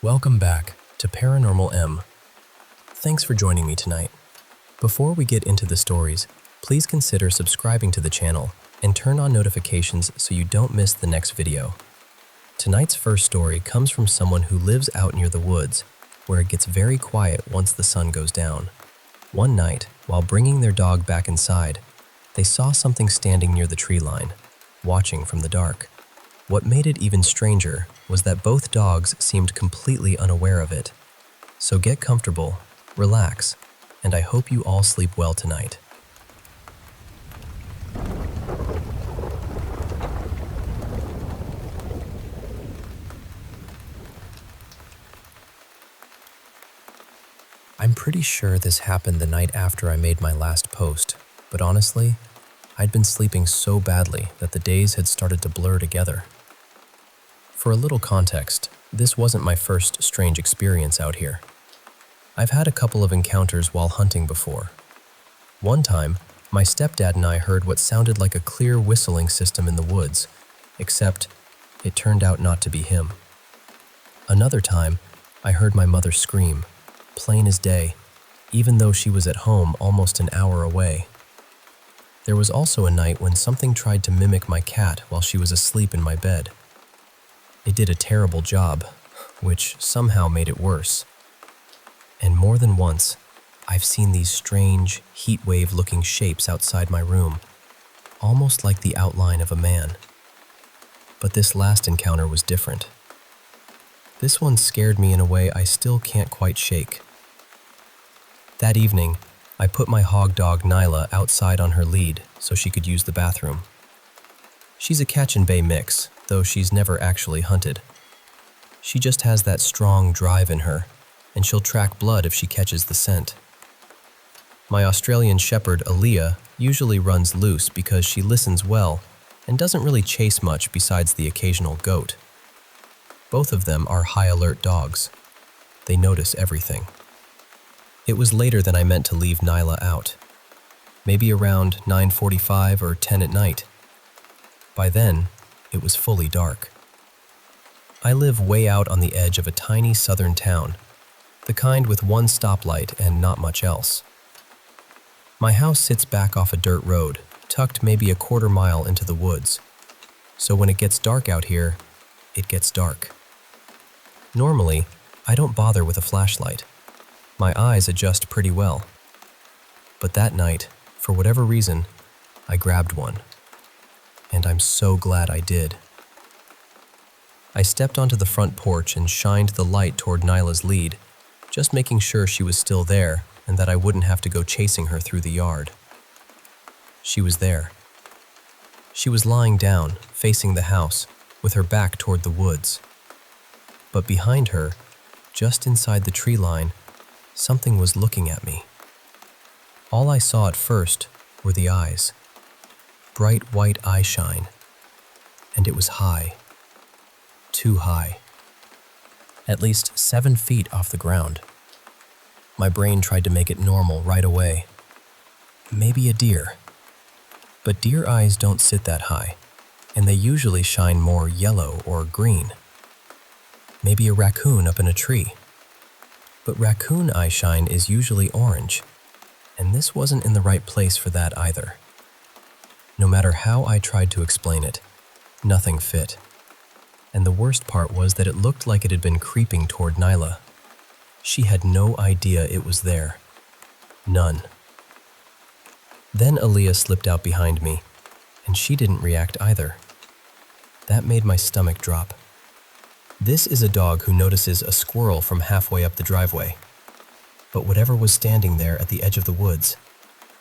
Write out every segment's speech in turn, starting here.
Welcome back to Paranormal M. Thanks for joining me tonight. Before we get into the stories, please consider subscribing to the channel and turn on notifications so you don't miss the next video. Tonight's first story comes from someone who lives out near the woods, where it gets very quiet once the sun goes down. One night, while bringing their dog back inside, they saw something standing near the tree line, watching from the dark. What made it even stranger was that both dogs seemed completely unaware of it. So get comfortable, relax, and I hope you all sleep well tonight. I'm pretty sure this happened the night after I made my last post, but honestly, I'd been sleeping so badly that the days had started to blur together. For a little context, this wasn't my first strange experience out here. I've had a couple of encounters while hunting before. One time, my stepdad and I heard what sounded like a clear whistling system in the woods, except it turned out not to be him. Another time, I heard my mother scream, plain as day, even though she was at home almost an hour away. There was also a night when something tried to mimic my cat while she was asleep in my bed. It did a terrible job, which somehow made it worse. And more than once, I've seen these strange, heat wave-looking shapes outside my room, almost like the outline of a man. But this last encounter was different. This one scared me in a way I still can't quite shake. That evening, I put my hog dog Nyla outside on her lead so she could use the bathroom. She's a catch and bay mix, though she's never actually hunted. She just has that strong drive in her, and she'll track blood if she catches the scent. My Australian shepherd, Aaliyah, usually runs loose because she listens well and doesn't really chase much besides the occasional goat. Both of them are high-alert dogs. They notice everything. It was later than I meant to leave Nyla out. Maybe around 9:45 or 10 at night. By then, it was fully dark. I live way out on the edge of a tiny southern town, the kind with one stoplight and not much else. My house sits back off a dirt road, tucked maybe a quarter mile into the woods. So when it gets dark out here, it gets dark. Normally, I don't bother with a flashlight. My eyes adjust pretty well. But that night, for whatever reason, I grabbed one. And I'm so glad I did. I stepped onto the front porch and shined the light toward Nyla's lead, just making sure she was still there and that I wouldn't have to go chasing her through the yard. She was there. She was lying down, facing the house, with her back toward the woods. But behind her, just inside the tree line, something was looking at me. All I saw at first were the eyes. Bright white eye shine, and it was high, too high, at least 7 feet off the ground. My brain tried to make it normal right away. Maybe a deer. But deer eyes don't sit that high, and they usually shine more yellow or green. Maybe a raccoon up in a tree. But raccoon eye shine is usually orange, and this wasn't in the right place for that either. No matter how I tried to explain it, nothing fit. And the worst part was that it looked like it had been creeping toward Nyla. She had no idea it was there. None. Then Aaliyah slipped out behind me, and she didn't react either. That made my stomach drop. This is a dog who notices a squirrel from halfway up the driveway. But whatever was standing there at the edge of the woods,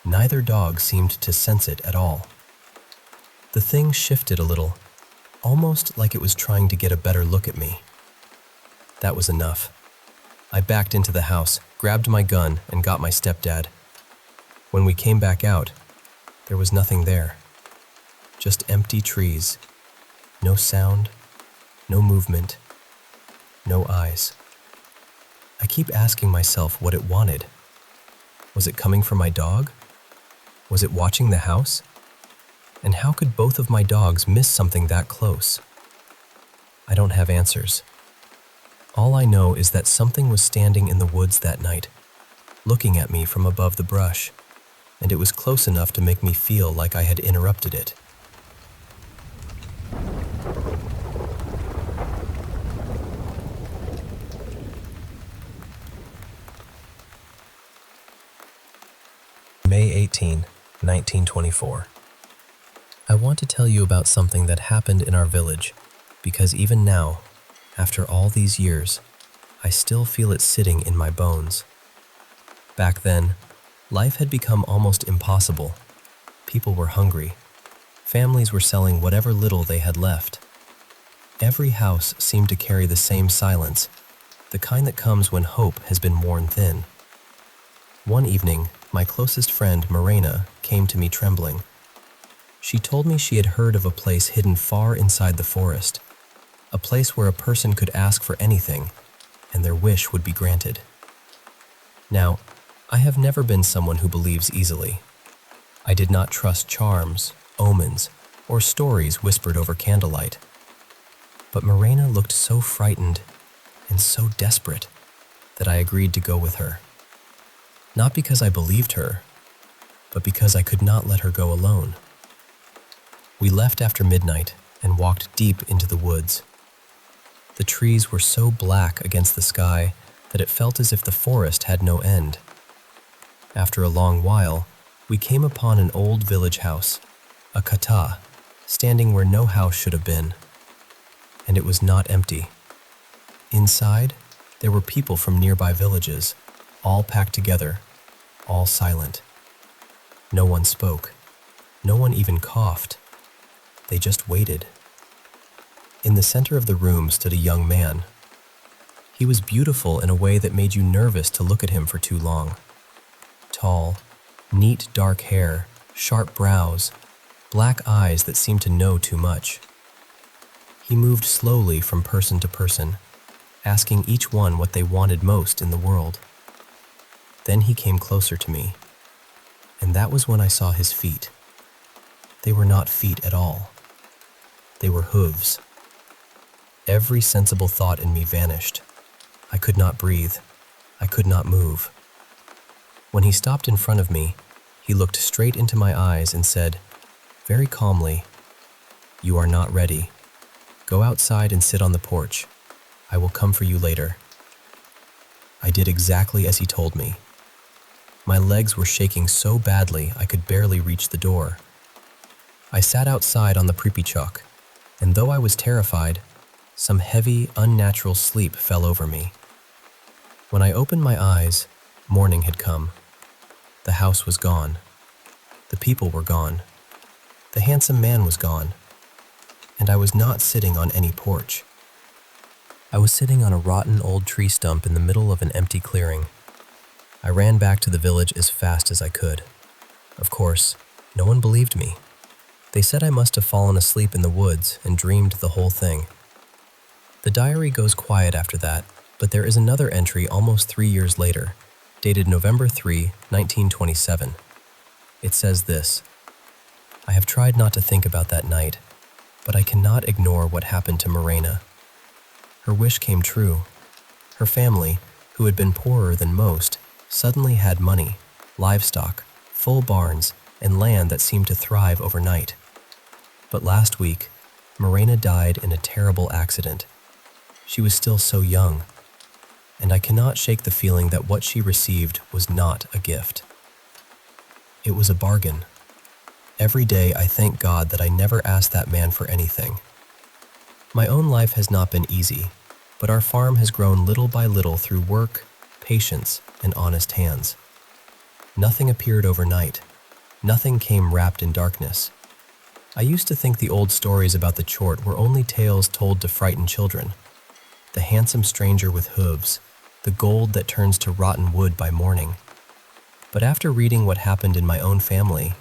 neither dog seemed to sense it at all. The thing shifted a little, almost like it was trying to get a better look at me. That was enough. I backed into the house, grabbed my gun, and got my stepdad. When we came back out, there was nothing there. Just empty trees. No sound, no movement, no eyes. I keep asking myself what it wanted. Was it coming from my dog? Was it watching the house? And how could both of my dogs miss something that close? I don't have answers. All I know is that something was standing in the woods that night, looking at me from above the brush, and it was close enough to make me feel like I had interrupted it. May 18, 1924. I want to tell you about something that happened in our village, because even now, after all these years, I still feel it sitting in my bones. Back then, life had become almost impossible. People were hungry. Families were selling whatever little they had left. Every house seemed to carry the same silence, the kind that comes when hope has been worn thin. One evening, my closest friend, Morena, came to me trembling. She told me she had heard of a place hidden far inside the forest, a place where a person could ask for anything, and their wish would be granted. Now, I have never been someone who believes easily. I did not trust charms, omens, or stories whispered over candlelight. But Morena looked so frightened and so desperate that I agreed to go with her. Not because I believed her, but because I could not let her go alone. We left after midnight and walked deep into the woods. The trees were so black against the sky that it felt as if the forest had no end. After a long while, we came upon an old village house, a kata, standing where no house should have been. And it was not empty. Inside, there were people from nearby villages, all packed together, all silent. No one spoke. No one even coughed. They just waited. In the center of the room stood a young man. He was beautiful in a way that made you nervous to look at him for too long. Tall, neat dark hair, sharp brows, black eyes that seemed to know too much. He moved slowly from person to person, asking each one what they wanted most in the world. Then he came closer to me, and that was when I saw his feet. They were not feet at all. They were hooves. Every sensible thought in me vanished. I could not breathe. I could not move. When he stopped in front of me, he looked straight into my eyes and said, very calmly, "You are not ready. Go outside and sit on the porch. I will come for you later." I did exactly as he told me. My legs were shaking so badly I could barely reach the door. I sat outside on the pripichok, and though I was terrified, some heavy, unnatural sleep fell over me. When I opened my eyes, morning had come. The house was gone. The people were gone. The handsome man was gone. And I was not sitting on any porch. I was sitting on a rotten old tree stump in the middle of an empty clearing. I ran back to the village as fast as I could. Of course, no one believed me. They said I must have fallen asleep in the woods and dreamed the whole thing. The diary goes quiet after that, but there is another entry almost 3 years later, dated November 3, 1927. It says this: I have tried not to think about that night, but I cannot ignore what happened to Morena. Her wish came true. Her family, who had been poorer than most, suddenly had money, livestock, full barns, and land that seemed to thrive overnight. But last week, Morena died in a terrible accident. She was still so young, and I cannot shake the feeling that what she received was not a gift. It was a bargain. Every day I thank God that I never asked that man for anything. My own life has not been easy, but our farm has grown little by little through work, patience, and honest hands. Nothing appeared overnight. Nothing came wrapped in darkness. I used to think the old stories about the chort were only tales told to frighten children. The handsome stranger with hooves, the gold that turns to rotten wood by morning. But after reading what happened in my own family,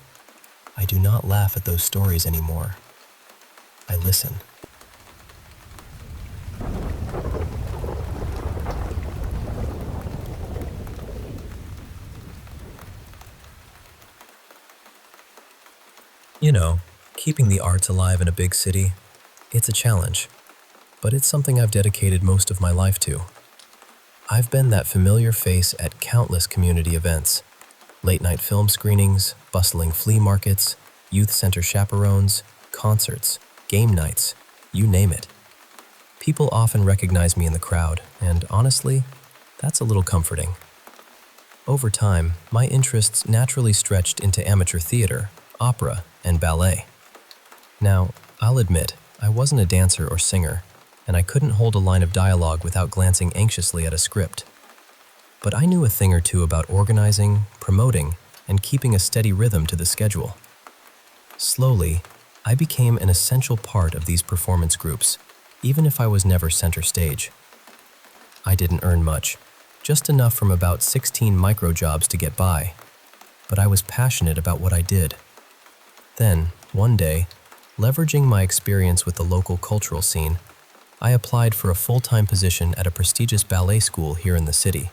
I do not laugh at those stories anymore. I listen. You know, keeping the arts alive in a big city, it's a challenge. but it's something I've dedicated most of my life to. I've been that familiar face at countless community events, late-night film screenings, bustling flea markets, youth center chaperones, concerts, game nights, you name it. People often recognize me in the crowd, and honestly, that's a little comforting. Over time, my interests naturally stretched into amateur theater, opera, and ballet. Now, I'll admit, I wasn't a dancer or singer, and I couldn't hold a line of dialogue without glancing anxiously at a script. But I knew a thing or two about organizing, promoting, and keeping a steady rhythm to the schedule. Slowly, I became an essential part of these performance groups, even if I was never center stage. I didn't earn much, just enough from about 16 micro jobs to get by, but I was passionate about what I did. Then, one day, leveraging my experience with the local cultural scene, I applied for a full-time position at a prestigious ballet school here in the city.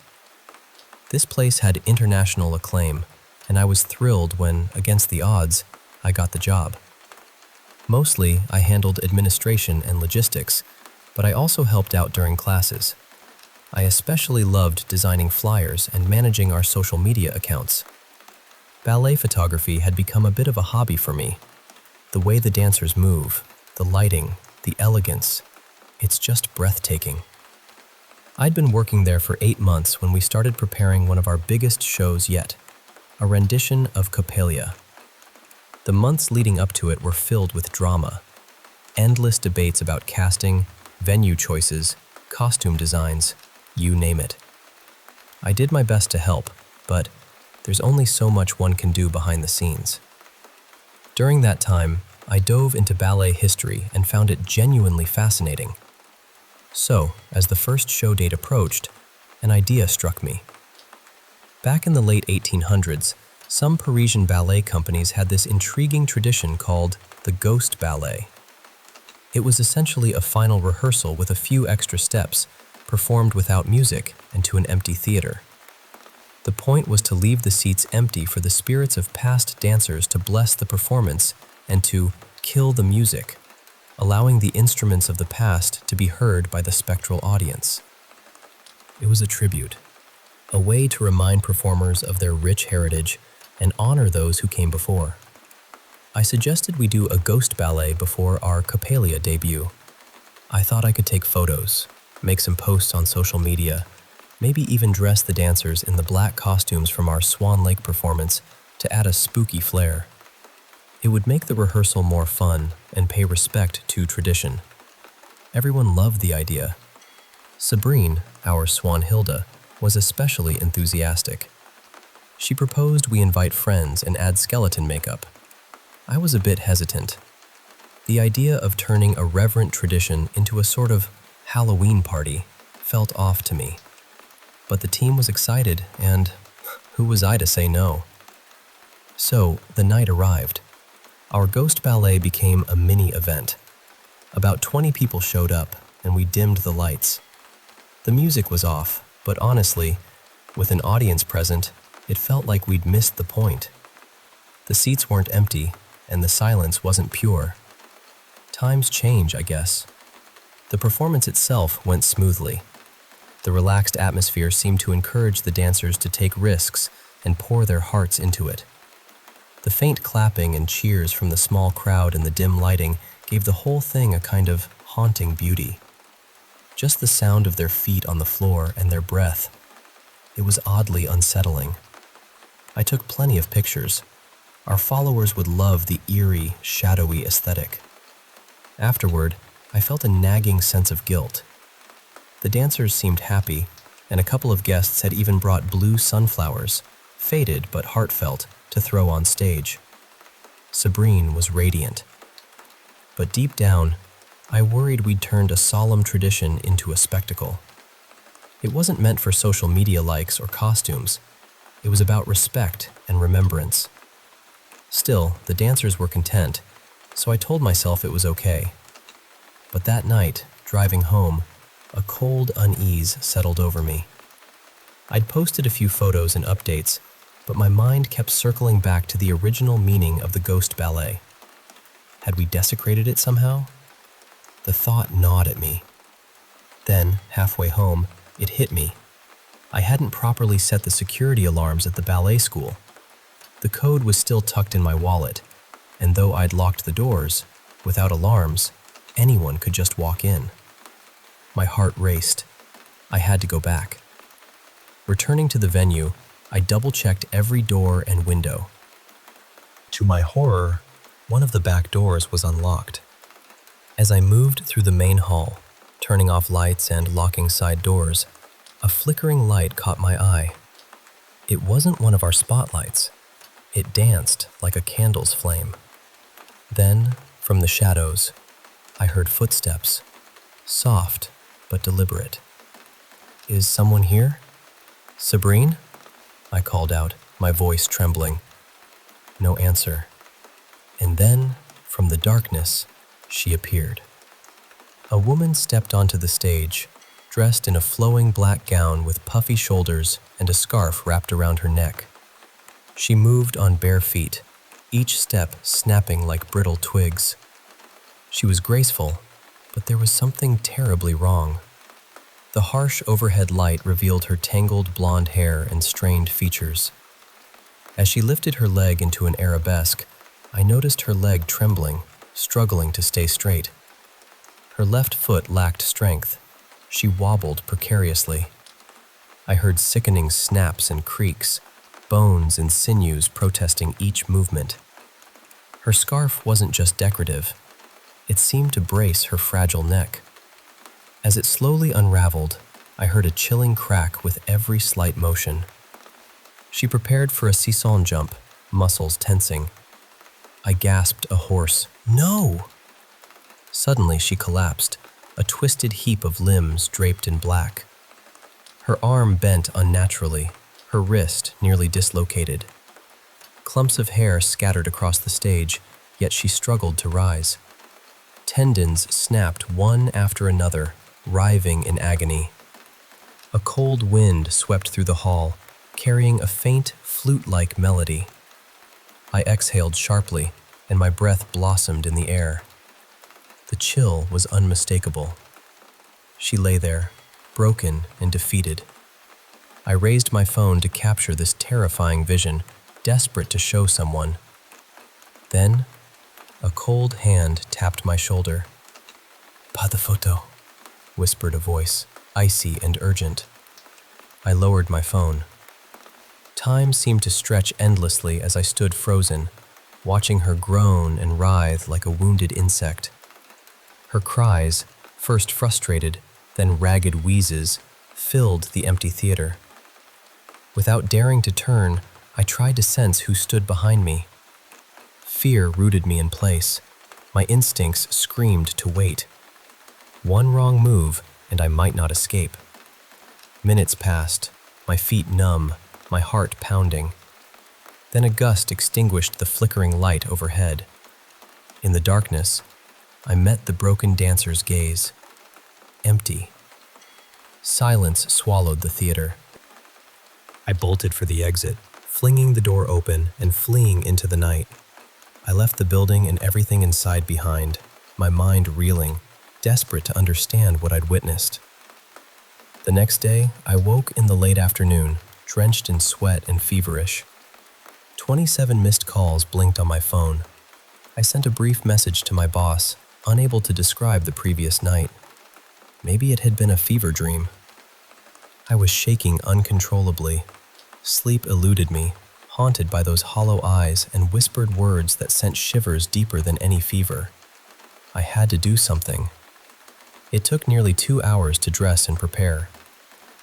This place had international acclaim, and I was thrilled when, against the odds, I got the job. Mostly, I handled administration and logistics, but I also helped out during classes. I especially loved designing flyers and managing our social media accounts. Ballet photography had become a bit of a hobby for me. The way the dancers move, the lighting, the elegance, it's just breathtaking. I'd been working there for 8 months when we started preparing one of our biggest shows yet, a rendition of Coppelia. The months leading up to it were filled with drama, endless debates about casting, venue choices, costume designs, you name it. I did my best to help, but there's only so much one can do behind the scenes. During that time, I dove into ballet history and found it genuinely fascinating. So, as the first show date approached, an idea struck me. Back in the late 1800s, some Parisian ballet companies had this intriguing tradition called the ghost ballet. It was essentially a final rehearsal with a few extra steps, performed without music and to an empty theater. The point was to leave the seats empty for the spirits of past dancers to bless the performance and to kill the music, allowing the instruments of the past to be heard by the spectral audience. It was a tribute, a way to remind performers of their rich heritage and honor those who came before. I suggested we do a ghost ballet before our Coppelia debut. I thought I could take photos, make some posts on social media, maybe even dress the dancers in the black costumes from our Swan Lake performance to add a spooky flair. It would make the rehearsal more fun and pay respect to tradition. Everyone loved the idea. Sabrine, our Swanhilda, was especially enthusiastic. She proposed we invite friends and add skeleton makeup. I was a bit hesitant. The idea of turning a reverent tradition into a sort of Halloween party felt off to me. But the team was excited, and who was I to say no? So, the night arrived. Our ghost ballet became a mini event. About 20 people showed up, and we dimmed the lights. The music was off, but honestly, with an audience present, it felt like we'd missed the point. The seats weren't empty, and the silence wasn't pure. Times change, I guess. The performance itself went smoothly. The relaxed atmosphere seemed to encourage the dancers to take risks and pour their hearts into it. The faint clapping and cheers from the small crowd and the dim lighting gave the whole thing a kind of haunting beauty. Just the sound of their feet on the floor and their breath. It was oddly unsettling. I took plenty of pictures. Our followers would love the eerie, shadowy aesthetic. Afterward, I felt a nagging sense of guilt. The dancers seemed happy, and a couple of guests had even brought blue sunflowers, faded but heartfelt, to throw on stage. Sabrine was radiant. But deep down, I worried we'd turned a solemn tradition into a spectacle. It wasn't meant for social media likes or costumes. It was about respect and remembrance. Still, the dancers were content, so I told myself it was okay. But that night, driving home, a cold unease settled over me. I'd posted a few photos and updates, but my mind kept circling back to the original meaning of the ghost ballet. Had we desecrated it somehow? The thought gnawed at me, Then, halfway home, it hit me. I hadn't properly set the security alarms at the ballet school. The code was still tucked in my wallet, and though I'd locked the doors, without alarms, anyone could just walk in. My heart raced. I had to go back. Returning to the venue, I double-checked every door and window. To my horror, one of the back doors was unlocked. As I moved through the main hall, turning off lights and locking side doors, a flickering light caught my eye. It wasn't one of our spotlights. It danced like a candle's flame. Then, from the shadows, I heard footsteps, soft but deliberate. "Is someone here? Sabrine?" I called out, my voice trembling. No answer. And then, from the darkness, she appeared. A woman stepped onto the stage, dressed in a flowing black gown with puffy shoulders and a scarf wrapped around her neck. She moved on bare feet, each step snapping like brittle twigs. She was graceful, but there was something terribly wrong. The harsh overhead light revealed her tangled blonde hair and strained features. As she lifted her leg into an arabesque, I noticed her leg trembling, struggling to stay straight. Her left foot lacked strength. She wobbled precariously. I heard sickening snaps and creaks, bones and sinews protesting each movement. Her scarf wasn't just decorative. It seemed to brace her fragile neck. As it slowly unraveled, I heard a chilling crack with every slight motion. She prepared for a sisson jump, muscles tensing. I gasped a hoarse, "No!" Suddenly she collapsed, a twisted heap of limbs draped in black. Her arm bent unnaturally, her wrist nearly dislocated. Clumps of hair scattered across the stage, yet she struggled to rise. Tendons snapped one after another, writhing in agony. A cold wind swept through the hall, carrying a faint, flute-like melody. I exhaled sharply, and my breath blossomed in the air. The chill was unmistakable. She lay there, broken and defeated. I raised my phone to capture this terrifying vision, desperate to show someone. Then, a cold hand tapped my shoulder. "Pas de photo," whispered a voice, icy and urgent. I lowered my phone. Time seemed to stretch endlessly as I stood frozen, watching her groan and writhe like a wounded insect. Her cries, first frustrated, then ragged wheezes, filled the empty theater. Without daring to turn, I tried to sense who stood behind me. Fear rooted me in place. My instincts screamed to wait. One wrong move, and I might not escape. Minutes passed, my feet numb, my heart pounding. Then a gust extinguished the flickering light overhead. In the darkness, I met the broken dancer's gaze. Empty. Silence swallowed the theater. I bolted for the exit, flinging the door open and fleeing into the night. I left the building and everything inside behind, my mind reeling, desperate to understand what I'd witnessed. The next day, I woke in the late afternoon, drenched in sweat and feverish. 27 missed calls blinked on my phone. I sent a brief message to my boss, unable to describe the previous night. Maybe it had been a fever dream. I was shaking uncontrollably. Sleep eluded me, haunted by those hollow eyes and whispered words that sent shivers deeper than any fever. I had to do something. It took nearly 2 hours to dress and prepare.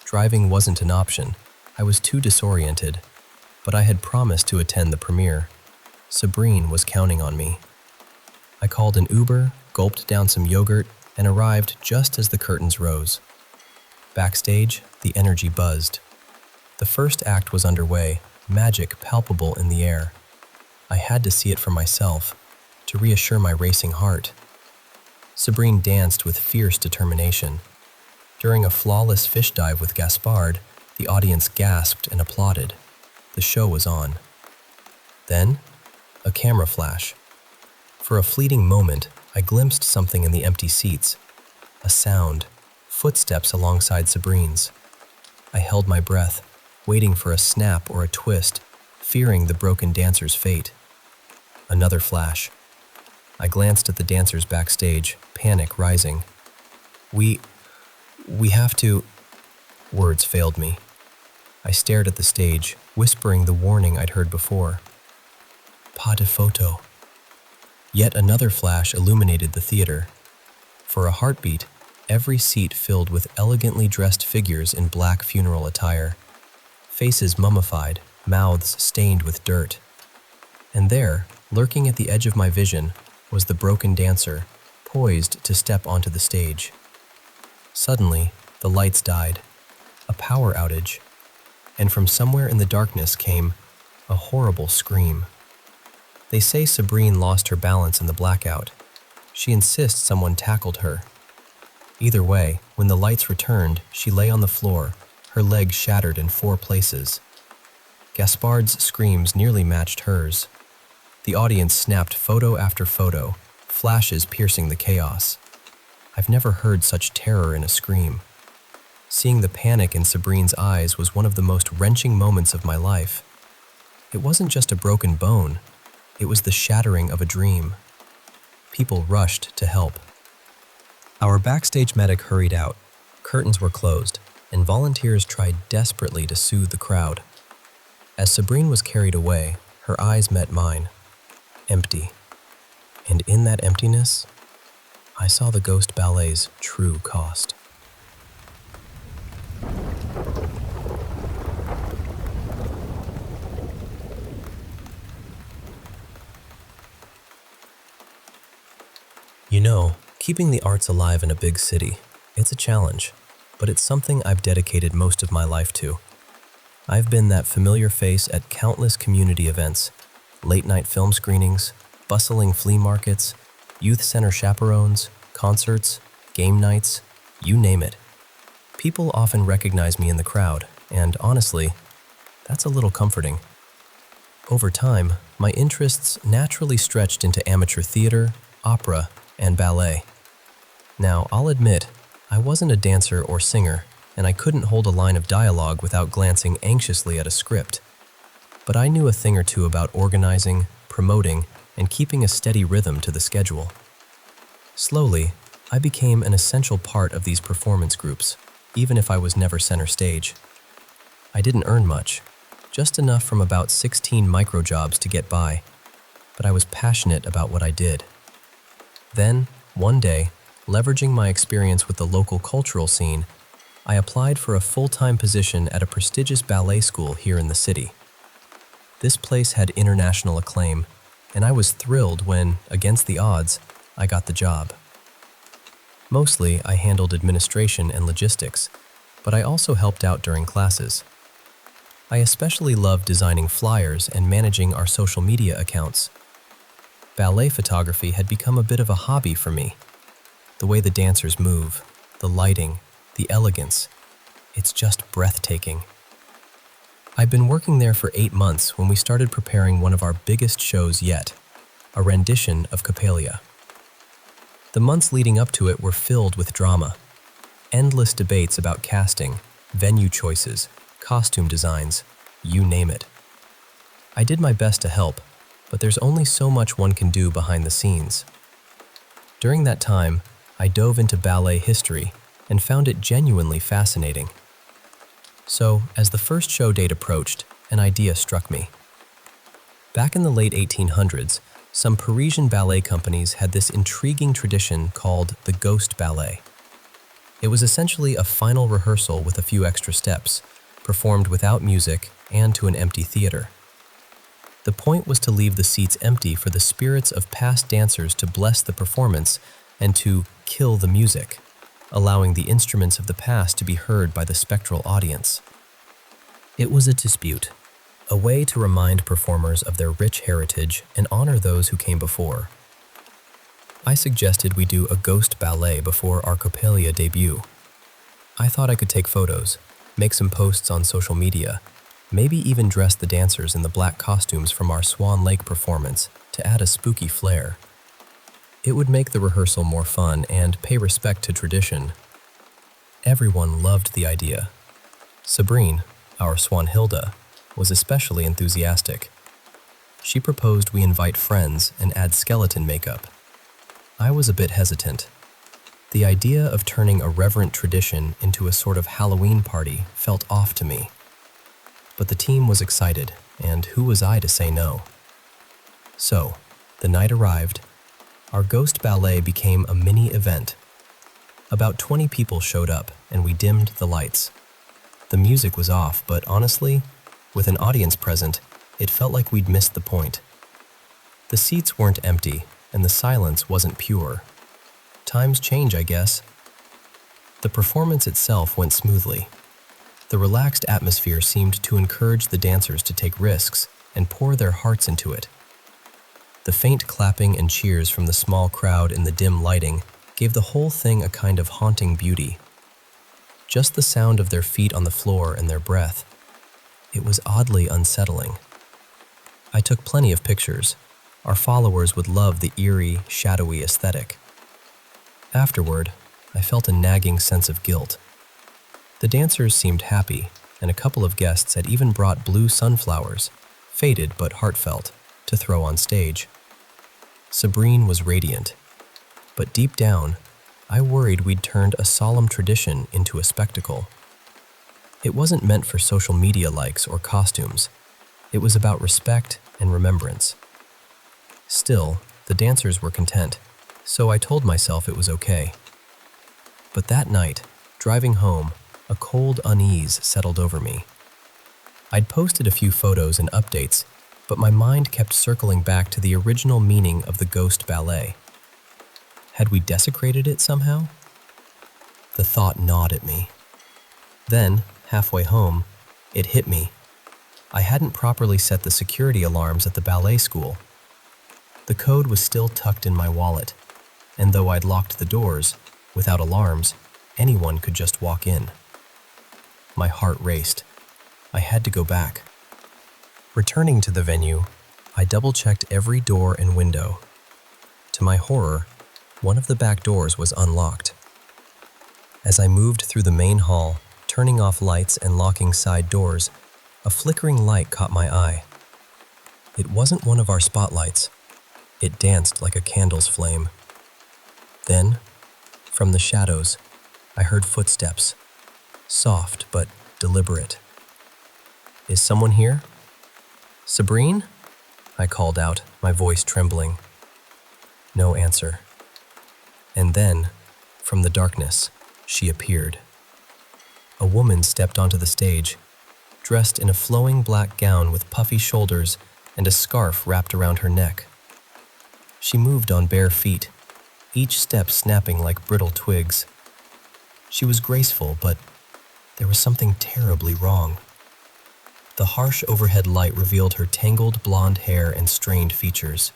Driving wasn't an option. I was too disoriented, but I had promised to attend the premiere. Sabrine was counting on me. I called an Uber, gulped down some yogurt, and arrived just as the curtains rose. Backstage, the energy buzzed. The first act was underway, magic palpable in the air. I had to see it for myself, to reassure my racing heart. Sabrine danced with fierce determination. During a flawless fish dive with Gaspard, the audience gasped and applauded. The show was on. Then, a camera flash. For a fleeting moment, I glimpsed something in the empty seats. A sound, footsteps alongside Sabrine's. I held my breath, waiting for a snap or a twist, fearing the broken dancer's fate. Another flash. I glanced at the dancers backstage, panic rising. We have to... Words failed me. I stared at the stage, whispering the warning I'd heard before. Pas de photo. Yet another flash illuminated the theater. For a heartbeat, every seat filled with elegantly dressed figures in black funeral attire. Faces mummified, mouths stained with dirt. And there, lurking at the edge of my vision, was the broken dancer, poised to step onto the stage. Suddenly, the lights died. A power outage. And from somewhere in the darkness came a horrible scream. They say Sabrine lost her balance in the blackout. She insists someone tackled her. Either way, when the lights returned, she lay on the floor, her legs shattered in 4 places. Gaspard's screams nearly matched hers. The audience snapped photo after photo, flashes piercing the chaos. I've never heard such terror in a scream. Seeing the panic in Sabrine's eyes was one of the most wrenching moments of my life. It wasn't just a broken bone, it was the shattering of a dream. People rushed to help. Our backstage medic hurried out, curtains were closed, and volunteers tried desperately to soothe the crowd. As Sabrine was carried away, her eyes met mine, empty. And in that emptiness, I saw the Ghost Ballet's true cost. You know, keeping the arts alive in a big city, it's a challenge, but it's something I've dedicated most of my life to. I've been that familiar face at countless community events, late-night film screenings, bustling flea markets, youth center chaperones, concerts, game nights, you name it. People often recognize me in the crowd, and honestly, that's a little comforting. Over time, my interests naturally stretched into amateur theater, opera, and ballet. Now, I'll admit, I wasn't a dancer or singer, and I couldn't hold a line of dialogue without glancing anxiously at a script. But I knew a thing or two about organizing, promoting, and keeping a steady rhythm to the schedule. Slowly, I became an essential part of these performance groups, even if I was never center stage. I didn't earn much, just enough from about 16 microjobs to get by, but I was passionate about what I did. Then, one day, leveraging my experience with the local cultural scene, I applied for a full-time position at a prestigious ballet school here in the city. This place had international acclaim, and I was thrilled when, against the odds, I got the job. Mostly, I handled administration and logistics, but I also helped out during classes. I especially loved designing flyers and managing our social media accounts. Ballet photography had become a bit of a hobby for me. The way the dancers move, the lighting, the elegance, it's just breathtaking. I'd been working there for 8 months when we started preparing one of our biggest shows yet, a rendition of Coppelia. The months leading up to it were filled with drama, endless debates about casting, venue choices, costume designs, you name it. I did my best to help, but there's only so much one can do behind the scenes. During that time, I dove into ballet history and found it genuinely fascinating. So, as the first show date approached, an idea struck me. Back in the late 1800s, some Parisian ballet companies had this intriguing tradition called the Ghost Ballet. It was essentially a final rehearsal with a few extra steps, performed without music and to an empty theater. The point was to leave the seats empty for the spirits of past dancers to bless the performance and to kill the music, allowing the instruments of the past to be heard by the spectral audience. It was a dispute, a way to remind performers of their rich heritage and honor those who came before. I suggested we do a ghost ballet before our Coppelia debut. I thought I could take photos, make some posts on social media, maybe even dress the dancers in the black costumes from our Swan Lake performance to add a spooky flair. It would make the rehearsal more fun and pay respect to tradition. Everyone loved the idea. Sabrine, our Swanhilda, was especially enthusiastic. She proposed we invite friends and add skeleton makeup. I was a bit hesitant. The idea of turning a reverent tradition into a sort of Halloween party felt off to me. But the team was excited, and who was I to say no? So, the night arrived. Our ghost ballet became a mini event. About 20 people showed up, and we dimmed the lights. The music was off, but honestly, with an audience present, it felt like we'd missed the point. The seats weren't empty, and the silence wasn't pure. Times change, I guess. The performance itself went smoothly. The relaxed atmosphere seemed to encourage the dancers to take risks and pour their hearts into it. The faint clapping and cheers from the small crowd in the dim lighting gave the whole thing a kind of haunting beauty. Just the sound of their feet on the floor and their breath. It was oddly unsettling. I took plenty of pictures. Our followers would love the eerie, shadowy aesthetic. Afterward, I felt a nagging sense of guilt. The dancers seemed happy, and a couple of guests had even brought blue sunflowers, faded but heartfelt, to throw on stage. Sabrine was radiant, but deep down, I worried we'd turned a solemn tradition into a spectacle. It wasn't meant for social media likes or costumes. It was about respect and remembrance. Still, the dancers were content, so I told myself it was okay. But that night, driving home, a cold unease settled over me. I'd posted a few photos and updates, but my mind kept circling back to the original meaning of the ghost ballet. Had we desecrated it somehow? The thought gnawed at me. Then, halfway home, it hit me. I hadn't properly set the security alarms at the ballet school. The code was still tucked in my wallet, and though I'd locked the doors, without alarms, anyone could just walk in. My heart raced. I had to go back. Returning to the venue, I double-checked every door and window. To my horror, one of the back doors was unlocked. As I moved through the main hall, turning off lights and locking side doors, a flickering light caught my eye. It wasn't one of our spotlights. It danced like a candle's flame. Then, from the shadows, I heard footsteps, soft but deliberate. "Is someone here? Sabrine?" I called out, my voice trembling. No answer. And then, from the darkness, she appeared. A woman stepped onto the stage, dressed in a flowing black gown with puffy shoulders and a scarf wrapped around her neck. She moved on bare feet, each step snapping like brittle twigs. She was graceful, but there was something terribly wrong. The harsh overhead light revealed her tangled blonde hair and strained features.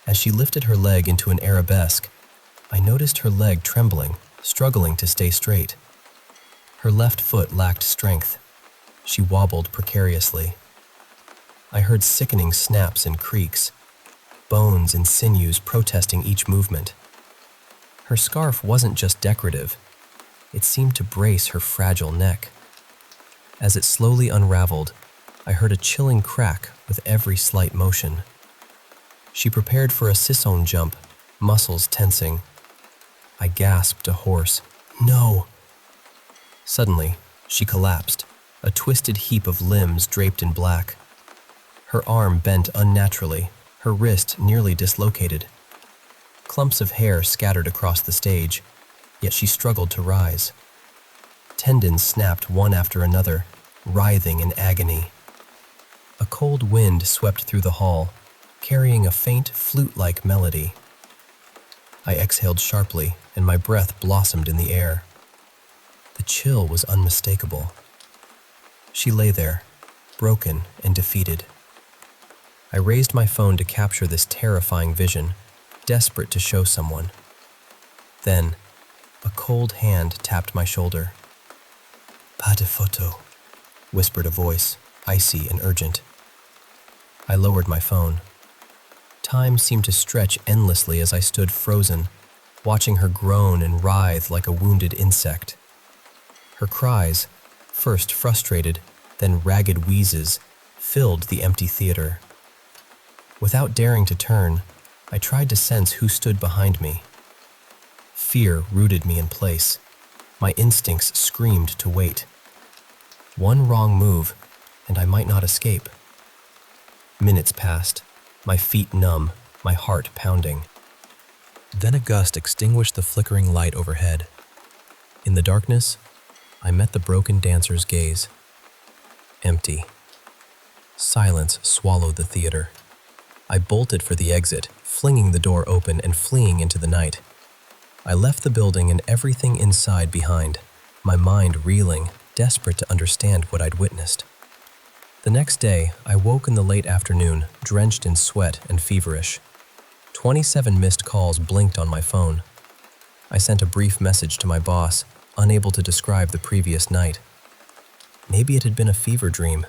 As she lifted her leg into an arabesque, I noticed her leg trembling, struggling to stay straight. Her left foot lacked strength. She wobbled precariously. I heard sickening snaps and creaks, bones and sinews protesting each movement. Her scarf wasn't just decorative. It seemed to brace her fragile neck. As it slowly unraveled, I heard a chilling crack with every slight motion. She prepared for a sisson jump, muscles tensing. I gasped a hoarse, "No!" Suddenly, she collapsed, a twisted heap of limbs draped in black. Her arm bent unnaturally, her wrist nearly dislocated. Clumps of hair scattered across the stage, yet she struggled to rise. Tendons snapped one after another, writhing in agony. A cold wind swept through the hall, carrying a faint, flute-like melody. I exhaled sharply, and my breath blossomed in the air. The chill was unmistakable. She lay there, broken and defeated. I raised my phone to capture this terrifying vision, desperate to show someone. Then, a cold hand tapped my shoulder. "Pas de photo," whispered a voice, icy and urgent. I lowered my phone. Time seemed to stretch endlessly as I stood frozen, watching her groan and writhe like a wounded insect. Her cries, first frustrated, then ragged wheezes, filled the empty theater. Without daring to turn, I tried to sense who stood behind me. Fear rooted me in place. My instincts screamed to wait. One wrong move, and I might not escape. Minutes passed, my feet numb, my heart pounding. Then a gust extinguished the flickering light overhead. In the darkness, I met the broken dancer's gaze. Empty. Silence swallowed the theater. I bolted for the exit, flinging the door open and fleeing into the night. I left the building and everything inside behind, my mind reeling, desperate to understand what I'd witnessed. The next day, I woke in the late afternoon, drenched in sweat and feverish. 27 missed calls blinked on my phone. I sent a brief message to my boss, unable to describe the previous night. Maybe it had been a fever dream.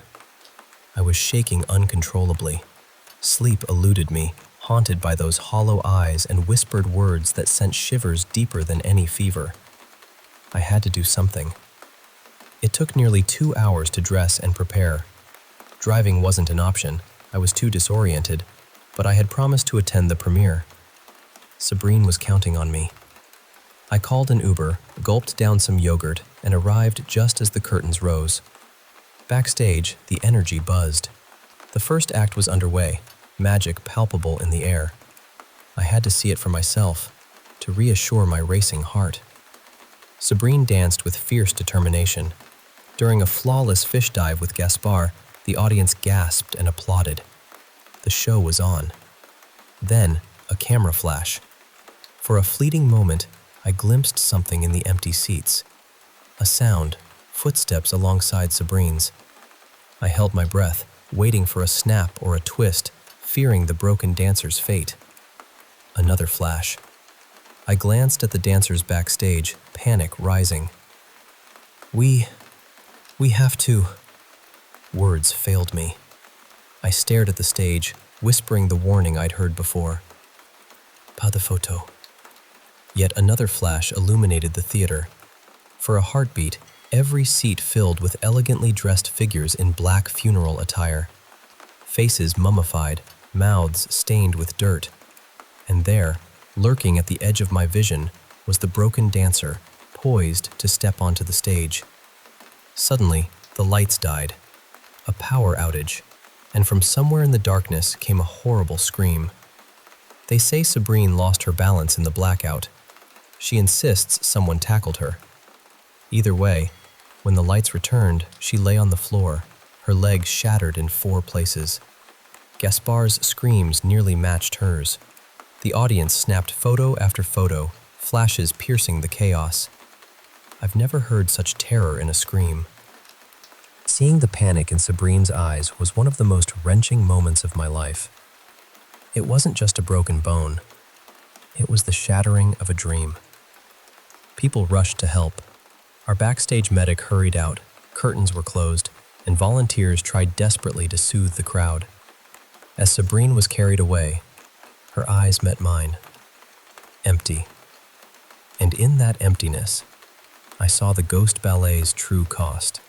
I was shaking uncontrollably. Sleep eluded me, haunted by those hollow eyes and whispered words that sent shivers deeper than any fever. I had to do something. It took nearly 2 hours to dress and prepare. Driving wasn't an option. I was too disoriented, but I had promised to attend the premiere. Sabrine was counting on me. I called an Uber, gulped down some yogurt, and arrived just as the curtains rose. Backstage, the energy buzzed. The first act was underway, magic palpable in the air. I had to see it for myself, to reassure my racing heart. Sabrine danced with fierce determination. During a flawless fish dive with Gaspar, the audience gasped and applauded. The show was on. Then, a camera flash. For a fleeting moment, I glimpsed something in the empty seats. A sound, footsteps alongside Sabrine's. I held my breath, waiting for a snap or a twist, fearing the broken dancer's fate. Another flash. I glanced at the dancers backstage, panic rising. We have to... Words failed me. I stared at the stage, whispering the warning I'd heard before. Pas de photo. Yet another flash illuminated the theater. For a heartbeat, every seat filled with elegantly dressed figures in black funeral attire. Faces mummified, mouths stained with dirt. And there, lurking at the edge of my vision, was the broken dancer, poised to step onto the stage. Suddenly, the lights died. A power outage, and from somewhere in the darkness came a horrible scream. They say Sabrine lost her balance in the blackout. She insists someone tackled her. Either way, when the lights returned, she lay on the floor, her legs shattered in 4 places. Gaspar's screams nearly matched hers. The audience snapped photo after photo, flashes piercing the chaos. I've never heard such terror in a scream. Seeing the panic in Sabrine's eyes was one of the most wrenching moments of my life. It wasn't just a broken bone. It was the shattering of a dream. People rushed to help. Our backstage medic hurried out, curtains were closed, and volunteers tried desperately to soothe the crowd. As Sabrine was carried away, her eyes met mine. Empty. And in that emptiness, I saw the ghost ballet's true cost.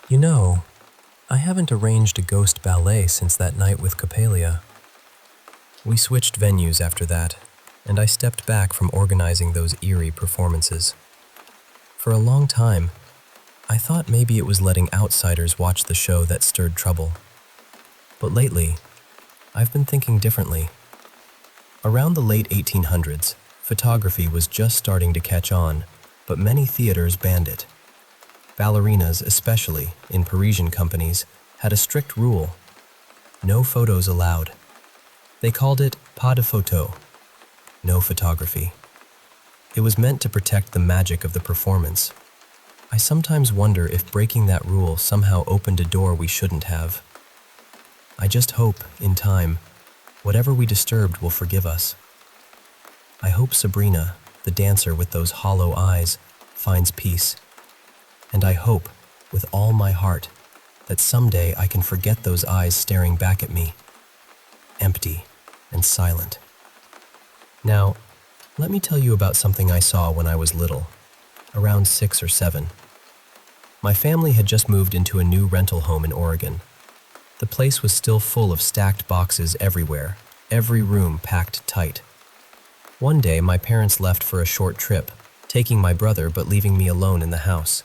You know, I haven't arranged a ghost ballet since that night with Capelia. We switched venues after that, and I stepped back from organizing those eerie performances. For a long time, I thought maybe it was letting outsiders watch the show that stirred trouble. But lately, I've been thinking differently. Around the late 1800s, photography was just starting to catch on, but many theaters banned it. Ballerinas, especially in Parisian companies, had a strict rule: no photos allowed. They called it pas de photo, no photography. It was meant to protect the magic of the performance. I sometimes wonder if breaking that rule somehow opened a door we shouldn't have. I just hope, in time, whatever we disturbed will forgive us. I hope Sabrina, the dancer with those hollow eyes, finds peace. And I hope, with all my heart, that someday I can forget those eyes staring back at me, empty and silent. Now, let me tell you about something I saw when I was little, around 6 or 7. My family had just moved into a new rental home in Oregon. The place was still full of stacked boxes everywhere, every room packed tight. One day, my parents left for a short trip, taking my brother but leaving me alone in the house.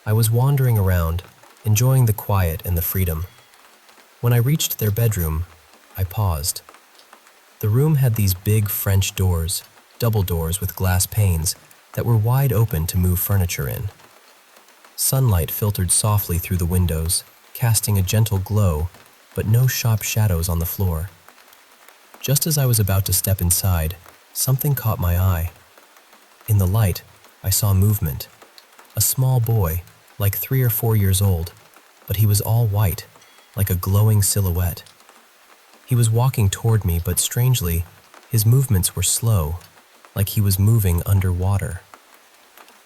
I was wandering around, enjoying the quiet and the freedom. When I reached their bedroom, I paused. The room had these big French doors, double doors with glass panes, that were wide open to move furniture in. Sunlight filtered softly through the windows, casting a gentle glow, but no sharp shadows on the floor. Just as I was about to step inside, something caught my eye. In the light, I saw movement. A small boy, like 3 or 4 years old, but he was all white, like a glowing silhouette. He was walking toward me, but strangely, his movements were slow, like he was moving underwater.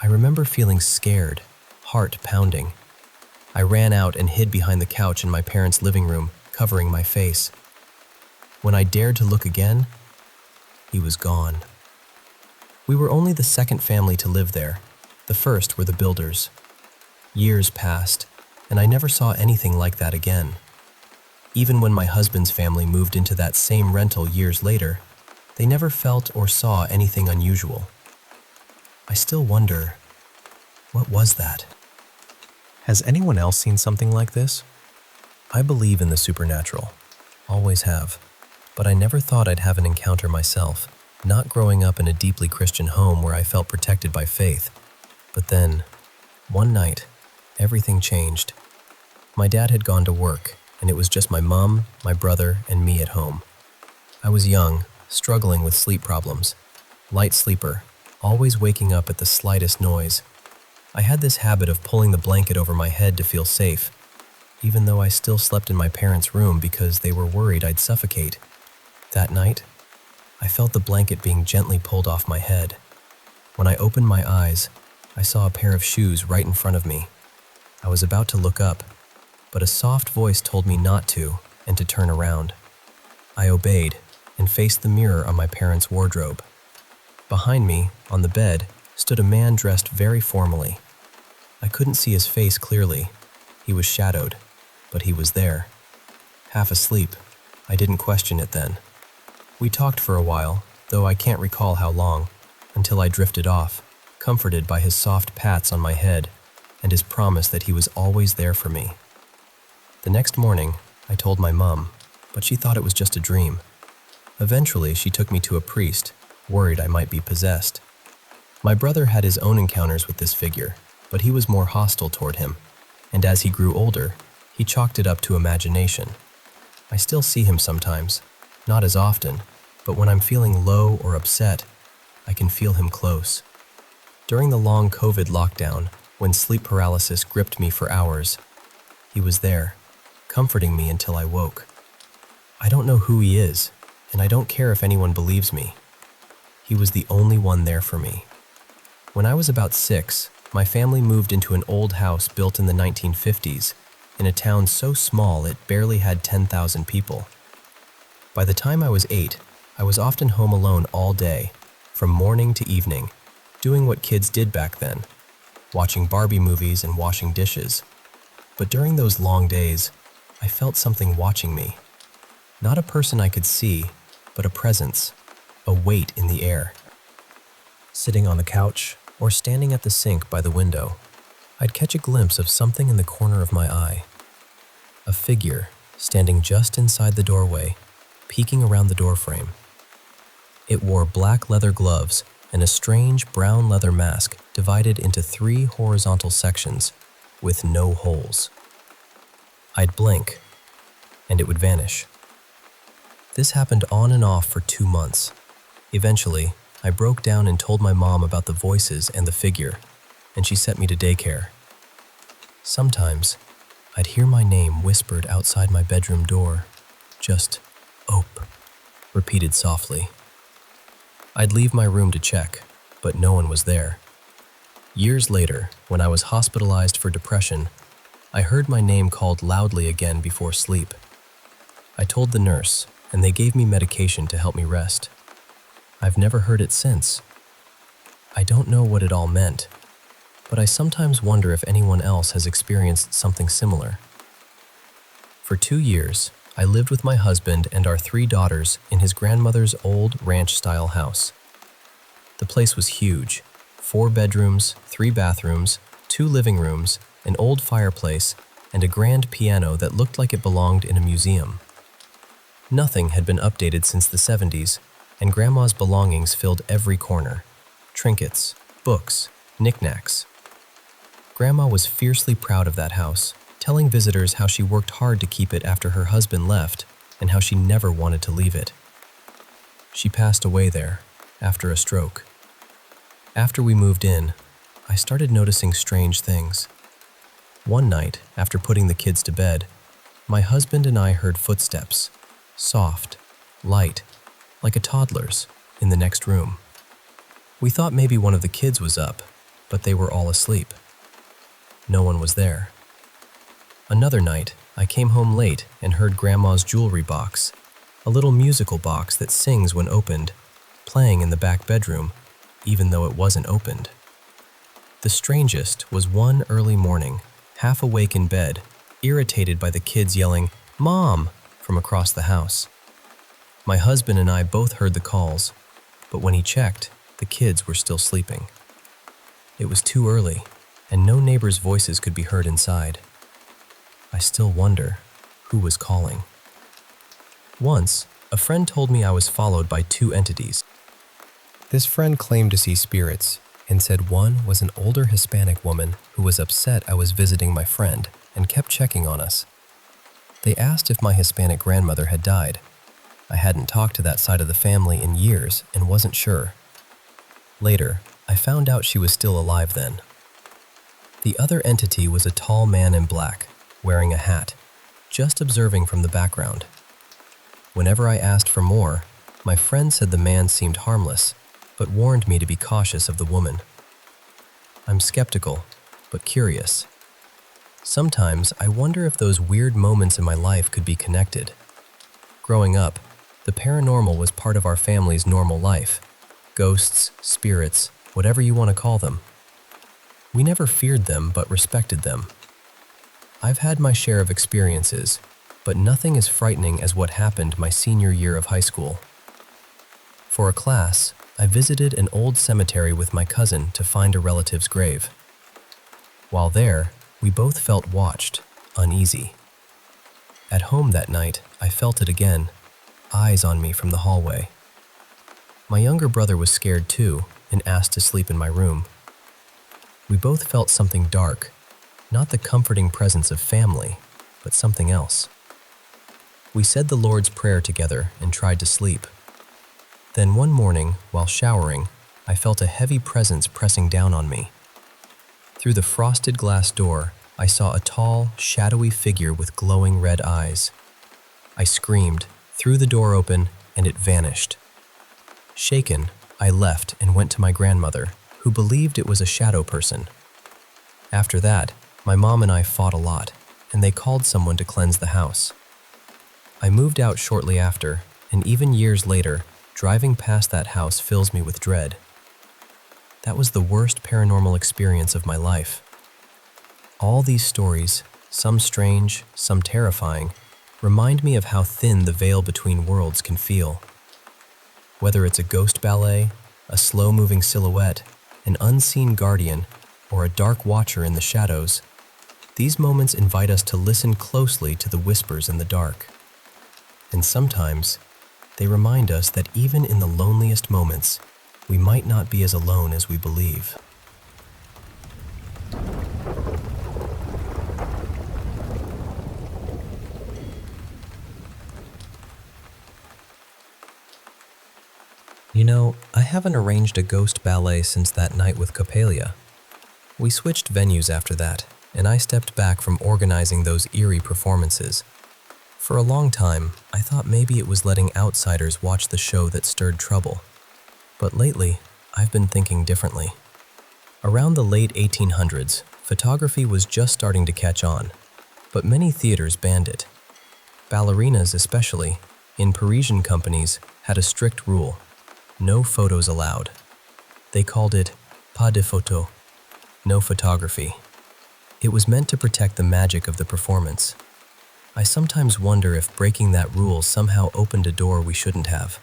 I remember feeling scared, heart pounding. I ran out and hid behind the couch in my parents' living room, covering my face. When I dared to look again, he was gone. We were only the second family to live there. The first were the builders. Years passed, and I never saw anything like that again. Even when my husband's family moved into that same rental years later, they never felt or saw anything unusual. I still wonder, what was that? Has anyone else seen something like this? I believe in the supernatural, always have, but I never thought I'd have an encounter myself, not growing up in a deeply Christian home where I felt protected by faith. But then, one night, everything changed. My dad had gone to work, and it was just my mom, my brother, and me at home. I was young, struggling with sleep problems, light sleeper, always waking up at the slightest noise. I had this habit of pulling the blanket over my head to feel safe, even though I still slept in my parents' room because they were worried I'd suffocate. That night, I felt the blanket being gently pulled off my head. When I opened my eyes, I saw a pair of shoes right in front of me. I was about to look up, but a soft voice told me not to and to turn around. I obeyed and faced the mirror on my parents' wardrobe. Behind me, on the bed, stood a man dressed very formally. I couldn't see his face clearly. He was shadowed, but he was there. Half asleep, I didn't question it then. We talked for a while, though I can't recall how long, until I drifted off, comforted by his soft pats on my head and his promise that he was always there for me. The next morning, I told my mom, but she thought it was just a dream. Eventually, she took me to a priest, worried I might be possessed. My brother had his own encounters with this figure, but he was more hostile toward him, and as he grew older, he chalked it up to imagination. I still see him sometimes, not as often, but when I'm feeling low or upset, I can feel him close. During the long COVID lockdown, when sleep paralysis gripped me for hours, he was there, comforting me until I woke. I don't know who he is, and I don't care if anyone believes me. He was the only one there for me. When I was about 6, my family moved into an old house built in the 1950s, in a town so small it barely had 10,000 people. By the time I was 8, I was often home alone all day, from morning to evening, doing what kids did back then, watching Barbie movies and washing dishes. But during those long days, I felt something watching me. Not a person I could see, but a presence, a weight in the air. Sitting on the couch or standing at the sink by the window, I'd catch a glimpse of something in the corner of my eye. A figure standing just inside the doorway, peeking around the doorframe. It wore black leather gloves and a strange brown leather mask divided into 3 horizontal sections with no holes. I'd blink, and it would vanish. This happened on and off for 2 months. Eventually, I broke down and told my mom about the voices and the figure, and she sent me to daycare. Sometimes, I'd hear my name whispered outside my bedroom door, just "Ope," repeated softly. I'd leave my room to check, but no one was there. Years later, when I was hospitalized for depression, I heard my name called loudly again before sleep. I told the nurse, and they gave me medication to help me rest. I've never heard it since. I don't know what it all meant, but I sometimes wonder if anyone else has experienced something similar. For 2 years, I lived with my husband and our 3 daughters in his grandmother's old ranch-style house. The place was huge, 4 bedrooms, 3 bathrooms, 2 living rooms, an old fireplace, and a grand piano that looked like it belonged in a museum. Nothing had been updated since the 70s, and Grandma's belongings filled every corner. Trinkets, books, knickknacks. Grandma was fiercely proud of that house, telling visitors how she worked hard to keep it after her husband left and how she never wanted to leave it. She passed away there, after a stroke. After we moved in, I started noticing strange things. One night, after putting the kids to bed, my husband and I heard footsteps, soft, light, like a toddler's, in the next room. We thought maybe one of the kids was up, but they were all asleep. No one was there. Another night, I came home late and heard Grandma's jewelry box, a little musical box that sings when opened, playing in the back bedroom, even though it wasn't opened. The strangest was one early morning, half awake in bed, irritated by the kids yelling, "Mom!" from across the house. My husband and I both heard the calls, but when he checked, the kids were still sleeping. It was too early, and no neighbors' voices could be heard inside. I still wonder who was calling. Once, a friend told me I was followed by 2 entities. This friend claimed to see spirits and said one was an older Hispanic woman who was upset I was visiting my friend and kept checking on us. They asked if my Hispanic grandmother had died. I hadn't talked to that side of the family in years and wasn't sure. Later, I found out she was still alive then. The other entity was a tall man in black, wearing a hat, just observing from the background. Whenever I asked for more, my friend said the man seemed harmless, but warned me to be cautious of the woman. I'm skeptical, but curious. Sometimes I wonder if those weird moments in my life could be connected. Growing up, the paranormal was part of our family's normal life. Ghosts, spirits, whatever you want to call them. We never feared them, but respected them. I've had my share of experiences, but nothing as frightening as what happened my senior year of high school. For a class, I visited an old cemetery with my cousin to find a relative's grave. While there, we both felt watched, uneasy. At home that night, I felt it again, eyes on me from the hallway. My younger brother was scared too and asked to sleep in my room. We both felt something dark, not the comforting presence of family, but something else. We said the Lord's Prayer together and tried to sleep. Then one morning, while showering, I felt a heavy presence pressing down on me. Through the frosted glass door, I saw a tall, shadowy figure with glowing red eyes. I screamed, threw the door open, and it vanished. Shaken, I left and went to my grandmother, who believed it was a shadow person. After that, my mom and I fought a lot, and they called someone to cleanse the house. I moved out shortly after, and even years later, driving past that house fills me with dread. That was the worst paranormal experience of my life. All these stories, some strange, some terrifying, remind me of how thin the veil between worlds can feel. Whether it's a ghost ballet, a slow-moving silhouette, an unseen guardian, or a dark watcher in the shadows, these moments invite us to listen closely to the whispers in the dark. And sometimes, they remind us that even in the loneliest moments, we might not be as alone as we believe. You know, I haven't arranged a ghost ballet since that night with Copelia. We switched venues after that, and I stepped back from organizing those eerie performances. For a long time, I thought maybe it was letting outsiders watch the show that stirred trouble. But lately, I've been thinking differently. Around the late 1800s, photography was just starting to catch on, but many theaters banned it. Ballerinas especially, in Parisian companies, had a strict rule: no photos allowed. They called it pas de photo, no photography. It was meant to protect the magic of the performance. I sometimes wonder if breaking that rule somehow opened a door we shouldn't have.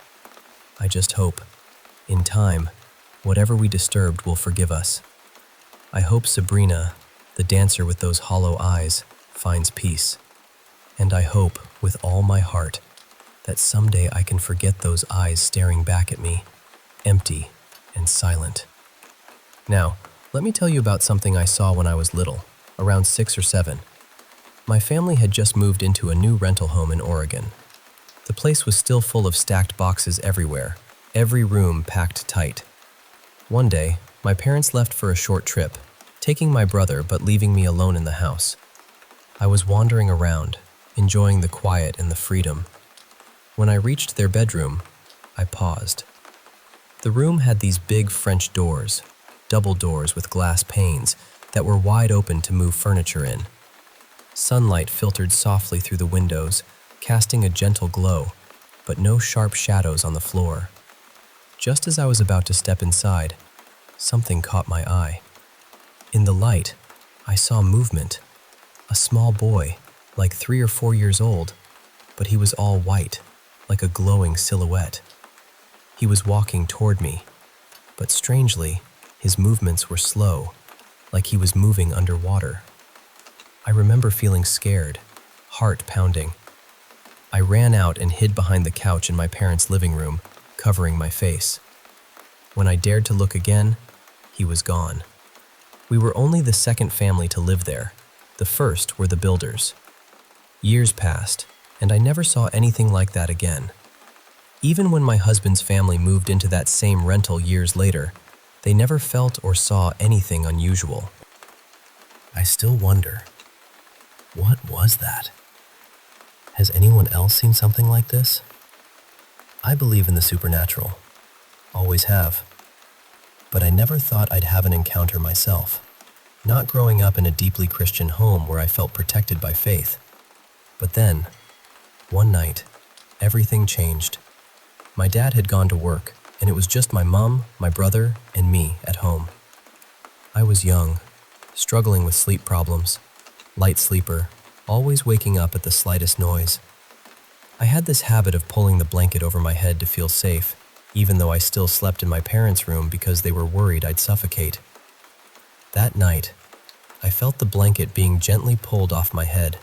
I just hope, in time, whatever we disturbed will forgive us. I hope Sabrina, the dancer with those hollow eyes, finds peace. And I hope, with all my heart, that someday I can forget those eyes staring back at me, empty and silent. Now, let me tell you about something I saw when I was little, around 6 or 7. My family had just moved into a new rental home in Oregon. The place was still full of stacked boxes everywhere, every room packed tight. One day, my parents left for a short trip, taking my brother but leaving me alone in the house. I was wandering around, enjoying the quiet and the freedom. When I reached their bedroom, I paused. The room had these big French doors, double doors with glass panes that were wide open to move furniture in. Sunlight filtered softly through the windows, casting a gentle glow, but no sharp shadows on the floor. Just as I was about to step inside, something caught my eye. In the light, I saw movement. A small boy, like 3 or 4 years old, but he was all white, like a glowing silhouette. He was walking toward me, but strangely, his movements were slow, like he was moving underwater. I remember feeling scared, heart pounding. I ran out and hid behind the couch in my parents' living room, covering my face. When I dared to look again, he was gone. We were only the second family to live there. The first were the builders. Years passed, and I never saw anything like that again. Even when my husband's family moved into that same rental years later, they never felt or saw anything unusual. I still wonder, what was that? Has anyone else seen something like this? I believe in the supernatural. Always have. But I never thought I'd have an encounter myself. Not growing up in a deeply Christian home where I felt protected by faith. But then, one night, everything changed. My dad had gone to work, and it was just my mom, my brother, and me at home. I was young, struggling with sleep problems, light sleeper, always waking up at the slightest noise. I had this habit of pulling the blanket over my head to feel safe, even though I still slept in my parents' room because they were worried I'd suffocate. That night, I felt the blanket being gently pulled off my head.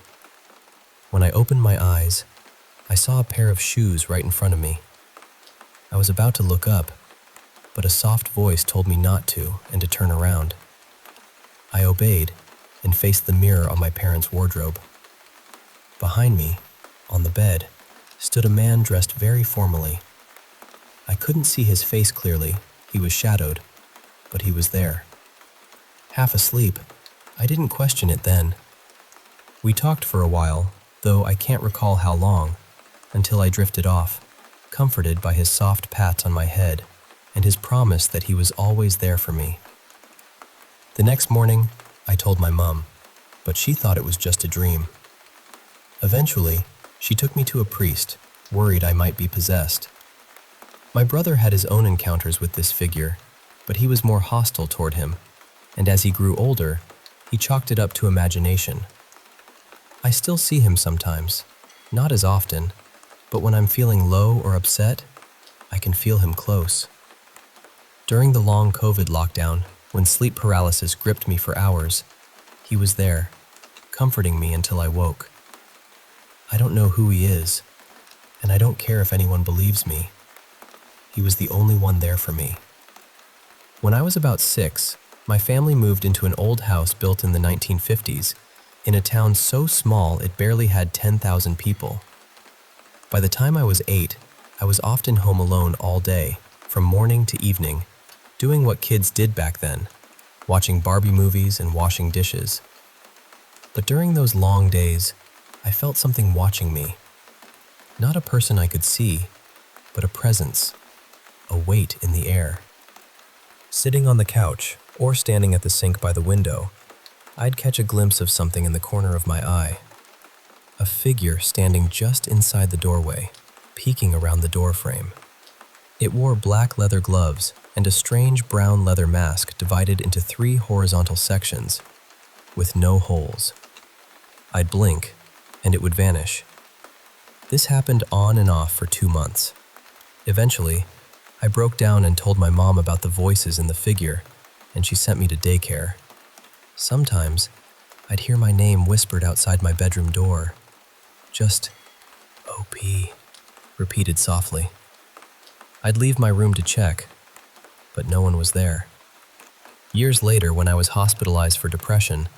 When I opened my eyes, I saw a pair of shoes right in front of me. I was about to look up, but a soft voice told me not to and to turn around. I obeyed and faced the mirror on my parents' wardrobe. Behind me, on the bed, stood a man dressed very formally. I couldn't see his face clearly, he was shadowed, but he was there. Half asleep, I didn't question it then. We talked for a while, though I can't recall how long, until I drifted off, comforted by his soft pats on my head and his promise that he was always there for me. The next morning, I told my mom, but she thought it was just a dream. Eventually, she took me to a priest, worried I might be possessed. My brother had his own encounters with this figure, but he was more hostile toward him, and as he grew older, he chalked it up to imagination. I still see him sometimes, not as often, but when I'm feeling low or upset, I can feel him close. During the long COVID lockdown, when sleep paralysis gripped me for hours, he was there, comforting me until I woke. I don't know who he is, and I don't care if anyone believes me. He was the only one there for me. When I was about 6, my family moved into an old house built in the 1950s, in a town so small it barely had 10,000 people. By the time I was 8, I was often home alone all day, from morning to evening, doing what kids did back then, watching Barbie movies and washing dishes. But during those long days, I felt something watching me. Not a person I could see, but a presence, a weight in the air. Sitting on the couch, or standing at the sink by the window, I'd catch a glimpse of something in the corner of my eye, a figure standing just inside the doorway, peeking around the door frame. It wore black leather gloves and a strange brown leather mask divided into 3 horizontal sections, with no holes. I'd blink, and it would vanish. This happened on and off for 2 months. Eventually, I broke down and told my mom about the voices in the figure, and she sent me to daycare. Sometimes, I'd hear my name whispered outside my bedroom door. Just, OP, repeated softly. I'd leave my room to check, but no one was there. Years later, when I was hospitalized for depression,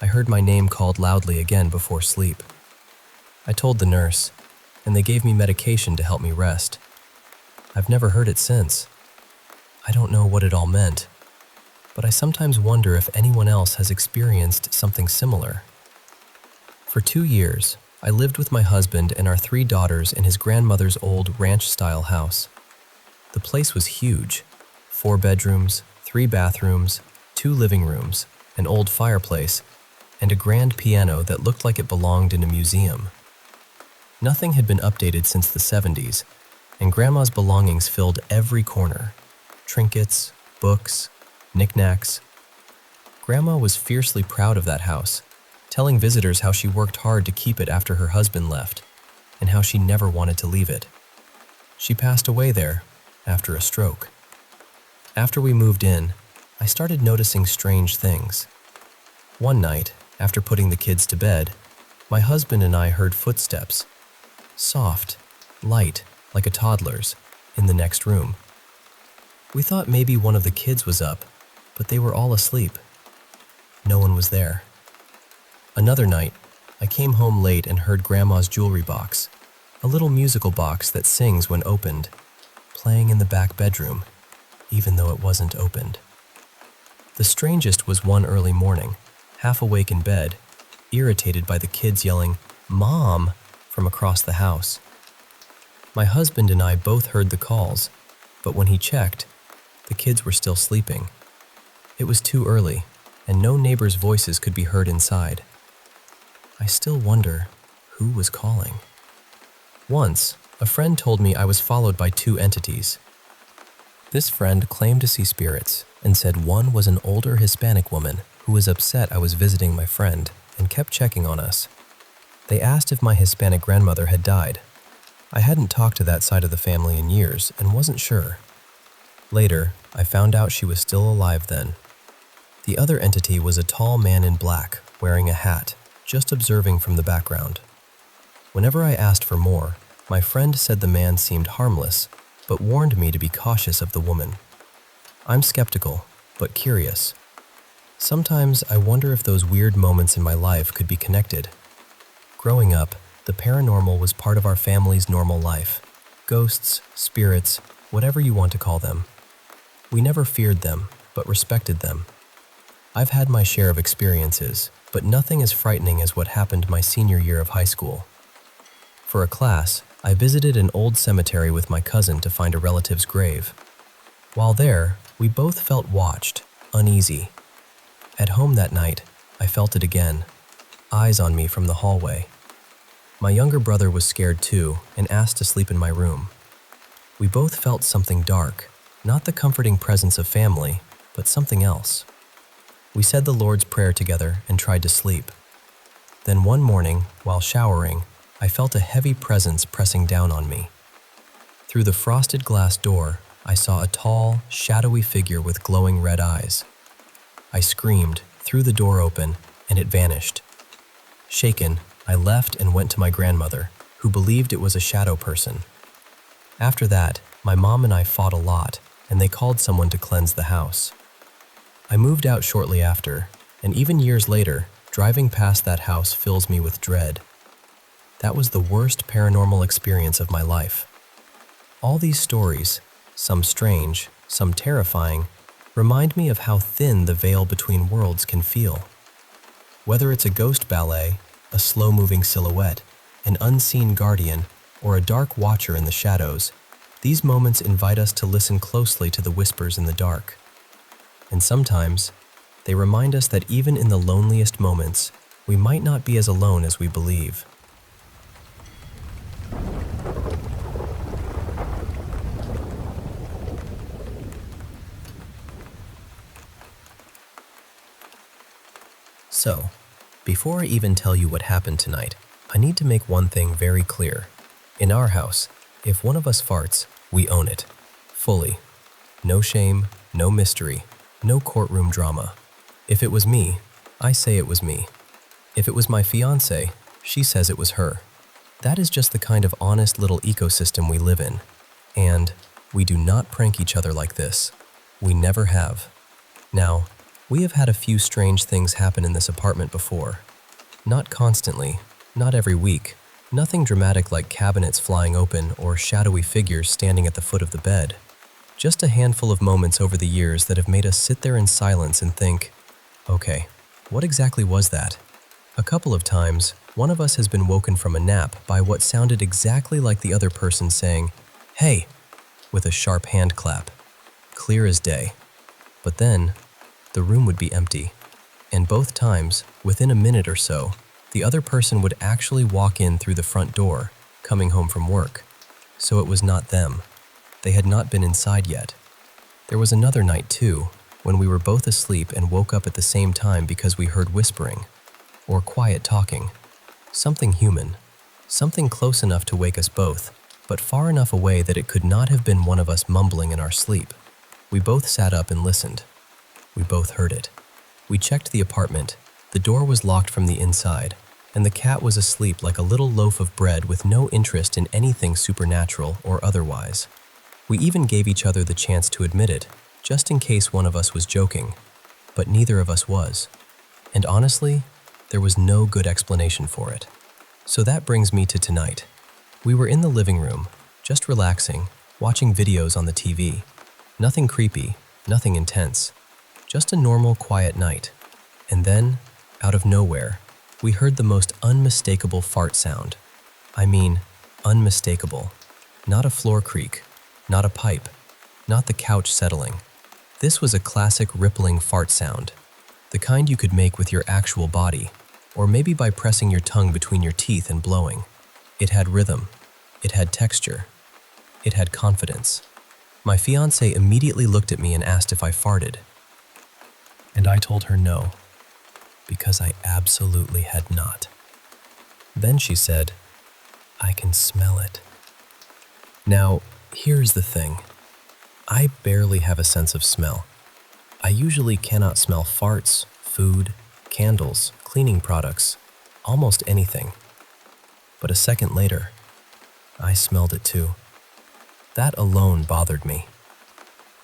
I heard my name called loudly again before sleep. I told the nurse, and they gave me medication to help me rest. I've never heard it since. I don't know what it all meant, but I sometimes wonder if anyone else has experienced something similar. For 2 years, I lived with my husband and our 3 daughters in his grandmother's old ranch-style house. The place was huge: 4 bedrooms, 3 bathrooms, 2 living rooms, an old fireplace, and a grand piano that looked like it belonged in a museum. Nothing had been updated since the 70s, and Grandma's belongings filled every corner: trinkets, books, knickknacks. Grandma was fiercely proud of that house, telling visitors how she worked hard to keep it after her husband left, and how she never wanted to leave it. She passed away there after a stroke. After we moved in, I started noticing strange things. One night, after putting the kids to bed, my husband and I heard footsteps, soft, light, like a toddler's, in the next room. We thought maybe one of the kids was up, but they were all asleep. No one was there. Another night, I came home late and heard Grandma's jewelry box, a little musical box that sings when opened, playing in the back bedroom, even though it wasn't opened. The strangest was one early morning, half awake in bed, irritated by the kids yelling, "Mom!" from across the house. My husband and I both heard the calls, but when he checked, the kids were still sleeping. It was too early, and no neighbors' voices could be heard inside. I still wonder who was calling. Once, a friend told me I was followed by 2 entities. This friend claimed to see spirits and said one was an older Hispanic woman who was upset I was visiting my friend and kept checking on us. They asked if my Hispanic grandmother had died. I hadn't talked to that side of the family in years and wasn't sure. Later, I found out she was still alive then. The other entity was a tall man in black, wearing a hat, just observing from the background. Whenever I asked for more, my friend said the man seemed harmless, but warned me to be cautious of the woman. I'm skeptical, but curious. Sometimes I wonder if those weird moments in my life could be connected. Growing up, the paranormal was part of our family's normal life. Ghosts, spirits, whatever you want to call them. We never feared them, but respected them. I've had my share of experiences, but nothing as frightening as what happened my senior year of high school. For a class, I visited an old cemetery with my cousin to find a relative's grave. While there, we both felt watched, uneasy. At home that night, I felt it again, eyes on me from the hallway. My younger brother was scared too and asked to sleep in my room. We both felt something dark, not the comforting presence of family, but something else. We said the Lord's Prayer together and tried to sleep. Then one morning, while showering, I felt a heavy presence pressing down on me. Through the frosted glass door, I saw a tall, shadowy figure with glowing red eyes. I screamed, threw the door open, and it vanished. Shaken, I left and went to my grandmother, who believed it was a shadow person. After that, my mom and I fought a lot, and they called someone to cleanse the house. I moved out shortly after, and even years later, driving past that house fills me with dread. That was the worst paranormal experience of my life. All these stories, some strange, some terrifying, remind me of how thin the veil between worlds can feel. Whether it's a ghost ballet, a slow-moving silhouette, an unseen guardian, or a dark watcher in the shadows, these moments invite us to listen closely to the whispers in the dark. And sometimes, they remind us that even in the loneliest moments, we might not be as alone as we believe. So, before I even tell you what happened tonight, I need to make one thing very clear. In our house, if one of us farts, we own it. Fully. No shame, no mystery, no courtroom drama. If it was me, I say it was me. If it was my fiancée, she says it was her. That is just the kind of honest little ecosystem we live in. And we do not prank each other like this. We never have. Now, we have had a few strange things happen in this apartment before. Not constantly, not every week, nothing dramatic like cabinets flying open or shadowy figures standing at the foot of the bed. Just a handful of moments over the years that have made us sit there in silence and think, okay, what exactly was that? A couple of times, one of us has been woken from a nap by what sounded exactly like the other person saying, "Hey," with a sharp hand clap. Clear as day. But then, the room would be empty. And both times, within a minute or so, the other person would actually walk in through the front door, coming home from work. So it was not them. They had not been inside yet. There was another night too, when we were both asleep and woke up at the same time because we heard whispering, or quiet talking. Something human. Something close enough to wake us both, but far enough away that it could not have been one of us mumbling in our sleep. We both sat up and listened. We both heard it. We checked the apartment. The door was locked from the inside, and the cat was asleep like a little loaf of bread with no interest in anything supernatural or otherwise. We even gave each other the chance to admit it, just in case one of us was joking, but neither of us was. And honestly, there was no good explanation for it. So that brings me to tonight. We were in the living room, just relaxing, watching videos on the TV. Nothing creepy, nothing intense. Just a normal, quiet night. And then, out of nowhere, we heard the most unmistakable fart sound. I mean, unmistakable. Not a floor creak, not a pipe, not the couch settling. This was a classic rippling fart sound, the kind you could make with your actual body, or maybe by pressing your tongue between your teeth and blowing. It had rhythm. It had texture. It had confidence. My fiancée immediately looked at me and asked if I farted. And I told her no, because I absolutely had not. Then she said, "I can smell it." Now, here's the thing. I barely have a sense of smell. I usually cannot smell farts, food, candles, cleaning products, almost anything. But a second later, I smelled it too. That alone bothered me.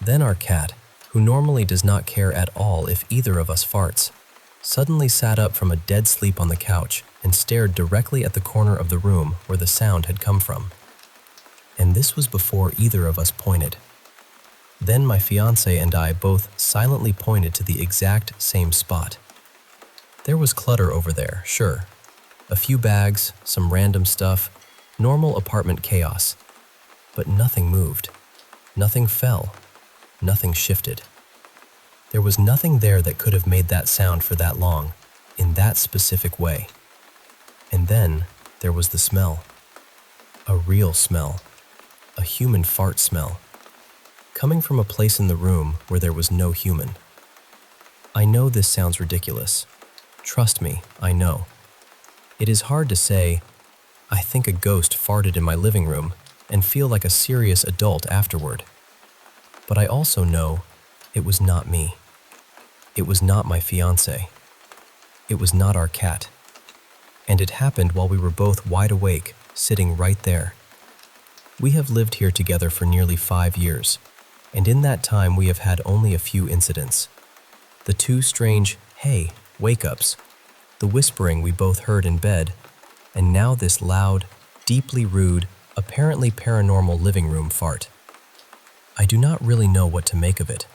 Then our cat, who normally does not care at all if either of us farts, suddenly sat up from a dead sleep on the couch and stared directly at the corner of the room where the sound had come from. And this was before either of us pointed. Then my fiancé and I both silently pointed to the exact same spot. There was clutter over there, sure. A few bags, some random stuff, normal apartment chaos. But nothing moved. Nothing fell. Nothing shifted. There was nothing there that could have made that sound for that long, in that specific way. And then there was the smell. A real smell. A human fart smell. Coming from a place in the room where there was no human. I know this sounds ridiculous. Trust me, I know. It is hard to say, I think a ghost farted in my living room and feel like a serious adult afterward. But I also know it was not me. It was not my fiancé. It was not our cat. And it happened while we were both wide awake, sitting right there. We have lived here together for nearly 5 years, and in that time we have had only a few incidents. The two strange, hey, wake-ups, the whispering we both heard in bed, and now this loud, deeply rude, apparently paranormal living room fart. I do not really know what to make of it.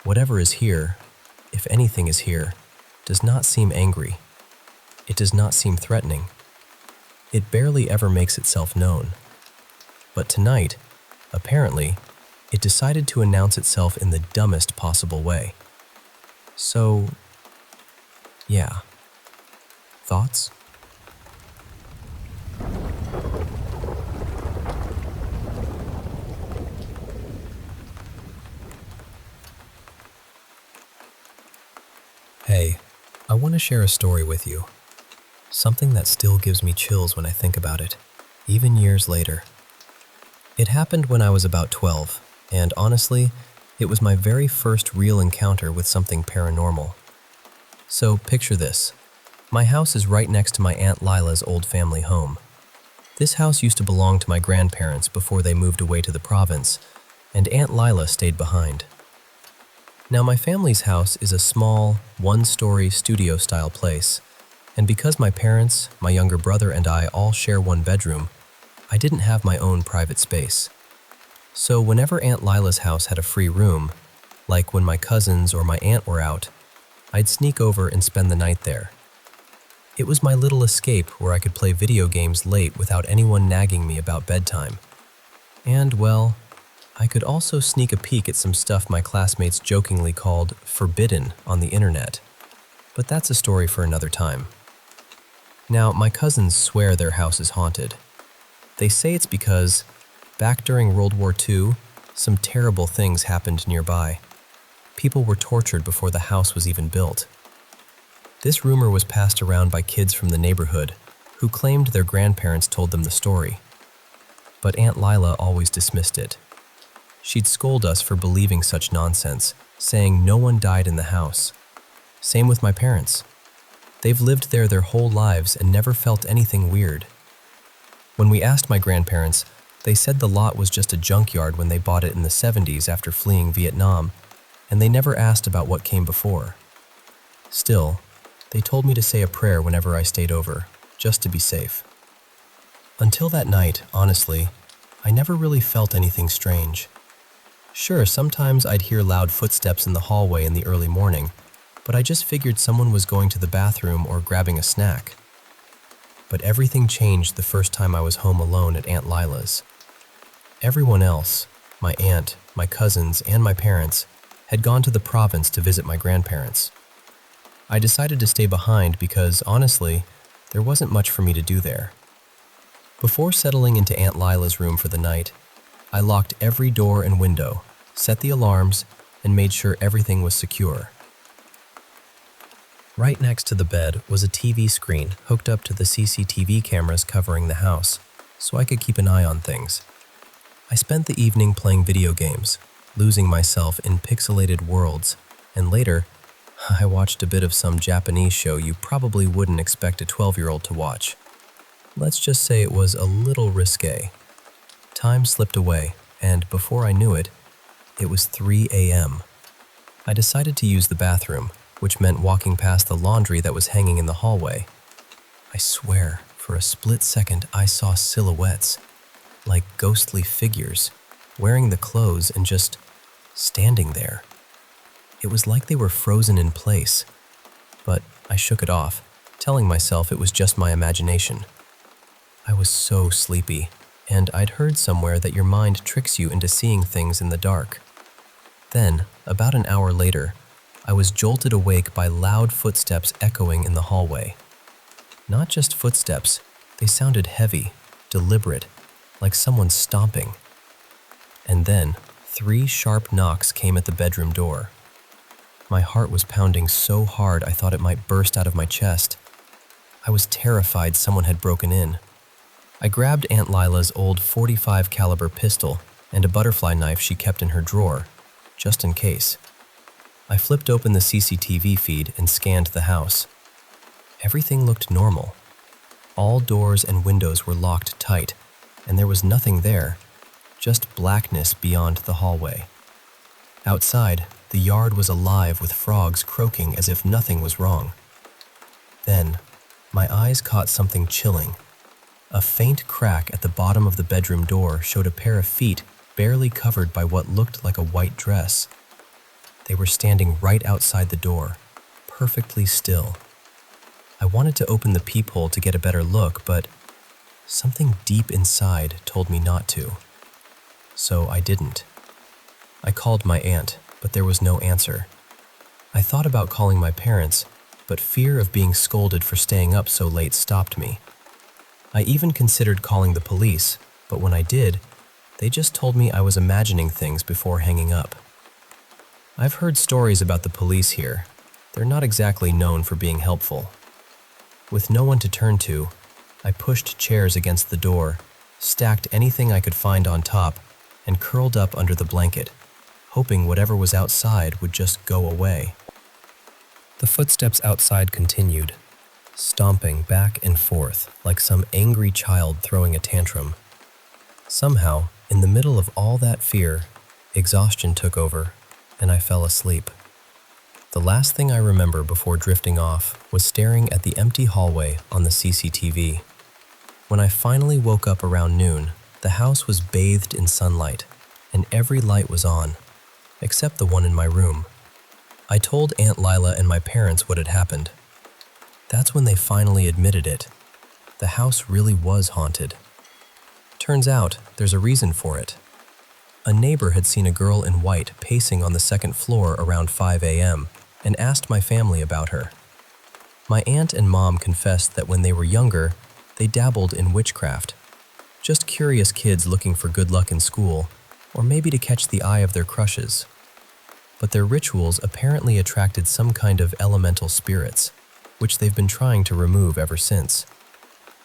Whatever is here, if anything is here, does not seem angry. It does not seem threatening. It barely ever makes itself known. But tonight, apparently, it decided to announce itself in the dumbest possible way. So, yeah. Thoughts? Hey, I want to share a story with you, something that still gives me chills when I think about it, even years later. It happened when I was about 12, and honestly, it was my very first real encounter with something paranormal. So picture this. My house is right next to my Aunt Lila's old family home. This house used to belong to my grandparents before they moved away to the province, and Aunt Lila stayed behind. Now, my family's house is a small, one-story studio-style place, and because my parents, my younger brother, and I all share one bedroom, I didn't have my own private space. So whenever Aunt Lila's house had a free room, like when my cousins or my aunt were out, I'd sneak over and spend the night there. It was my little escape where I could play video games late without anyone nagging me about bedtime. And, well, I could also sneak a peek at some stuff my classmates jokingly called forbidden on the internet. But that's a story for another time. Now, my cousins swear their house is haunted. They say it's because, back during World War II, some terrible things happened nearby. People were tortured before the house was even built. This rumor was passed around by kids from the neighborhood who claimed their grandparents told them the story. But Aunt Lila always dismissed it. She'd scold us for believing such nonsense, saying no one died in the house. Same with my parents. They've lived there their whole lives and never felt anything weird. When we asked my grandparents, they said the lot was just a junkyard when they bought it in the 70s after fleeing Vietnam, and they never asked about what came before. Still, they told me to say a prayer whenever I stayed over, just to be safe. Until that night, honestly, I never really felt anything strange. Sure, sometimes I'd hear loud footsteps in the hallway in the early morning, but I just figured someone was going to the bathroom or grabbing a snack. But everything changed the first time I was home alone at Aunt Lila's. Everyone else, my aunt, my cousins, and my parents, had gone to the province to visit my grandparents. I decided to stay behind because, honestly, there wasn't much for me to do there. Before settling into Aunt Lila's room for the night, I locked every door and window, set the alarms, and made sure everything was secure. Right next to the bed was a TV screen hooked up to the CCTV cameras covering the house, so I could keep an eye on things. I spent the evening playing video games, losing myself in pixelated worlds, and later, I watched a bit of some Japanese show you probably wouldn't expect a 12-year-old to watch. Let's just say it was a little risque. Time slipped away, and before I knew it, it was 3 a.m. I decided to use the bathroom, which meant walking past the laundry that was hanging in the hallway. I swear, for a split second I saw silhouettes, like ghostly figures, wearing the clothes and just standing there. It was like they were frozen in place, but I shook it off, telling myself it was just my imagination. I was so sleepy, and I'd heard somewhere that your mind tricks you into seeing things in the dark. Then, about an hour later, I was jolted awake by loud footsteps echoing in the hallway. Not just footsteps, they sounded heavy, deliberate, like someone stomping. And then, 3 sharp knocks came at the bedroom door. My heart was pounding so hard I thought it might burst out of my chest. I was terrified someone had broken in. I grabbed Aunt Lila's old .45 caliber pistol and a butterfly knife she kept in her drawer, just in case. I flipped open the CCTV feed and scanned the house. Everything looked normal. All doors and windows were locked tight, and there was nothing there, just blackness beyond the hallway. Outside, the yard was alive with frogs croaking as if nothing was wrong. Then, my eyes caught something chilling. A faint crack at the bottom of the bedroom door showed a pair of feet barely covered by what looked like a white dress. They were standing right outside the door, perfectly still. I wanted to open the peephole to get a better look, but something deep inside told me not to. So I didn't. I called my aunt, but there was no answer. I thought about calling my parents, but fear of being scolded for staying up so late stopped me. I even considered calling the police, but when I did, they just told me I was imagining things before hanging up. I've heard stories about the police here. they're not exactly known for being helpful. With no one to turn to, I pushed chairs against the door, stacked anything I could find on top, and curled up under the blanket, hoping whatever was outside would just go away. The footsteps outside continued, stomping back and forth like some angry child throwing a tantrum. Somehow, in the middle of all that fear, exhaustion took over, and I fell asleep. The last thing I remember before drifting off was staring at the empty hallway on the CCTV. When I finally woke up around noon, the house was bathed in sunlight, and every light was on, except the one in my room. I told Aunt Lila and my parents what had happened. That's when they finally admitted it. The house really was haunted. Turns out, there's a reason for it. A neighbor had seen a girl in white pacing on the second floor around 5 a.m. and asked my family about her. My aunt and mom confessed that when they were younger, they dabbled in witchcraft. Just curious kids looking for good luck in school, or maybe to catch the eye of their crushes. But their rituals apparently attracted some kind of elemental spirits, which they've been trying to remove ever since.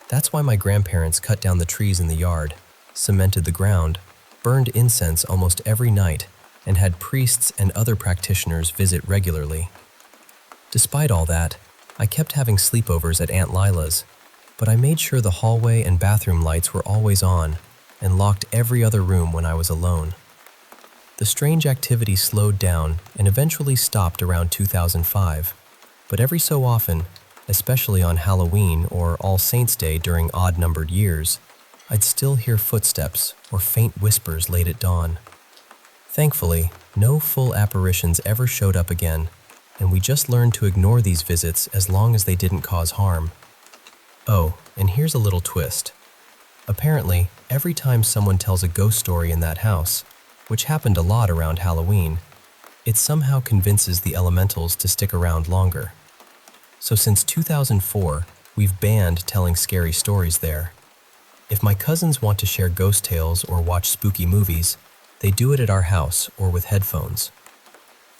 That's why my grandparents cut down the trees in the yard, cemented the ground, burned incense almost every night, and had priests and other practitioners visit regularly. Despite all that, I kept having sleepovers at Aunt Lila's, but I made sure the hallway and bathroom lights were always on and locked every other room when I was alone. The strange activity slowed down and eventually stopped around 2005, but every so often, especially on Halloween or All Saints' Day during odd-numbered years, I'd still hear footsteps or faint whispers late at dawn. Thankfully, no full apparitions ever showed up again, and we just learned to ignore these visits as long as they didn't cause harm. Oh, and here's a little twist. Apparently, every time someone tells a ghost story in that house, which happened a lot around Halloween, it somehow convinces the elementals to stick around longer. So since 2004, we've banned telling scary stories there. If my cousins want to share ghost tales or watch spooky movies, they do it at our house or with headphones.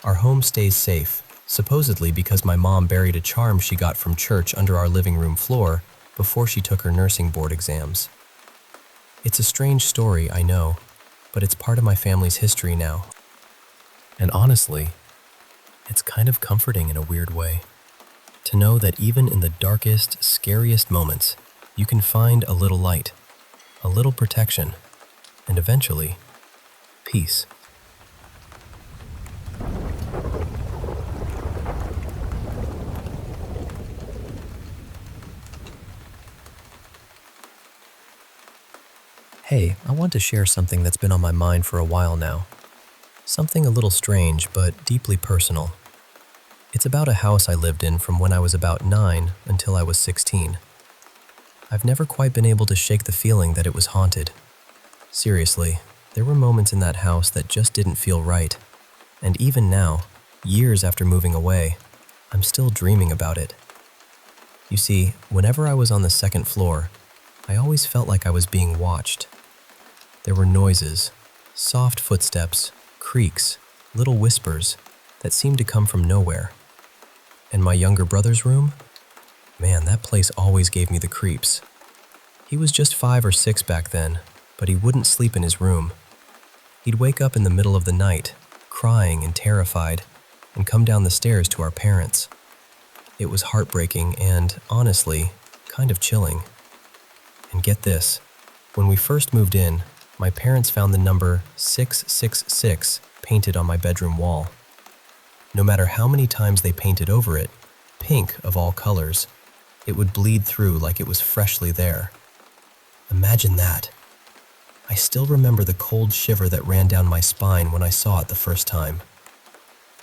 Our home stays safe, supposedly because my mom buried a charm she got from church under our living room floor before she took her nursing board exams. It's a strange story, I know, but it's part of my family's history now. And honestly, it's kind of comforting in a weird way. To know that even in the darkest, scariest moments, you can find a little light, a little protection, and eventually, peace. Hey, I want to share something that's been on my mind for a while now. Something a little strange, but deeply personal. It's about a house I lived in from when I was about 9 until I was 16. I've never quite been able to shake the feeling that it was haunted. Seriously, there were moments in that house that just didn't feel right. And even now, years after moving away, I'm still dreaming about it. You see, whenever I was on the second floor, I always felt like I was being watched. There were noises, soft footsteps, creaks, little whispers that seemed to come from nowhere. And my younger brother's room? Man, that place always gave me the creeps. He was just 5 or 6 back then, but he wouldn't sleep in his room. He'd wake up in the middle of the night, crying and terrified, and come down the stairs to our parents. It was heartbreaking and, honestly, kind of chilling. And get this, when we first moved in, my parents found the number 666 painted on my bedroom wall. No matter how many times they painted over it, pink of all colors, it would bleed through like it was freshly there. Imagine that. I still remember the cold shiver that ran down my spine when I saw it the first time.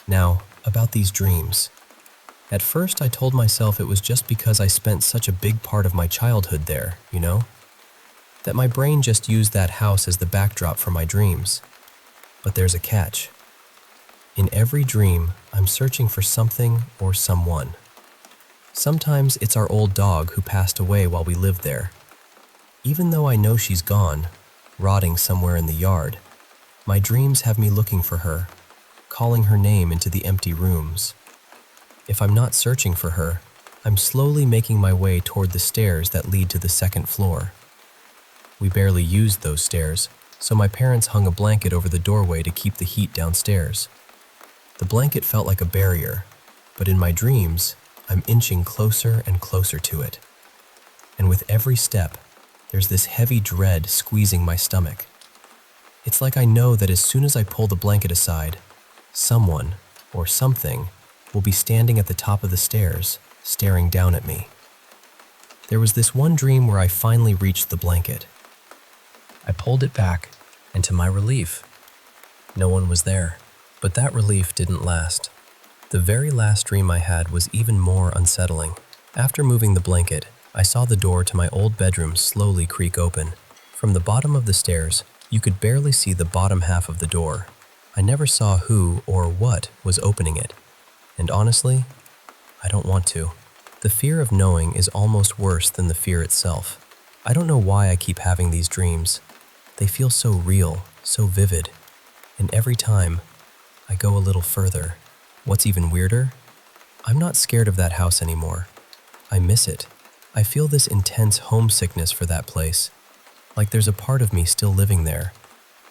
Now, about these dreams. At first I told myself it was just because I spent such a big part of my childhood there, you know? That my brain just used that house as the backdrop for my dreams. But there's a catch. In every dream, I'm searching for something or someone. Sometimes it's our old dog who passed away while we lived there. Even though I know she's gone, rotting somewhere in the yard, my dreams have me looking for her, calling her name into the empty rooms. If I'm not searching for her, I'm slowly making my way toward the stairs that lead to the second floor. We barely used those stairs, so my parents hung a blanket over the doorway to keep the heat downstairs. The blanket felt like a barrier, but in my dreams, I'm inching closer and closer to it. And with every step, there's this heavy dread squeezing my stomach. It's like I know that as soon as I pull the blanket aside, someone or something will be standing at the top of the stairs, staring down at me. There was this one dream where I finally reached the blanket. I pulled it back, and to my relief, no one was there. But that relief didn't last. The very last dream I had was even more unsettling. After moving the blanket, I saw the door to my old bedroom slowly creak open. From the bottom of the stairs, you could barely see the bottom half of the door. I never saw who or what was opening it. And honestly, I don't want to. The fear of knowing is almost worse than the fear itself. I don't know why I keep having these dreams. They feel so real, so vivid. And every time, I go a little further. What's even weirder? I'm not scared of that house anymore. I miss it. I feel this intense homesickness for that place. Like there's a part of me still living there,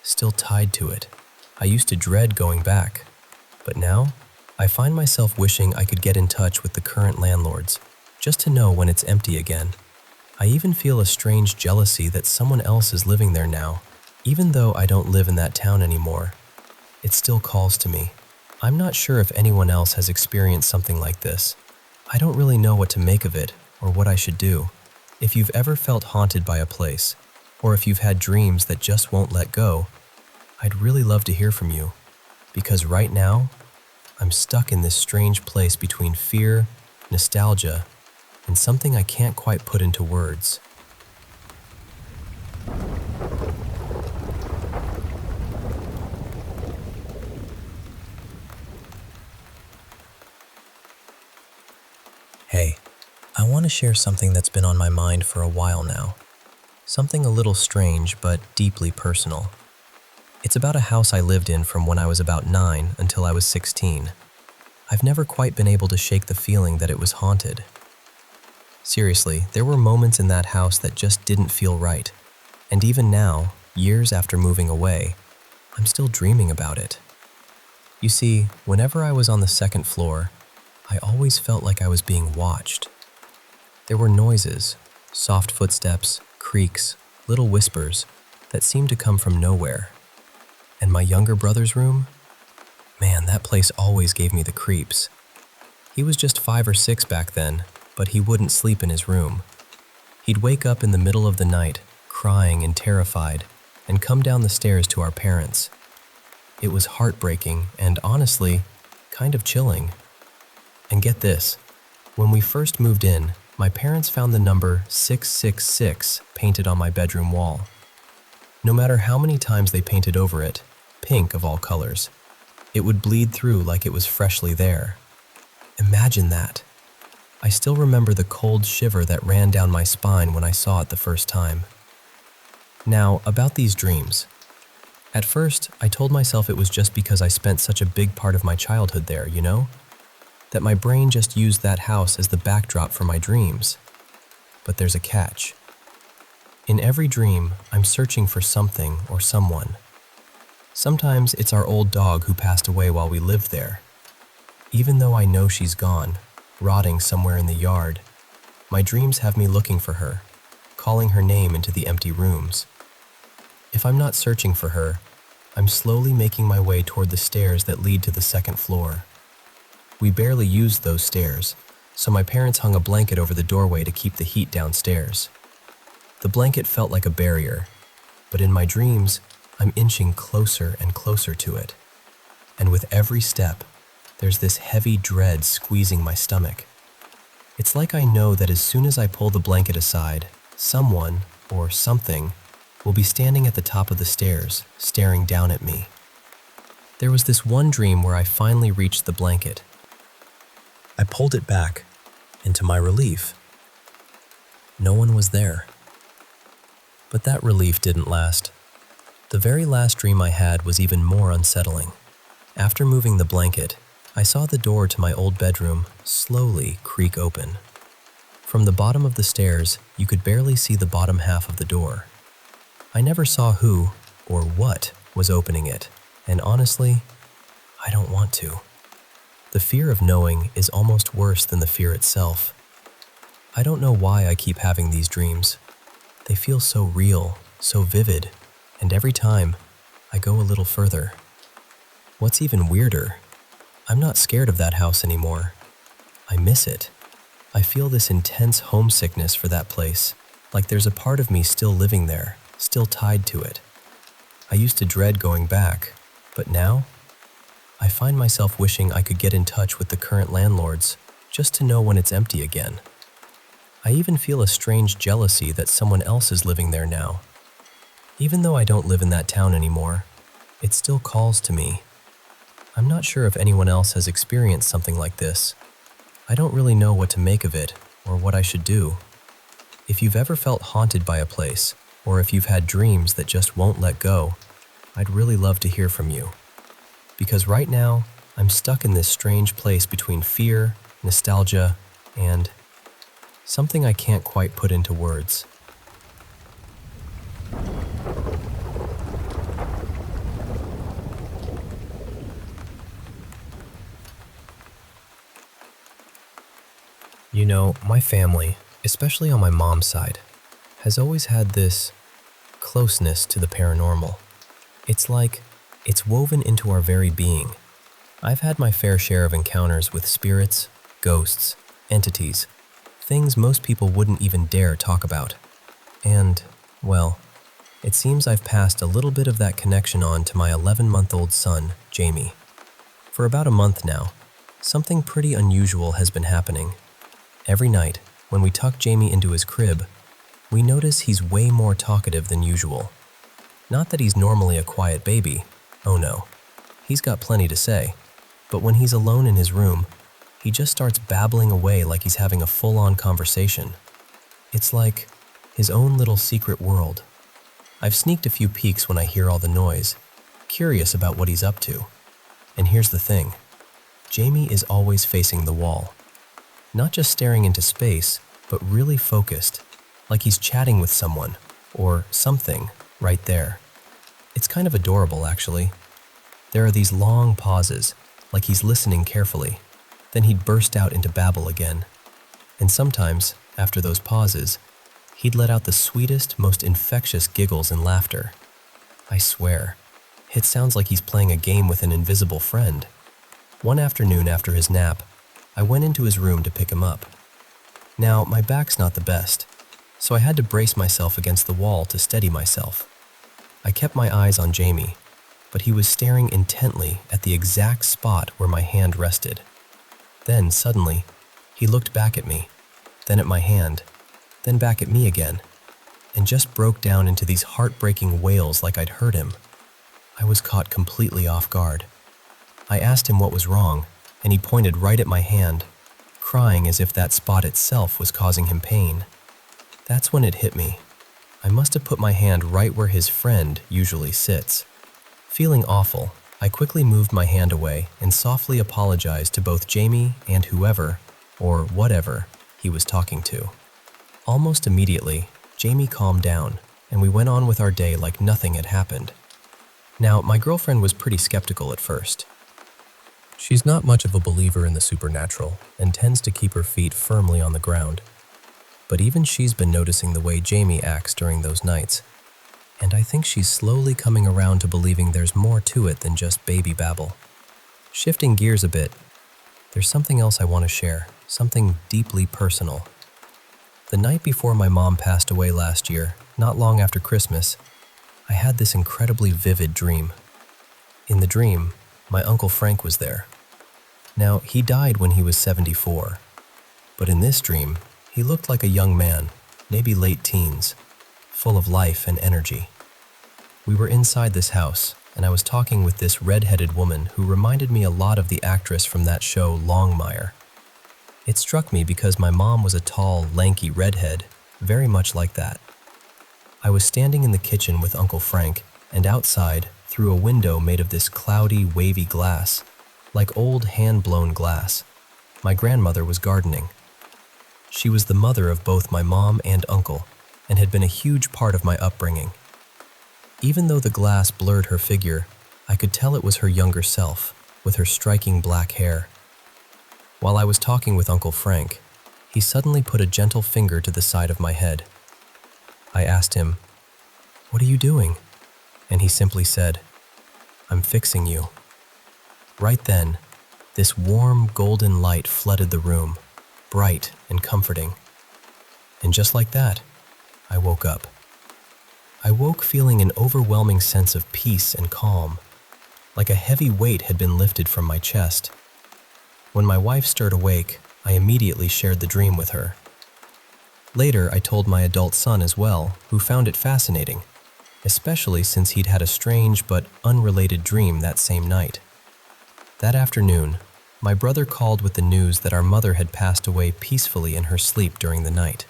still tied to it. I used to dread going back. But now, I find myself wishing I could get in touch with the current landlords, just to know when it's empty again. I even feel a strange jealousy that someone else is living there now. Even though I don't live in that town anymore, it still calls to me. I'm not sure if anyone else has experienced something like this. I don't really know what to make of it or what I should do. If you've ever felt haunted by a place, or if you've had dreams that just won't let go, I'd really love to hear from you. Because right now, I'm stuck in this strange place between fear, nostalgia, and something I can't quite put into words. Hey, I want to share something that's been on my mind for a while now. Something a little strange, but deeply personal. It's about a house I lived in from when I was about 9 until I was 16. I've never quite been able to shake the feeling that it was haunted. Seriously, there were moments in that house that just didn't feel right. And even now, years after moving away, I'm still dreaming about it. You see, whenever I was on the second floor, I always felt like I was being watched. There were noises, soft footsteps, creaks, little whispers that seemed to come from nowhere. And my younger brother's room? Man, that place always gave me the creeps. He was just 5 or 6 back then, but he wouldn't sleep in his room. He'd wake up in the middle of the night, crying and terrified, and come down the stairs to our parents. It was heartbreaking and honestly, kind of chilling. And get this, when we first moved in, my parents found the number 666 painted on my bedroom wall. No matter how many times they painted over it, pink of all colors, it would bleed through like it was freshly there. Imagine that. I still remember the cold shiver that ran down my spine when I saw it the first time. Now, about these dreams. At first, I told myself it was just because I spent such a big part of my childhood there, you know? That my brain just used that house as the backdrop for my dreams. But there's a catch. In every dream, I'm searching for something or someone. Sometimes it's our old dog who passed away while we lived there. Even though I know she's gone, rotting somewhere in the yard, my dreams have me looking for her, calling her name into the empty rooms. If I'm not searching for her, I'm slowly making my way toward the stairs that lead to the second floor. We barely used those stairs, so my parents hung a blanket over the doorway to keep the heat downstairs. The blanket felt like a barrier, but in my dreams, I'm inching closer and closer to it. And with every step, there's this heavy dread squeezing my stomach. It's like I know that as soon as I pull the blanket aside, someone or something will be standing at the top of the stairs, staring down at me. There was this one dream where I finally reached the blanket. I pulled it back, and to my relief, no one was there. But that relief didn't last. The very last dream I had was even more unsettling. After moving the blanket, I saw the door to my old bedroom slowly creak open. From the bottom of the stairs, you could barely see the bottom half of the door. I never saw who or what was opening it, and honestly, I don't want to. The fear of knowing is almost worse than the fear itself. I don't know why I keep having these dreams. They feel so real, so vivid, and every time, I go a little further. What's even weirder, I'm not scared of that house anymore. I miss it. I feel this intense homesickness for that place, like there's a part of me still living there, still tied to it. I used to dread going back, but now, I find myself wishing I could get in touch with the current landlords, just to know when it's empty again. I even feel a strange jealousy that someone else is living there now. Even though I don't live in that town anymore, it still calls to me. I'm not sure if anyone else has experienced something like this. I don't really know what to make of it or what I should do. If you've ever felt haunted by a place, or if you've had dreams that just won't let go, I'd really love to hear from you. Because right now, I'm stuck in this strange place between fear, nostalgia, and something I can't quite put into words. You know, my family, especially on my mom's side, has always had this closeness to the paranormal. It's like it's woven into our very being. I've had my fair share of encounters with spirits, ghosts, entities, things most people wouldn't even dare talk about. And, well, it seems I've passed a little bit of that connection on to my 11-month-old son, Jame. For about a month now, something pretty unusual has been happening. Every night, when we tuck Jame into his crib, we notice he's way more talkative than usual. Not that he's normally a quiet baby, oh no. He's got plenty to say, but when he's alone in his room, he just starts babbling away like he's having a full-on conversation. It's like his own little secret world. I've sneaked a few peeks when I hear all the noise, curious about what he's up to. And here's the thing, Jame is always facing the wall. Not just staring into space, but really focused, like he's chatting with someone, or something, right there. It's kind of adorable, actually. There are these long pauses, like he's listening carefully. Then he'd burst out into babble again. And sometimes, after those pauses, he'd let out the sweetest, most infectious giggles and laughter. I swear, it sounds like he's playing a game with an invisible friend. One afternoon after his nap, I went into his room to pick him up. Now, my back's not the best, so I had to brace myself against the wall to steady myself. I kept my eyes on Jame, but he was staring intently at the exact spot where my hand rested. Then, suddenly, he looked back at me, then at my hand, then back at me again, and just broke down into these heartbreaking wails like I'd hurt him. I was caught completely off guard. I asked him what was wrong, and he pointed right at my hand, crying as if that spot itself was causing him pain. That's when it hit me. I must have put my hand right where his friend usually sits. Feeling awful, I quickly moved my hand away and softly apologized to both Jame and whoever, or whatever, he was talking to. Almost immediately, Jame calmed down, and we went on with our day like nothing had happened. Now, my girlfriend was pretty skeptical at first. She's not much of a believer in the supernatural and tends to keep her feet firmly on the ground. But even she's been noticing the way Jame acts during those nights, and I think she's slowly coming around to believing there's more to it than just baby babble. Shifting gears a bit, there's something else I want to share, something deeply personal. The night before my mom passed away last year, not long after Christmas, I had this incredibly vivid dream. In the dream, my Uncle Frank was there. Now, he died when he was 74, but in this dream, he looked like a young man, maybe late teens, full of life and energy. We were inside this house, and I was talking with this red-headed woman who reminded me a lot of the actress from that show Longmire. It struck me because my mom was a tall, lanky redhead, very much like that. I was standing in the kitchen with Uncle Frank, and outside, through a window made of this cloudy, wavy glass, like old hand-blown glass. My grandmother was gardening. She was the mother of both my mom and uncle, and had been a huge part of my upbringing. Even though the glass blurred her figure, I could tell it was her younger self, with her striking black hair. While I was talking with Uncle Frank, he suddenly put a gentle finger to the side of my head. I asked him, "What are you doing?" And he simply said, "I'm fixing you." Right then, this warm golden light flooded the room, bright and comforting. And just like that, I woke up. I woke feeling an overwhelming sense of peace and calm, like a heavy weight had been lifted from my chest. When my wife stirred awake, I immediately shared the dream with her. Later, I told my adult son as well, who found it fascinating, especially since he'd had a strange but unrelated dream that same night. That afternoon, my brother called with the news that our mother had passed away peacefully in her sleep during the night.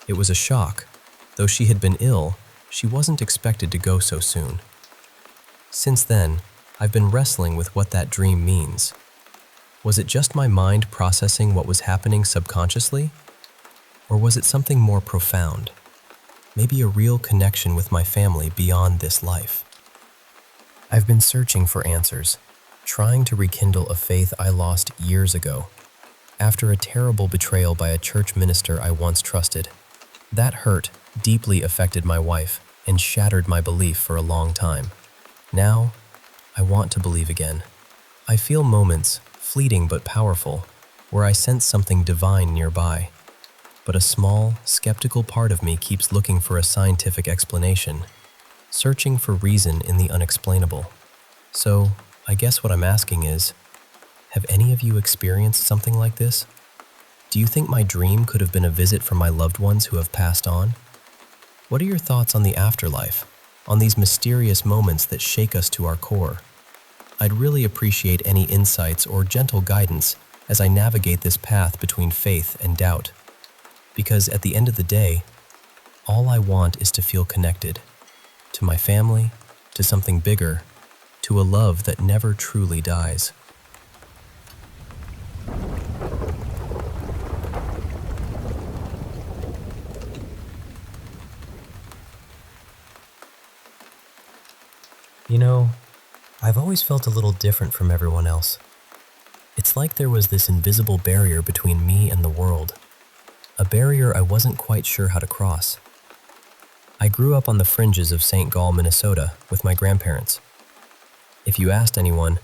It was a shock. Though she had been ill, she wasn't expected to go so soon. Since then, I've been wrestling with what that dream means. Was it just my mind processing what was happening subconsciously? Or was it something more profound? Maybe a real connection with my family beyond this life? I've been searching for answers, trying to rekindle a faith I lost years ago, after a terrible betrayal by a church minister I once trusted. That hurt deeply affected my wife and shattered my belief for a long time. Now, I want to believe again. I feel moments, fleeting but powerful, where I sense something divine nearby. But a small, skeptical part of me keeps looking for a scientific explanation, searching for reason in the unexplainable. So, I guess what I'm asking is, have any of you experienced something like this? Do you think my dream could have been a visit from my loved ones who have passed on? What are your thoughts on the afterlife, on these mysterious moments that shake us to our core? I'd really appreciate any insights or gentle guidance as I navigate this path between faith and doubt. Because at the end of the day, all I want is to feel connected, to my family, to something bigger, to a love that never truly dies. You know, I've always felt a little different from everyone else. It's like there was this invisible barrier between me and the world, a barrier I wasn't quite sure how to cross. I grew up on the fringes of St. Gall, Minnesota, with my grandparents. If you asked anyone,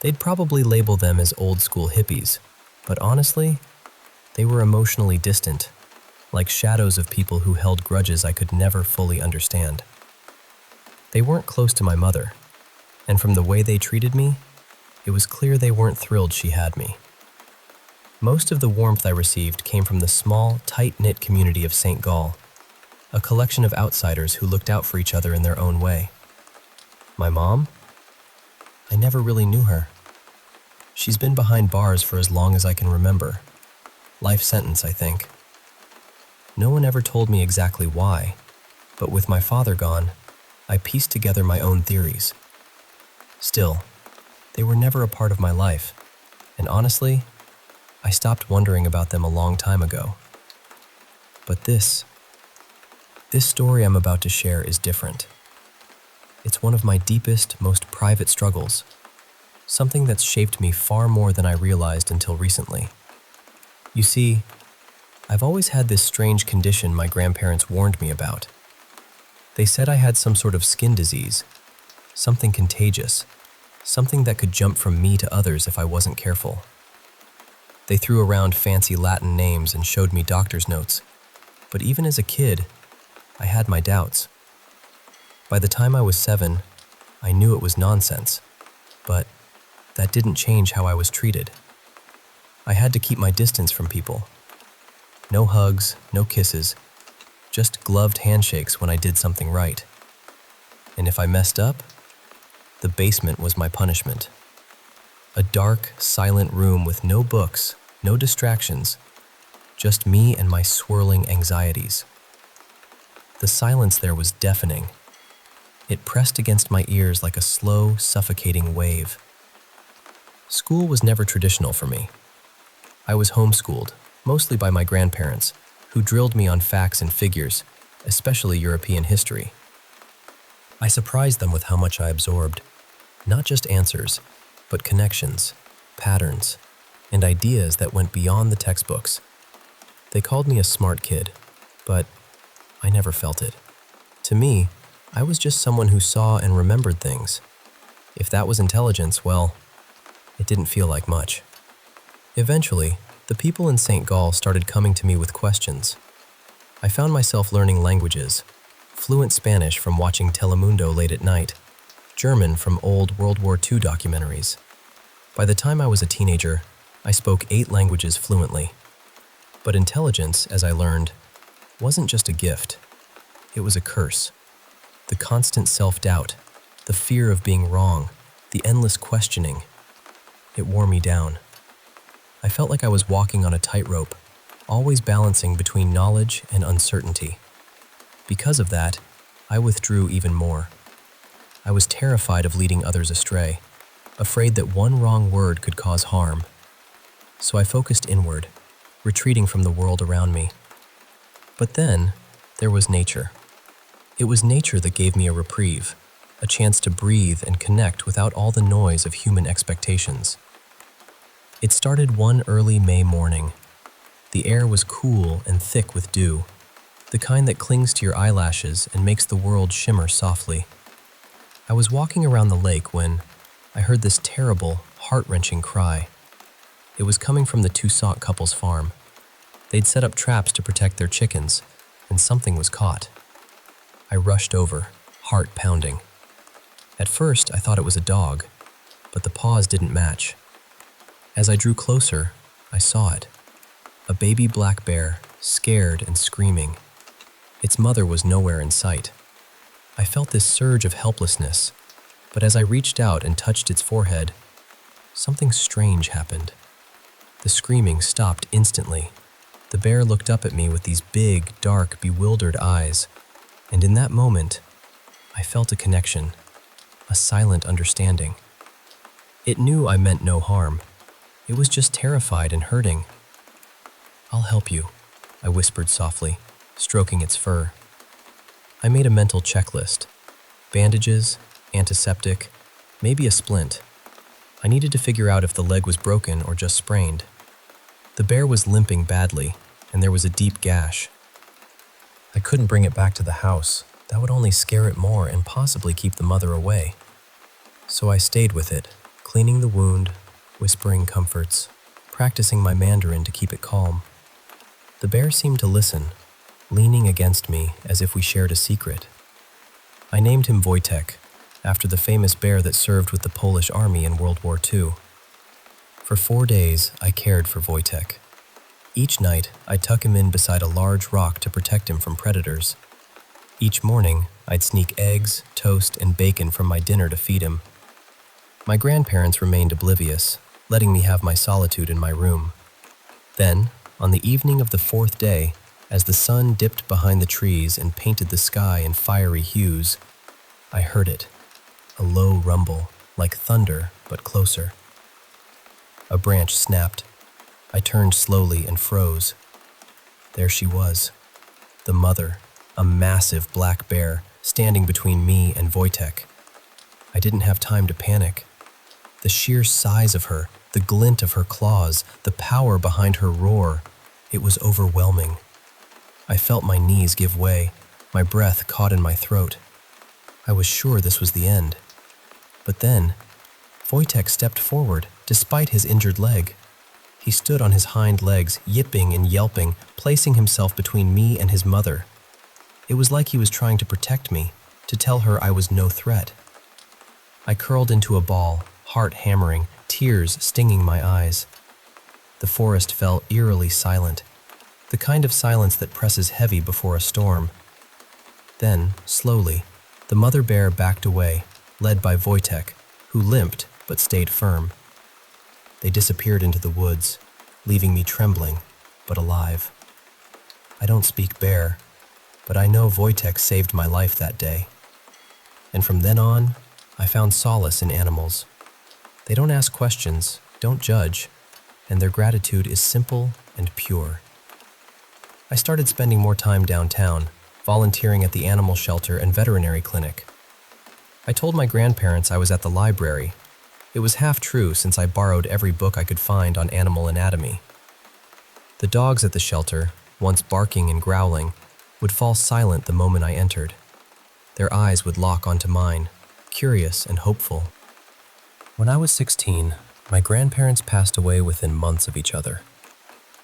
they'd probably label them as old-school hippies, but honestly, they were emotionally distant, like shadows of people who held grudges I could never fully understand. They weren't close to my mother, and from the way they treated me, it was clear they weren't thrilled she had me. Most of the warmth I received came from the small, tight-knit community of St. Gall, a collection of outsiders who looked out for each other in their own way. My mom? I never really knew her. She's been behind bars for as long as I can remember. Life sentence, I think. No one ever told me exactly why, but with my father gone, I pieced together my own theories. Still, they were never a part of my life, and honestly, I stopped wondering about them a long time ago. But this story I'm about to share is different. It's one of my deepest, most private struggles, something that's shaped me far more than I realized until recently. You see, I've always had this strange condition my grandparents warned me about. They said I had some sort of skin disease, something contagious, something that could jump from me to others if I wasn't careful. They threw around fancy Latin names and showed me doctor's notes, but even as a kid, I had my doubts. By the time I was 7, I knew it was nonsense, but that didn't change how I was treated. I had to keep my distance from people. No hugs, no kisses, just gloved handshakes when I did something right. And if I messed up, the basement was my punishment. A dark, silent room with no books, no distractions, just me and my swirling anxieties. The silence there was deafening. It pressed against my ears like a slow, suffocating wave. School was never traditional for me. I was homeschooled, mostly by my grandparents, who drilled me on facts and figures, especially European history. I surprised them with how much I absorbed, not just answers, but connections, patterns, and ideas that went beyond the textbooks. They called me a smart kid, but I never felt it. To me, I was just someone who saw and remembered things. If that was intelligence, well, it didn't feel like much. Eventually, the people in St. Gall started coming to me with questions. I found myself learning languages, fluent Spanish from watching Telemundo late at night, German from old World War II documentaries. By the time I was a teenager, I spoke 8 languages fluently. But intelligence, as I learned, wasn't just a gift. It was a curse. The constant self-doubt, the fear of being wrong, the endless questioning. It wore me down. I felt like I was walking on a tightrope, always balancing between knowledge and uncertainty. Because of that, I withdrew even more. I was terrified of leading others astray, afraid that one wrong word could cause harm. So I focused inward, retreating from the world around me. But then, there was nature. It was nature that gave me a reprieve, a chance to breathe and connect without all the noise of human expectations. It started one early May morning. The air was cool and thick with dew, the kind that clings to your eyelashes and makes the world shimmer softly. I was walking around the lake when I heard this terrible, heart-wrenching cry. It was coming from the Toussaint couple's farm. They'd set up traps to protect their chickens, and something was caught. I rushed over, heart pounding. At first, I thought it was a dog, but the paws didn't match. As I drew closer, I saw it. A baby black bear, scared and screaming. Its mother was nowhere in sight. I felt this surge of helplessness, but as I reached out and touched its forehead, something strange happened. The screaming stopped instantly. The bear looked up at me with these big, dark, bewildered eyes, and in that moment, I felt a connection, a silent understanding. It knew I meant no harm. It was just terrified and hurting. "I'll help you," I whispered softly, stroking its fur. I made a mental checklist. Bandages, antiseptic, maybe a splint. I needed to figure out if the leg was broken or just sprained. The bear was limping badly, and there was a deep gash. I couldn't bring it back to the house. That would only scare it more and possibly keep the mother away. So I stayed with it, cleaning the wound, whispering comforts, practicing my Mandarin to keep it calm. The bear seemed to listen, leaning against me as if we shared a secret. I named him Wojtek, after the famous bear that served with the Polish army in World War II. For 4 days, I cared for Wojtek. Each night, I'd tuck him in beside a large rock to protect him from predators. Each morning, I'd sneak eggs, toast, and bacon from my dinner to feed him. My grandparents remained oblivious, letting me have my solitude in my room. Then, on the evening of the 4th day, as the sun dipped behind the trees and painted the sky in fiery hues, I heard it, a low rumble, like thunder, but closer. A branch snapped. I turned slowly and froze. There she was, the mother, a massive black bear, standing between me and Wojtek. I didn't have time to panic. The sheer size of her, the glint of her claws, the power behind her roar, it was overwhelming. I felt my knees give way, my breath caught in my throat. I was sure this was the end. But then, Wojtek stepped forward, despite his injured leg. He stood on his hind legs, yipping and yelping, placing himself between me and his mother. It was like he was trying to protect me, to tell her I was no threat. I curled into a ball, heart hammering, tears stinging my eyes. The forest fell eerily silent, the kind of silence that presses heavy before a storm. Then, slowly, the mother bear backed away, led by Wojtek, who limped but stayed firm. They disappeared into the woods, leaving me trembling, but alive. I don't speak bear, but I know Wojtek saved my life that day. And from then on, I found solace in animals. They don't ask questions, don't judge, and their gratitude is simple and pure. I started spending more time downtown, volunteering at the animal shelter and veterinary clinic. I told my grandparents I was at the library. It was half true since I borrowed every book I could find on animal anatomy. The dogs at the shelter, once barking and growling, would fall silent the moment I entered. Their eyes would lock onto mine, curious and hopeful. When I was 16, my grandparents passed away within months of each other.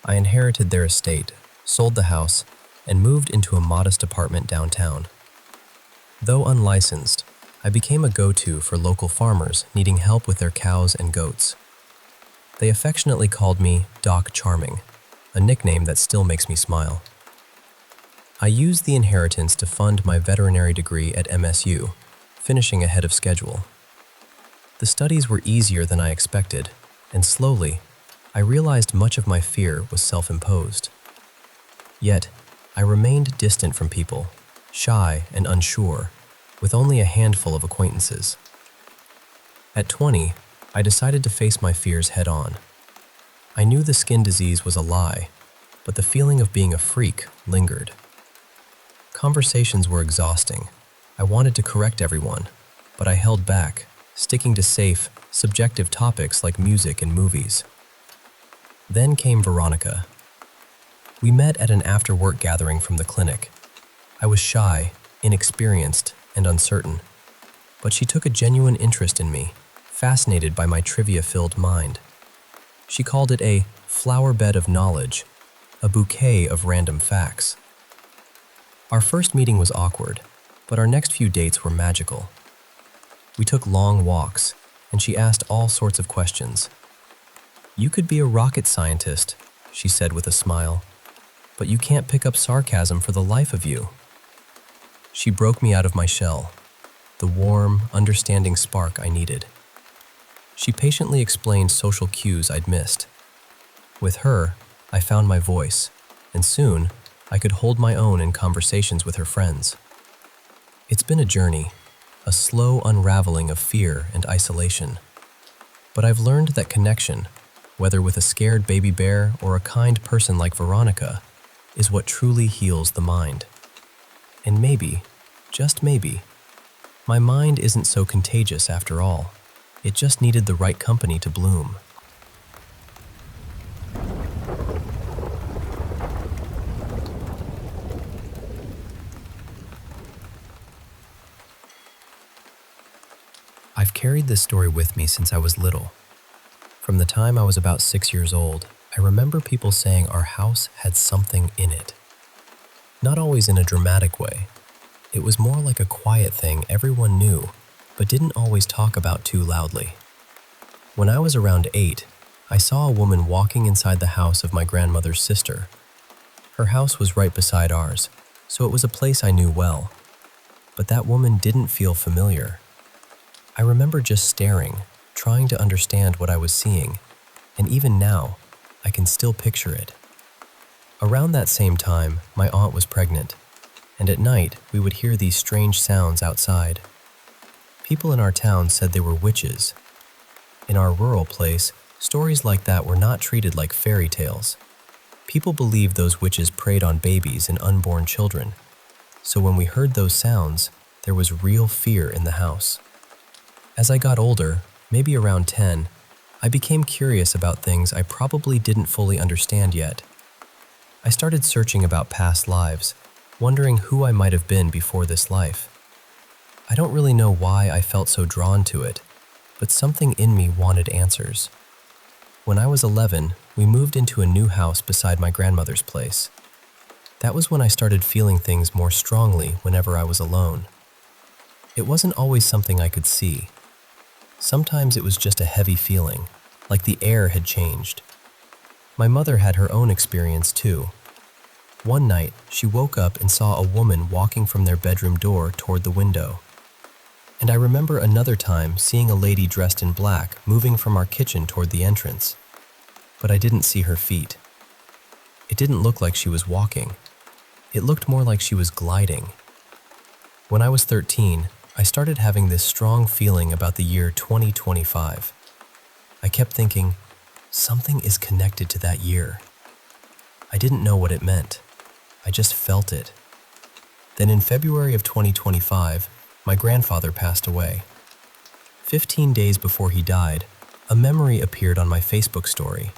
I inherited their estate, sold the house, and moved into a modest apartment downtown. Though unlicensed, I became a go-to for local farmers needing help with their cows and goats. They affectionately called me Doc Charming, a nickname that still makes me smile. I used the inheritance to fund my veterinary degree at MSU, finishing ahead of schedule. The studies were easier than I expected, and slowly, I realized much of my fear was self-imposed. Yet, I remained distant from people, shy and unsure, with only a handful of acquaintances. At 20, I decided to face my fears head-on. I knew the skin disease was a lie, but the feeling of being a freak lingered. Conversations were exhausting. I wanted to correct everyone, but I held back, sticking to safe, subjective topics like music and movies. Then came Veronica. We met at an after-work gathering from the clinic. I was shy, inexperienced, and uncertain, but she took a genuine interest in me, fascinated by my trivia-filled mind. She called it a flower bed of knowledge, a bouquet of random facts. Our first meeting was awkward, but our next few dates were magical. We took long walks, and she asked all sorts of questions. "You could be a rocket scientist," she said with a smile, "but you can't pick up sarcasm for the life of you." She broke me out of my shell, the warm, understanding spark I needed. She patiently explained social cues I'd missed. With her, I found my voice, and soon, I could hold my own in conversations with her friends. It's been a journey, a slow unraveling of fear and isolation. But I've learned that connection, whether with a scared baby bear or a kind person like Veronica, is what truly heals the mind. And maybe, just maybe, my mind isn't so contagious after all. It just needed the right company to bloom. I've carried this story with me since I was little. From the time I was about 6 years old, I remember people saying our house had something in it. Not always in a dramatic way. It was more like a quiet thing everyone knew, but didn't always talk about too loudly. When I was around 8, I saw a woman walking inside the house of my grandmother's sister. Her house was right beside ours, so it was a place I knew well. But that woman didn't feel familiar. I remember just staring, trying to understand what I was seeing, and even now, I can still picture it. Around that same time, my aunt was pregnant, and at night, we would hear these strange sounds outside. People in our town said they were witches. In our rural place, stories like that were not treated like fairy tales. People believed those witches preyed on babies and unborn children, so when we heard those sounds, there was real fear in the house. As I got older, maybe around 10, I became curious about things I probably didn't fully understand yet. I started searching about past lives, wondering who I might have been before this life. I don't really know why I felt so drawn to it, but something in me wanted answers. When I was 11, we moved into a new house beside my grandmother's place. That was when I started feeling things more strongly whenever I was alone. It wasn't always something I could see. Sometimes it was just a heavy feeling, like the air had changed. My mother had her own experience too. One night, she woke up and saw a woman walking from their bedroom door toward the window. And I remember another time seeing a lady dressed in black moving from our kitchen toward the entrance. But I didn't see her feet. It didn't look like she was walking. It looked more like she was gliding. When I was 13, I started having this strong feeling about the year 2025. I kept thinking, something is connected to that year. I didn't know what it meant. I just felt it. Then in February of 2025, my grandfather passed away. 15 days before he died, a memory appeared on my Facebook story.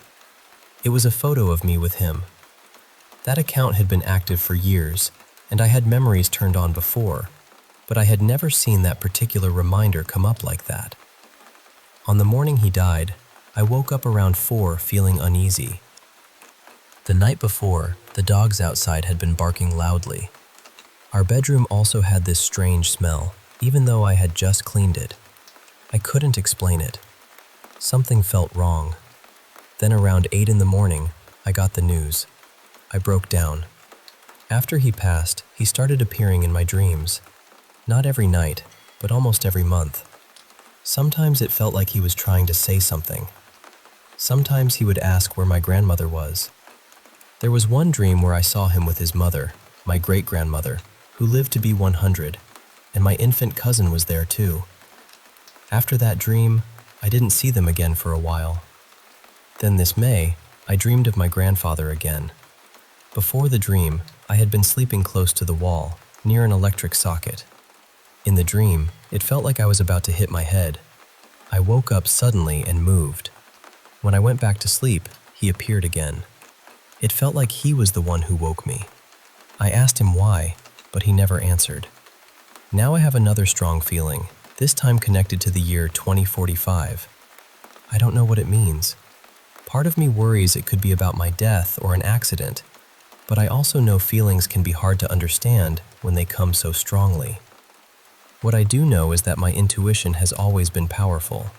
It was a photo of me with him. That account had been active for years, and I had memories turned on before, but I had never seen that particular reminder come up like that. On the morning he died, I woke up around 4 feeling uneasy. The night before, the dogs outside had been barking loudly. Our bedroom also had this strange smell, even though I had just cleaned it. I couldn't explain it. Something felt wrong. Then around 8 in the morning, I got the news. I broke down. After he passed, he started appearing in my dreams. Not every night, but almost every month. Sometimes it felt like he was trying to say something. Sometimes he would ask where my grandmother was. There was one dream where I saw him with his mother, my great-grandmother, who lived to be 100, and my infant cousin was there too. After that dream, I didn't see them again for a while. Then this May, I dreamed of my grandfather again. Before the dream, I had been sleeping close to the wall, near an electric socket. In the dream, it felt like I was about to hit my head. I woke up suddenly and moved. When I went back to sleep, he appeared again. It felt like he was the one who woke me. I asked him why, but he never answered. Now I have another strong feeling, this time connected to the year 2045. I don't know what it means. Part of me worries it could be about my death or an accident, but I also know feelings can be hard to understand when they come so strongly. What I do know is that my intuition has always been powerful.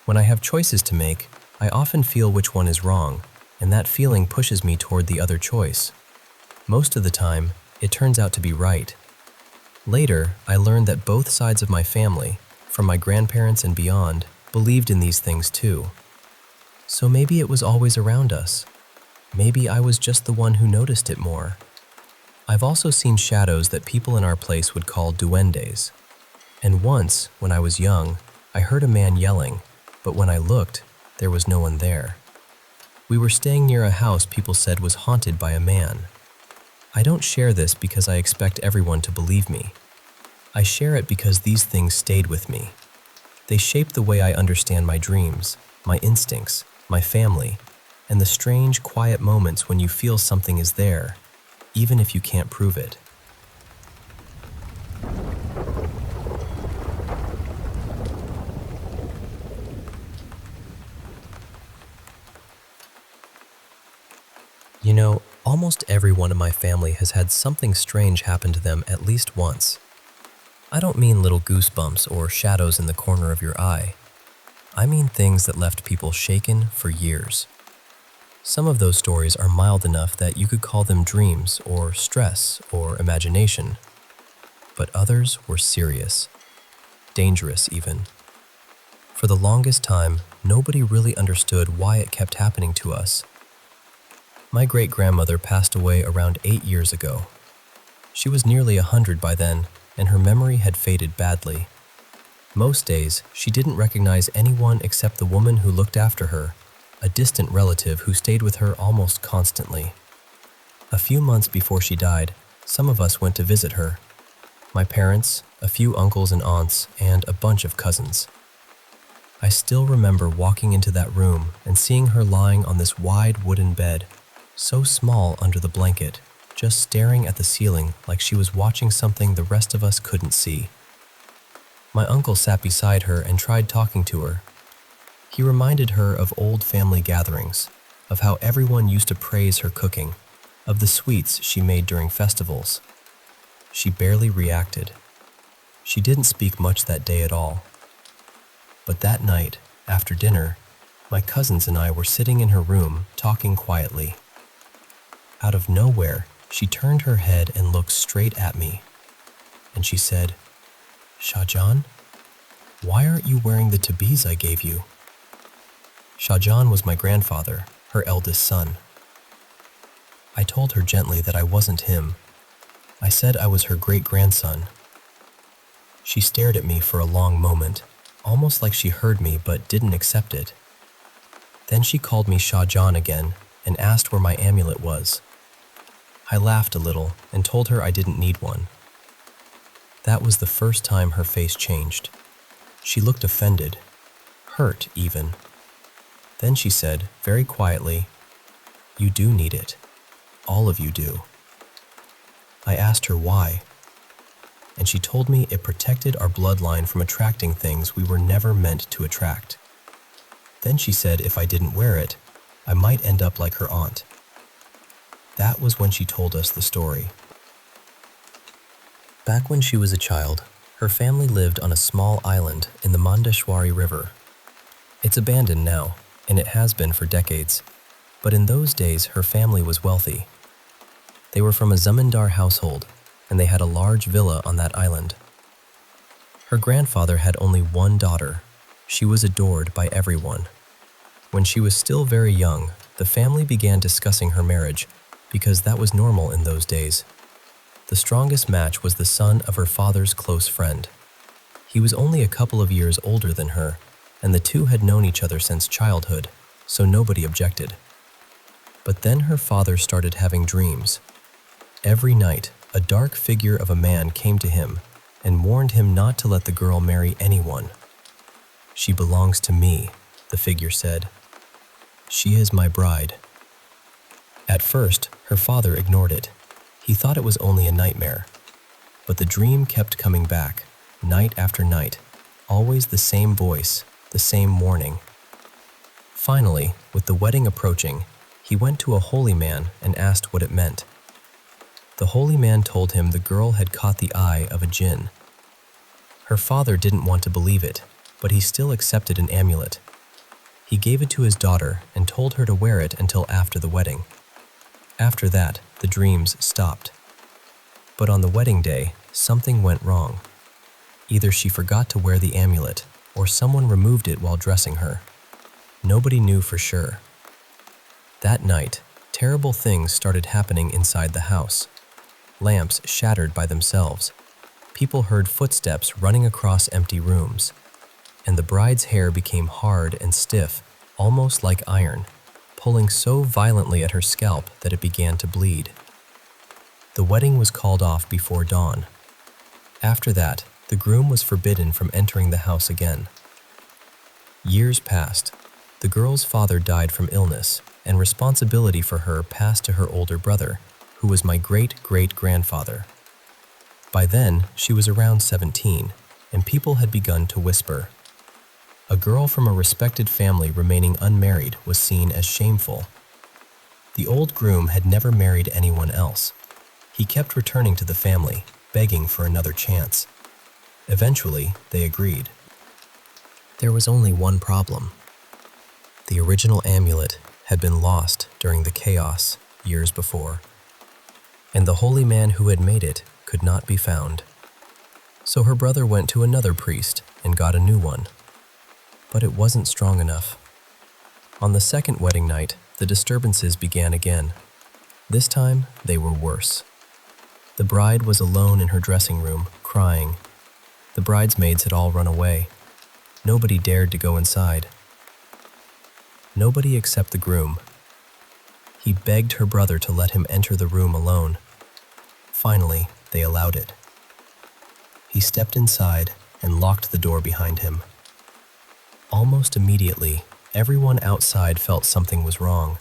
When I have choices to make, I often feel which one is wrong, and that feeling pushes me toward the other choice. Most of the time, it turns out to be right. Later, I learned that both sides of my family, from my grandparents and beyond, believed in these things too. So maybe it was always around us. Maybe I was just the one who noticed it more. I've also seen shadows that people in our place would call duendes. And once, when I was young, I heard a man yelling, but when I looked, there was no one there. We were staying near a house people said was haunted by a man. I don't share this because I expect everyone to believe me. I share it because these things stayed with me. They shape the way I understand my dreams, my instincts, my family, and the strange, quiet moments when you feel something is there, even if you can't prove it. You know, almost everyone in my family has had something strange happen to them at least once. I don't mean little goosebumps or shadows in the corner of your eye. I mean things that left people shaken for years. Some of those stories are mild enough that you could call them dreams or stress or imagination. But others were serious, dangerous even. For the longest time, nobody really understood why it kept happening to us. My great-grandmother passed away around 8 years ago. She was nearly 100 by then, and her memory had faded badly. Most days, she didn't recognize anyone except the woman who looked after her, a distant relative who stayed with her almost constantly. A few months before she died, some of us went to visit her. My parents, a few uncles and aunts, and a bunch of cousins. I still remember walking into that room and seeing her lying on this wide wooden bed, so small under the blanket, just staring at the ceiling like she was watching something the rest of us couldn't see. My uncle sat beside her and tried talking to her. He reminded her of old family gatherings, of how everyone used to praise her cooking, of the sweets she made during festivals. She barely reacted. She didn't speak much that day at all. But that night, after dinner, my cousins and I were sitting in her room talking quietly. Out of nowhere, she turned her head and looked straight at me. And she said, "Shahjahan, why aren't you wearing the tabiz I gave you?" Shahjahan was my grandfather, her eldest son. I told her gently that I wasn't him. I said I was her great-grandson. She stared at me for a long moment, almost like she heard me but didn't accept it. Then she called me Shah Jahan again and asked where my amulet was. I laughed a little and told her I didn't need one. That was the first time her face changed. She looked offended, hurt even. Then she said, very quietly, "You do need it. All of you do." I asked her why, and she told me it protected our bloodline from attracting things we were never meant to attract. Then she said if I didn't wear it, I might end up like her aunt. That was when she told us the story. Back when she was a child, her family lived on a small island in the Mandeshwari River. It's abandoned now, and it has been for decades, but in those days her family was wealthy. They were from a zamindar household, and they had a large villa on that island. Her grandfather had only one daughter. She was adored by everyone. When she was still very young, the family began discussing her marriage because that was normal in those days. The strongest match was the son of her father's close friend. He was only a couple of years older than her, and the two had known each other since childhood, so nobody objected. But then her father started having dreams. Every night, a dark figure of a man came to him and warned him not to let the girl marry anyone. "She belongs to me," the figure said. "She is my bride." At first, her father ignored it. He thought it was only a nightmare. But the dream kept coming back, night after night, always the same voice, the same warning. Finally, with the wedding approaching, he went to a holy man and asked what it meant. The holy man told him the girl had caught the eye of a jinn. Her father didn't want to believe it, but he still accepted an amulet. He gave it to his daughter and told her to wear it until after the wedding. After that, the dreams stopped. But on the wedding day, something went wrong. Either she forgot to wear the amulet, or someone removed it while dressing her. Nobody knew for sure. That night, terrible things started happening inside the house. Lamps shattered by themselves. People heard footsteps running across empty rooms. And the bride's hair became hard and stiff, almost like iron, pulling so violently at her scalp that it began to bleed. The wedding was called off before dawn. After that, the groom was forbidden from entering the house again. Years passed. The girl's father died from illness, and responsibility for her passed to her older brother, who was my great-great-grandfather. By then, she was around 17, and people had begun to whisper. A girl from a respected family remaining unmarried was seen as shameful. The old groom had never married anyone else. He kept returning to the family, begging for another chance. Eventually, they agreed. There was only one problem. The original amulet had been lost during the chaos years before, and the holy man who had made it could not be found. So her brother went to another priest and got a new one. But it wasn't strong enough. On the second wedding night, the disturbances began again. This time, they were worse. The bride was alone in her dressing room, crying. The bridesmaids had all run away. Nobody dared to go inside. Nobody except the groom. He begged her brother to let him enter the room alone. Finally, they allowed it. He stepped inside and locked the door behind him. Almost immediately, everyone outside felt something was wrong.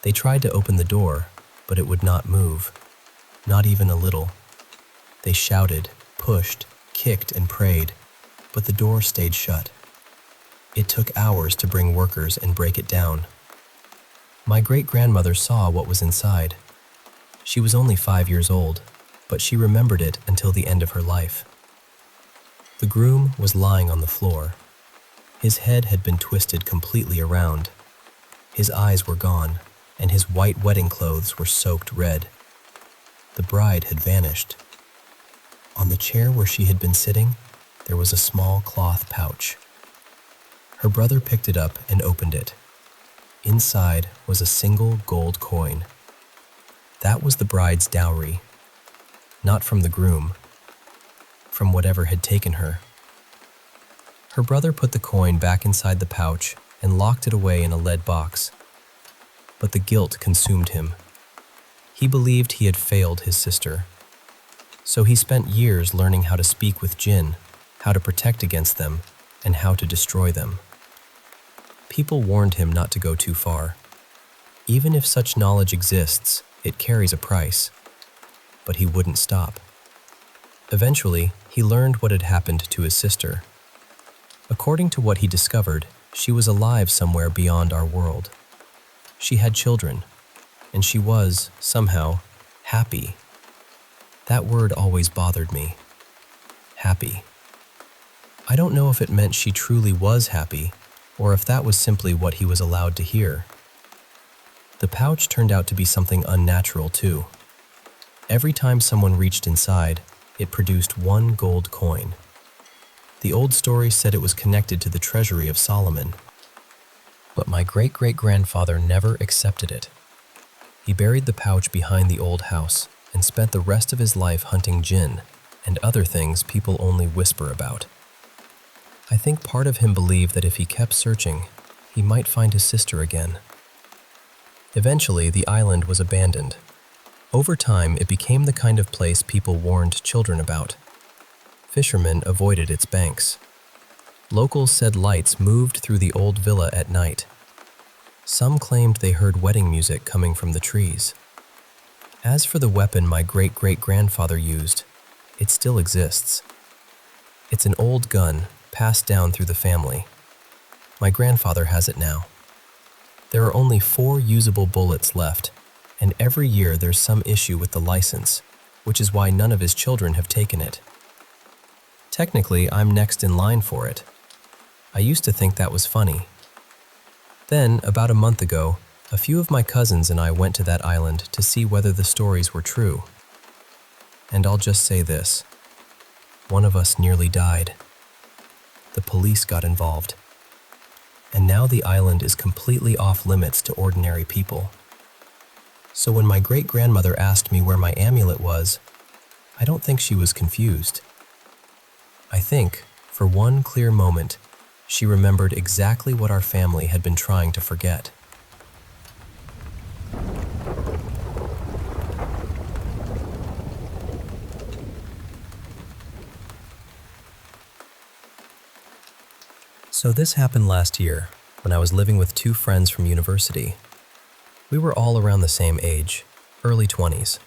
They tried to open the door, but it would not move, not even a little. They shouted, pushed, kicked, and prayed, but the door stayed shut. It took hours to bring workers and break it down. My great-grandmother saw what was inside. She was only 5 years old, but she remembered it until the end of her life. The groom was lying on the floor. His head had been twisted completely around. His eyes were gone, and his white wedding clothes were soaked red. The bride had vanished. On the chair where she had been sitting, there was a small cloth pouch. Her brother picked it up and opened it. Inside was a single gold coin. That was the bride's dowry, not from the groom, from whatever had taken her. Her brother put the coin back inside the pouch and locked it away in a lead box. But the guilt consumed him. He believed he had failed his sister. So he spent years learning how to speak with jinn, how to protect against them, and how to destroy them. People warned him not to go too far. Even if such knowledge exists, it carries a price. But he wouldn't stop. Eventually, he learned what had happened to his sister. According to what he discovered, she was alive somewhere beyond our world. She had children, and she was, somehow, happy. That word always bothered me. Happy. I don't know if it meant she truly was happy, or if that was simply what he was allowed to hear. The pouch turned out to be something unnatural, too. Every time someone reached inside, it produced 1 gold coin. The old story said it was connected to the treasury of Solomon. But my great-great-grandfather never accepted it. He buried the pouch behind the old house and spent the rest of his life hunting jinn and other things people only whisper about. I think part of him believed that if he kept searching, he might find his sister again. Eventually, the island was abandoned. Over time, it became the kind of place people warned children about. Fishermen avoided its banks. Locals said lights moved through the old villa at night. Some claimed they heard wedding music coming from the trees. As for the weapon my great-great-grandfather used, it still exists. It's an old gun passed down through the family. My grandfather has it now. There are only 4 usable bullets left, and every year there's some issue with the license, which is why none of his children have taken it. Technically, I'm next in line for it. I used to think that was funny. Then, about a month ago, a few of my cousins and I went to that island to see whether the stories were true. And I'll just say this. One of us nearly died. The police got involved. And now the island is completely off limits to ordinary people. So when my great-grandmother asked me where my amulet was, I don't think she was confused. I think, for one clear moment, she remembered exactly what our family had been trying to forget. So this happened last year, when I was living with 2 friends from university. We were all around the same age, early 20s.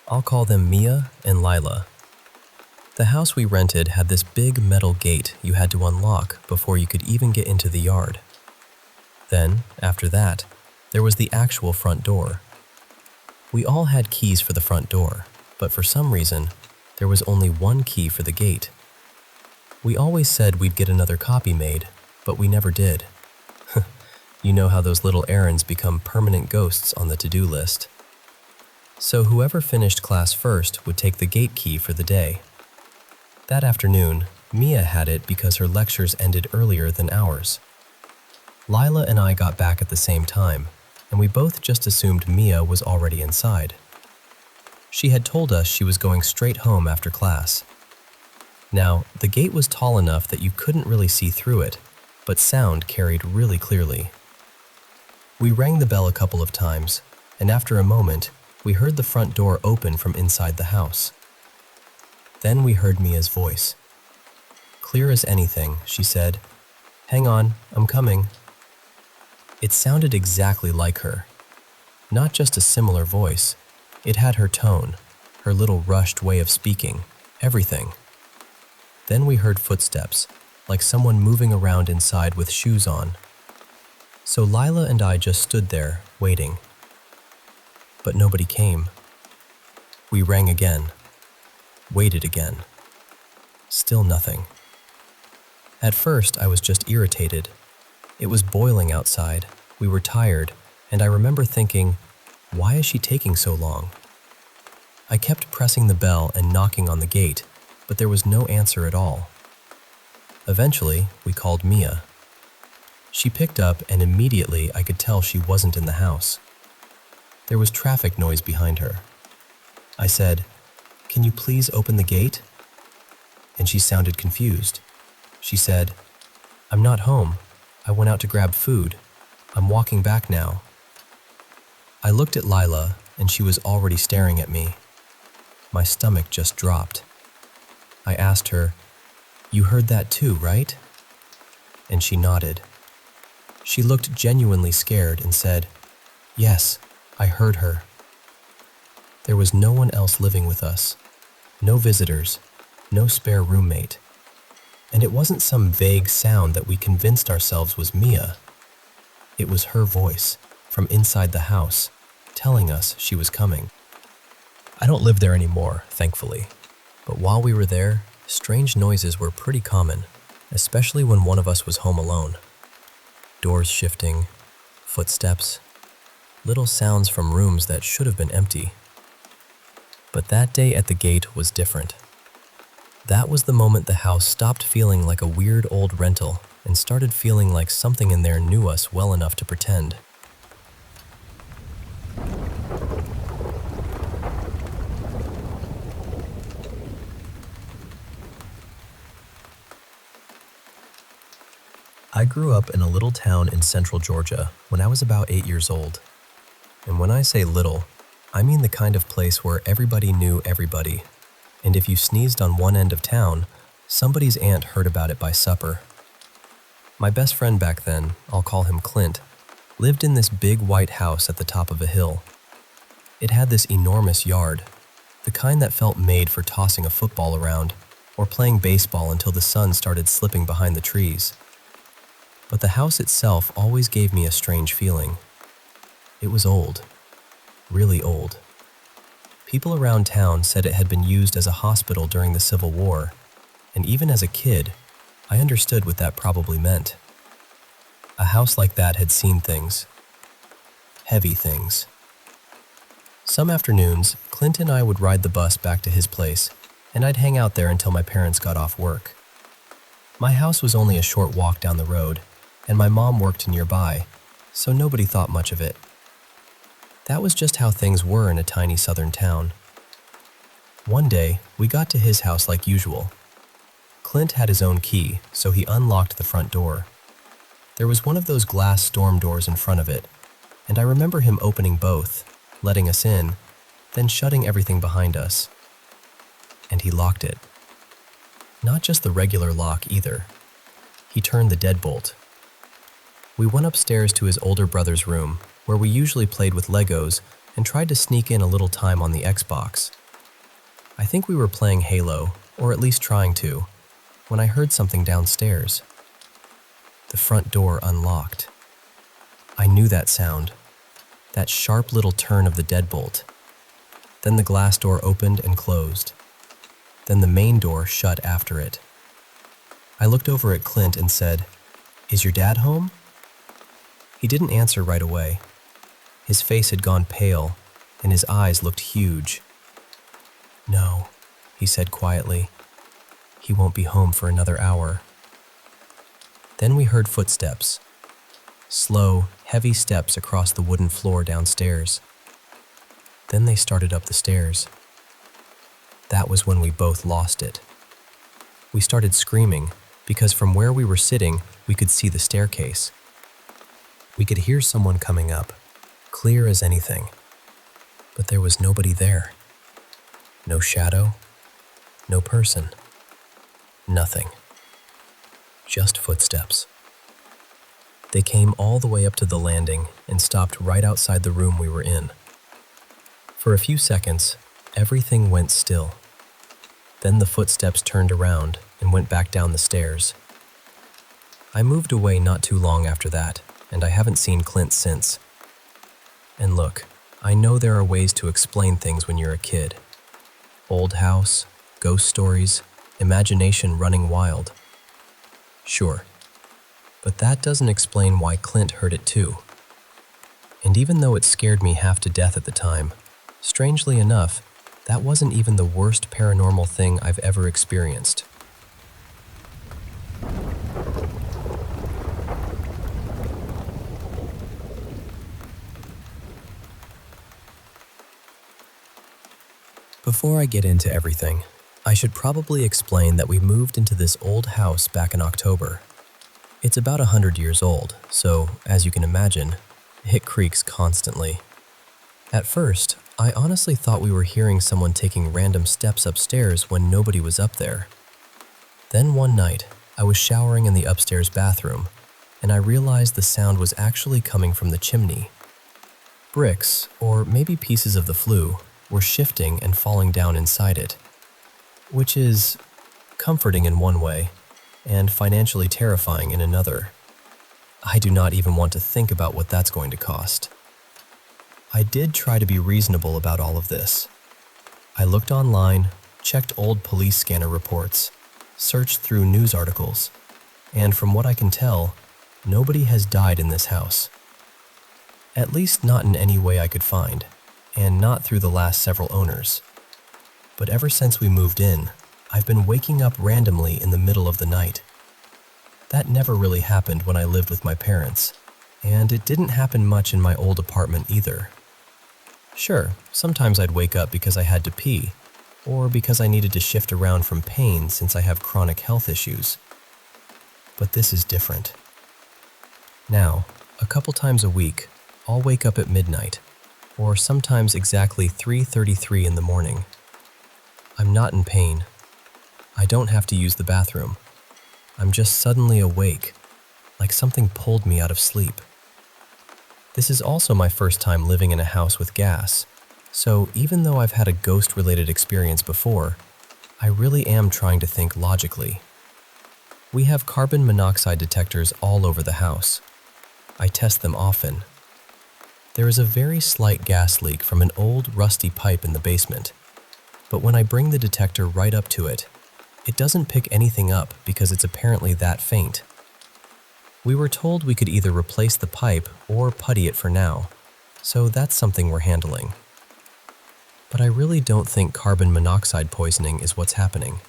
I'll call them Mia and Lila. The house we rented had this big metal gate you had to unlock before you could even get into the yard. Then, after that, there was the actual front door. We all had keys for the front door, but for some reason, there was only 1 key for the gate. We always said we'd get another copy made, but we never did. You know how those little errands become permanent ghosts on the to-do list. So whoever finished class first would take the gate key for the day. That afternoon, Mia had it because her lectures ended earlier than ours. Lila and I got back at the same time, and we both just assumed Mia was already inside. She had told us she was going straight home after class. Now, the gate was tall enough that you couldn't really see through it, but sound carried really clearly. We rang the bell a couple of times, and after a moment, we heard the front door open from inside the house. Then we heard Mia's voice. Clear as anything, she said, "Hang on, I'm coming." It sounded exactly like her. Not just a similar voice. It had her tone, her little rushed way of speaking, everything. Then we heard footsteps, like someone moving around inside with shoes on. So Lila and I just stood there, waiting. But nobody came. We rang again. Waited again. Still nothing. At first, I was just irritated. It was boiling outside, we were tired, and I remember thinking, why is she taking so long? I kept pressing the bell and knocking on the gate, but there was no answer at all. Eventually, we called Mia. She picked up, and immediately I could tell she wasn't in the house. There was traffic noise behind her. I said, "Can you please open the gate?" And she sounded confused. She said, "I'm not home. I went out to grab food. I'm walking back now." I looked at Lila, and she was already staring at me. My stomach just dropped. I asked her, "You heard that too, right?" And she nodded. She looked genuinely scared and said, "Yes, I heard her." There was no one else living with us. No visitors, no spare roommate. And it wasn't some vague sound that we convinced ourselves was Mia. It was her voice, from inside the house, telling us she was coming. I don't live there anymore, thankfully. But while we were there, strange noises were pretty common, especially when one of us was home alone. Doors shifting, footsteps, little sounds from rooms that should have been empty. But that day at the gate was different. That was the moment the house stopped feeling like a weird old rental and started feeling like something in there knew us well enough to pretend. I grew up in a little town in central Georgia when I was about 8 years old. And when I say little, I mean the kind of place where everybody knew everybody. And if you sneezed on one end of town, somebody's aunt heard about it by supper. My best friend back then, I'll call him Clint, lived in this big white house at the top of a hill. It had this enormous yard, the kind that felt made for tossing a football around or playing baseball until the sun started slipping behind the trees. But the house itself always gave me a strange feeling. It was old, really old. People around town said it had been used as a hospital during the Civil War, and even as a kid, I understood what that probably meant. A house like that had seen things. Heavy things. Some afternoons, Clint and I would ride the bus back to his place, and I'd hang out there until my parents got off work. My house was only a short walk down the road, and my mom worked nearby, so nobody thought much of it. That was just how things were in a tiny southern town. One day, we got to his house like usual. Clint had his own key, so he unlocked the front door. There was one of those glass storm doors in front of it, and I remember him opening both, letting us in, then shutting everything behind us. And he locked it. Not just the regular lock either. He turned the deadbolt. We went upstairs to his older brother's room, where we usually played with Legos and tried to sneak in a little time on the Xbox. I think we were playing Halo, or at least trying to, when I heard something downstairs. The front door unlocked. I knew that sound, that sharp little turn of the deadbolt. Then the glass door opened and closed. Then the main door shut after it. I looked over at Clint and said, "Is your dad home?" He didn't answer right away. His face had gone pale, and his eyes looked huge. "No," he said quietly. "He won't be home for another hour." Then we heard footsteps. Slow, heavy steps across the wooden floor downstairs. Then they started up the stairs. That was when we both lost it. We started screaming, because from where we were sitting, we could see the staircase. We could hear someone coming up, clear as anything. But there was nobody there. No shadow, no person, nothing. Just footsteps. They came all the way up to the landing and stopped right outside the room we were in. For a few seconds, everything went still. Then the footsteps turned around and went back down the stairs. I moved away not too long after that, and I haven't seen Clint since. And look, I know there are ways to explain things when you're a kid. Old house, ghost stories, imagination running wild. Sure, but that doesn't explain why Clint heard it too. And even though it scared me half to death at the time, strangely enough, that wasn't even the worst paranormal thing I've ever experienced. Before I get into everything, I should probably explain that we moved into this old house back in October. It's about 100 years old, so, as you can imagine, it creaks constantly. At first, I honestly thought we were hearing someone taking random steps upstairs when nobody was up there. Then one night, I was showering in the upstairs bathroom, and I realized the sound was actually coming from the chimney. Bricks, or maybe pieces of the flue, were shifting and falling down inside it, which is comforting in one way and financially terrifying in another. I do not even want to think about what that's going to cost. I did try to be reasonable about all of this. I looked online, checked old police scanner reports, searched through news articles, and from what I can tell, nobody has died in this house. At least not in any way I could find, and not through the last several owners. But ever since we moved in, I've been waking up randomly in the middle of the night. That never really happened when I lived with my parents, and it didn't happen much in my old apartment either. Sure, sometimes I'd wake up because I had to pee, or because I needed to shift around from pain since I have chronic health issues. But this is different. Now, a couple times a week, I'll wake up at midnight, or sometimes exactly 3:33 in the morning. I'm not in pain. I don't have to use the bathroom. I'm just suddenly awake, like something pulled me out of sleep. This is also my first time living in a house with gas, so even though I've had a ghost-related experience before, I really am trying to think logically. We have carbon monoxide detectors all over the house. I test them often. There is a very slight gas leak from an old, rusty pipe in the basement, but when I bring the detector right up to it, it doesn't pick anything up because it's apparently that faint. We were told we could either replace the pipe or putty it for now, so that's something we're handling. But I really don't think carbon monoxide poisoning is what's happening.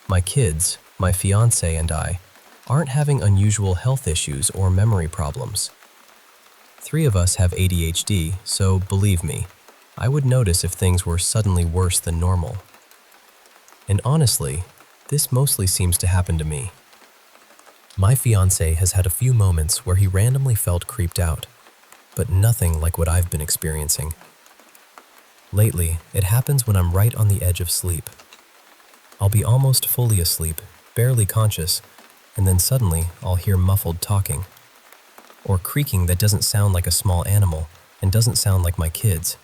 My kids, my fiancé, and I aren't having unusual health issues or memory problems. 3 of us have ADHD, so believe me, I would notice if things were suddenly worse than normal. And honestly, this mostly seems to happen to me. My fiancé has had a few moments where he randomly felt creeped out, but nothing like what I've been experiencing. Lately, it happens when I'm right on the edge of sleep. I'll be almost fully asleep, barely conscious, and then suddenly I'll hear muffled talking, or creaking that doesn't sound like a small animal and doesn't sound like my kids.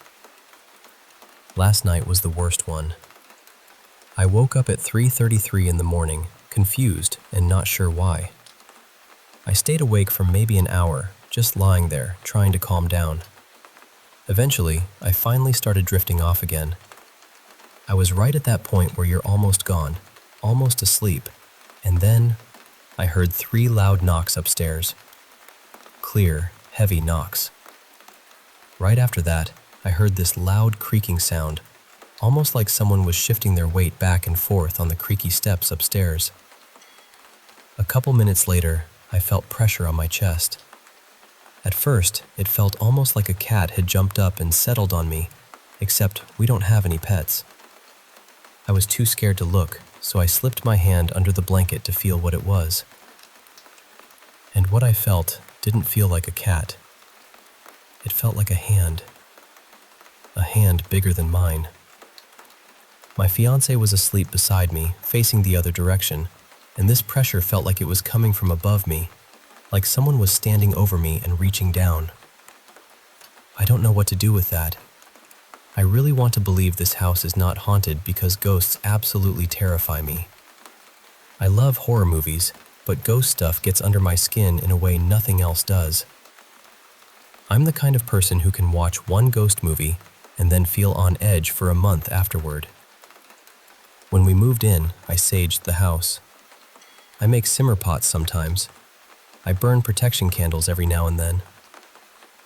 Last night was the worst one. I woke up at 3:33 in the morning, confused and not sure why. I stayed awake for maybe an hour, just lying there, trying to calm down. Eventually, I finally started drifting off again. I was right at that point where you're almost gone, almost asleep, and then I heard 3 loud knocks upstairs. Clear, heavy knocks. Right after that, I heard this loud creaking sound, almost like someone was shifting their weight back and forth on the creaky steps upstairs. A couple minutes later, I felt pressure on my chest. At first, it felt almost like a cat had jumped up and settled on me, except we don't have any pets. I was too scared to look, so I slipped my hand under the blanket to feel what it was. And what I felt didn't feel like a cat. It felt like a hand bigger than mine. My fiancé was asleep beside me, facing the other direction, and this pressure felt like it was coming from above me, like someone was standing over me and reaching down. I don't know what to do with that. I really want to believe this house is not haunted because ghosts absolutely terrify me. I love horror movies, but ghost stuff gets under my skin in a way nothing else does. I'm the kind of person who can watch one ghost movie and then feel on edge for a month afterward. When we moved in, I saged the house. I make simmer pots sometimes. I burn protection candles every now and then.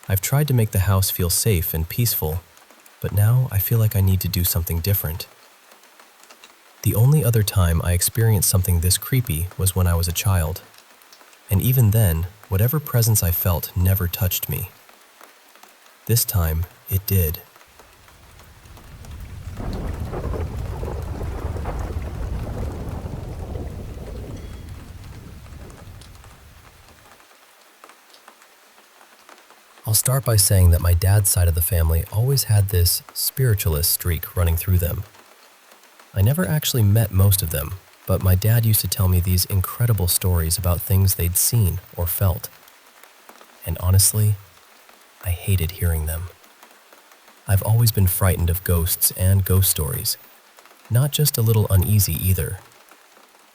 I've tried to make the house feel safe and peaceful, but now I feel like I need to do something different. The only other time I experienced something this creepy was when I was a child. And even then, whatever presence I felt never touched me. This time, it did. start by saying that my dad's side of the family always had this spiritualist streak running through them. I never actually met most of them, but my dad used to tell me these incredible stories about things they'd seen or felt. And honestly, I hated hearing them. I've always been frightened of ghosts and ghost stories, not just a little uneasy either.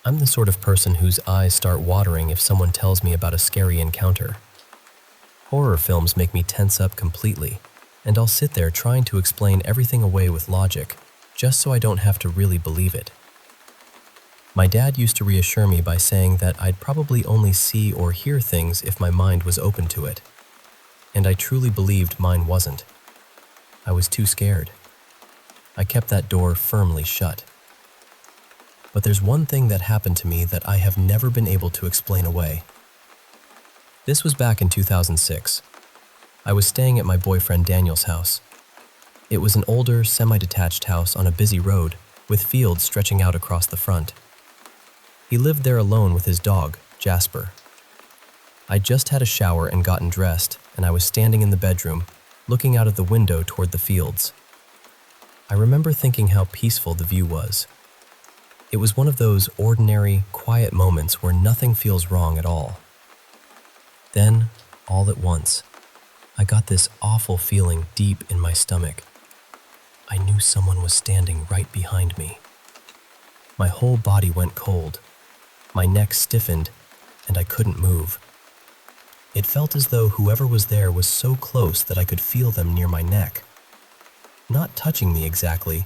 I'm the sort of person whose eyes start watering if someone tells me about a scary encounter. Horror films make me tense up completely, and I'll sit there trying to explain everything away with logic, just so I don't have to really believe it. My dad used to reassure me by saying that I'd probably only see or hear things if my mind was open to it, and I truly believed mine wasn't. I was too scared. I kept that door firmly shut. But there's one thing that happened to me that I have never been able to explain away. This was back in 2006. I was staying at my boyfriend Daniel's house. It was an older, semi-detached house on a busy road with fields stretching out across the front. He lived there alone with his dog, Jasper. I'd just had a shower and gotten dressed, and I was standing in the bedroom, looking out of the window toward the fields. I remember thinking how peaceful the view was. It was one of those ordinary, quiet moments where nothing feels wrong at all. Then, all at once, I got this awful feeling deep in my stomach. I knew someone was standing right behind me. My whole body went cold. My neck stiffened, and I couldn't move. It felt as though whoever was there was so close that I could feel them near my neck. Not touching me exactly,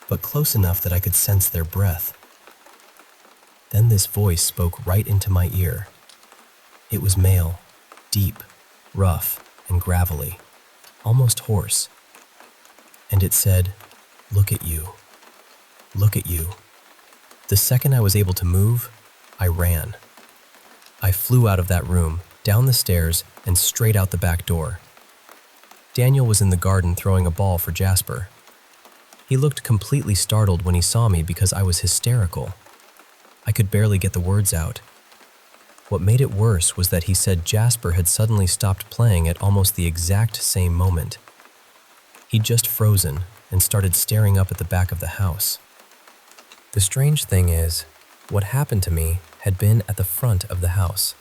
but close enough that I could sense their breath. Then this voice spoke right into my ear. It was male, deep, rough, and gravelly, almost hoarse. And it said, "Look at you. Look at you." The second I was able to move, I ran. I flew out of that room, down the stairs, and straight out the back door. Daniel was in the garden throwing a ball for Jasper. He looked completely startled when he saw me because I was hysterical. I could barely get the words out. What made it worse was that he said Jasper had suddenly stopped playing at almost the exact same moment. He'd just frozen and started staring up at the back of the house. The strange thing is, what happened to me had been at the front of the house.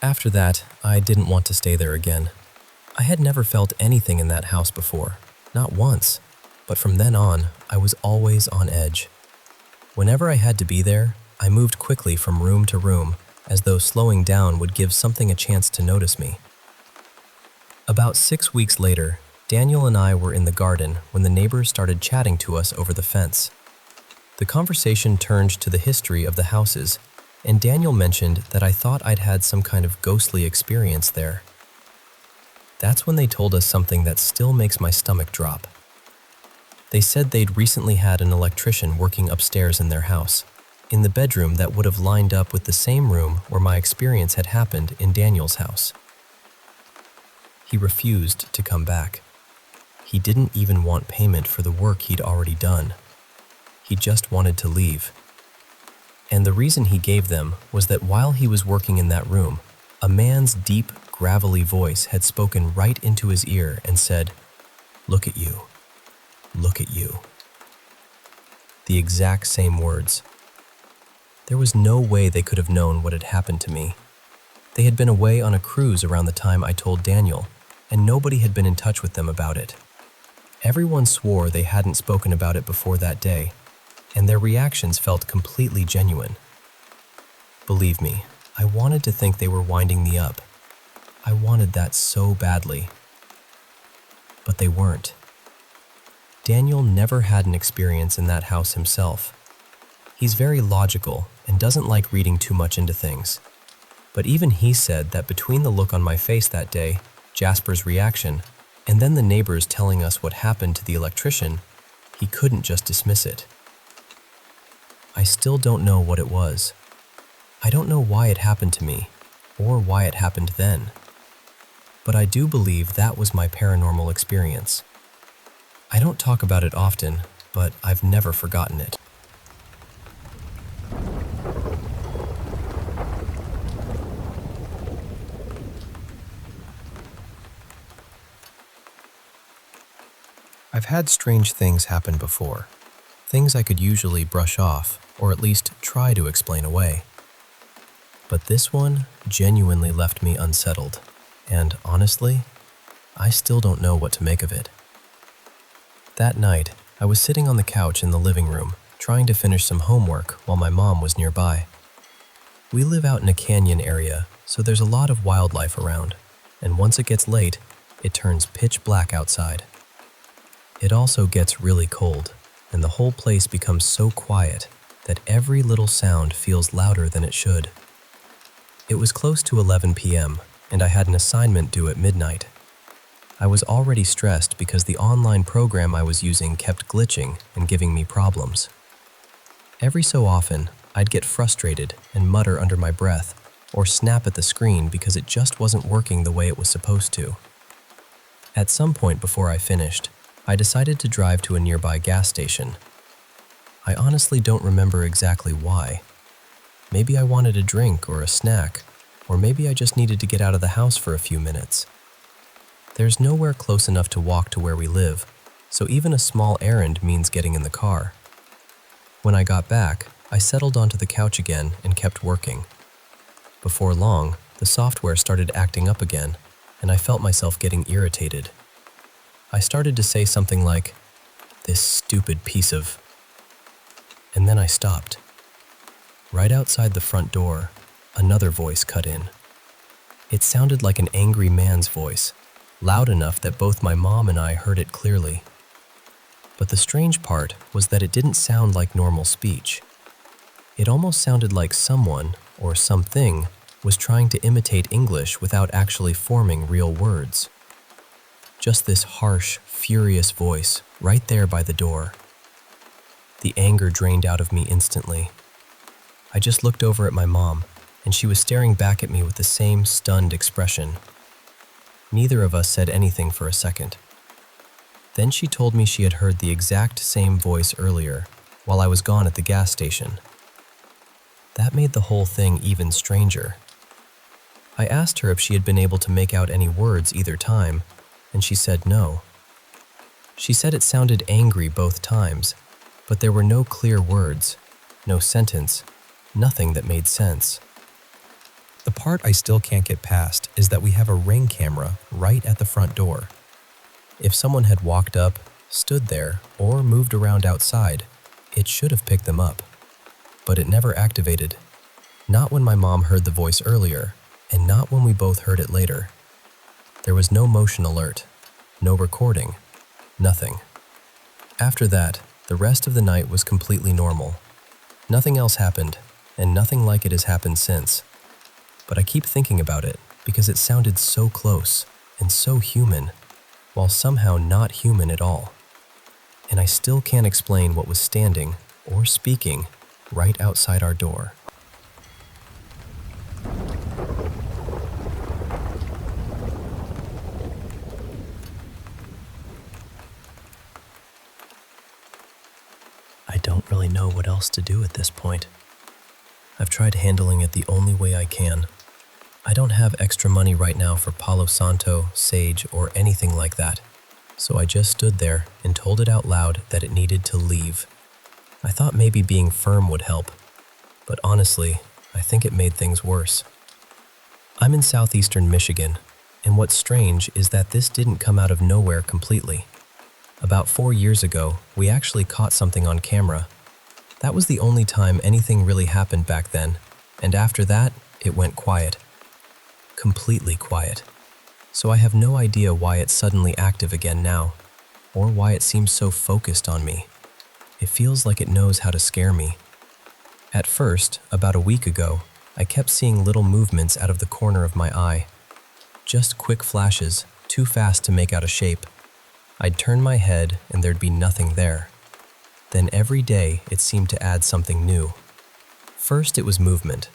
After that, I didn't want to stay there again. I had never felt anything in that house before, not once, but from then on, I was always on edge. Whenever I had to be there, I moved quickly from room to room, as though slowing down would give something a chance to notice me. About 6 weeks later, Daniel and I were in the garden when the neighbors started chatting to us over the fence. The conversation turned to the history of the houses, and Daniel mentioned that I thought I'd had some kind of ghostly experience there. That's when they told us something that still makes my stomach drop. They said they'd recently had an electrician working upstairs in their house, in the bedroom that would have lined up with the same room where my experience had happened in Daniel's house. He refused to come back. He didn't even want payment for the work he'd already done. He just wanted to leave. And the reason he gave them was that while he was working in that room, a man's deep, gravelly voice had spoken right into his ear and said, "Look at you. Look at you." The exact same words. There was no way they could have known what had happened to me. They had been away on a cruise around the time I told Daniel, and nobody had been in touch with them about it. Everyone swore they hadn't spoken about it before that day, and their reactions felt completely genuine. Believe me, I wanted to think they were winding me up. I wanted that so badly. But they weren't. Daniel never had an experience in that house himself. He's very logical and doesn't like reading too much into things. But even he said that between the look on my face that day, Jasper's reaction, and then the neighbors telling us what happened to the electrician, he couldn't just dismiss it. I still don't know what it was. I don't know why it happened to me, or why it happened then. But I do believe that was my paranormal experience. I don't talk about it often, but I've never forgotten it. I've had strange things happen before, things I could usually brush off or at least try to explain away. But this one genuinely left me unsettled, and honestly, I still don't know what to make of it. That night, I was sitting on the couch in the living room, trying to finish some homework while my mom was nearby. We live out in a canyon area, so there's a lot of wildlife around, and once it gets late, it turns pitch black outside. It also gets really cold, and the whole place becomes so quiet that every little sound feels louder than it should. It was close to 11 p.m., and I had an assignment due at midnight. I was already stressed because the online program I was using kept glitching and giving me problems. Every so often, I'd get frustrated and mutter under my breath, or snap at the screen because it just wasn't working the way it was supposed to. At some point before I finished, I decided to drive to a nearby gas station. I honestly don't remember exactly why. Maybe I wanted a drink or a snack, or maybe I just needed to get out of the house for a few minutes. There's nowhere close enough to walk to where we live, so even a small errand means getting in the car. When I got back, I settled onto the couch again and kept working. Before long, the software started acting up again, and I felt myself getting irritated. I started to say something like, "This stupid piece of..." And then I stopped. Right outside the front door, another voice cut in. It sounded like an angry man's voice, loud enough that both my mom and I heard it clearly. But the strange part was that it didn't sound like normal speech. It almost sounded like someone, or something, was trying to imitate English without actually forming real words. Just this harsh, furious voice right there by the door. The anger drained out of me instantly. I just looked over at my mom, and she was staring back at me with the same stunned expression. Neither of us said anything for a second. Then she told me she had heard the exact same voice earlier, while I was gone at the gas station. That made the whole thing even stranger. I asked her if she had been able to make out any words either time, and she said no. She said it sounded angry both times, but there were no clear words, no sentence, nothing that made sense. The part I still can't get past is that we have a Ring camera right at the front door. If someone had walked up, stood there, or moved around outside, it should have picked them up. But it never activated. Not when my mom heard the voice earlier, and not when we both heard it later. There was no motion alert, no recording, nothing. After that, the rest of the night was completely normal. Nothing else happened, and nothing like it has happened since. But I keep thinking about it because it sounded so close and so human, while somehow not human at all. And I still can't explain what was standing or speaking right outside our door. I don't really know what else to do at this point. I've tried handling it the only way I can. I don't have extra money right now for Palo Santo, sage, or anything like that, so I just stood there and told it out loud that it needed to leave. I thought maybe being firm would help, but honestly, I think it made things worse. I'm in southeastern Michigan, and what's strange is that this didn't come out of nowhere completely. About 4 years ago, we actually caught something on camera. That was the only time anything really happened back then, and after that, it went quiet. Completely quiet. So I have no idea why it's suddenly active again now, or why it seems so focused on me. It feels like it knows how to scare me. At first, about a week ago, I kept seeing little movements out of the corner of my eye. Just quick flashes, too fast to make out a shape. I'd turn my head and there'd be nothing there. Then every day it seemed to add something new. First it was movement.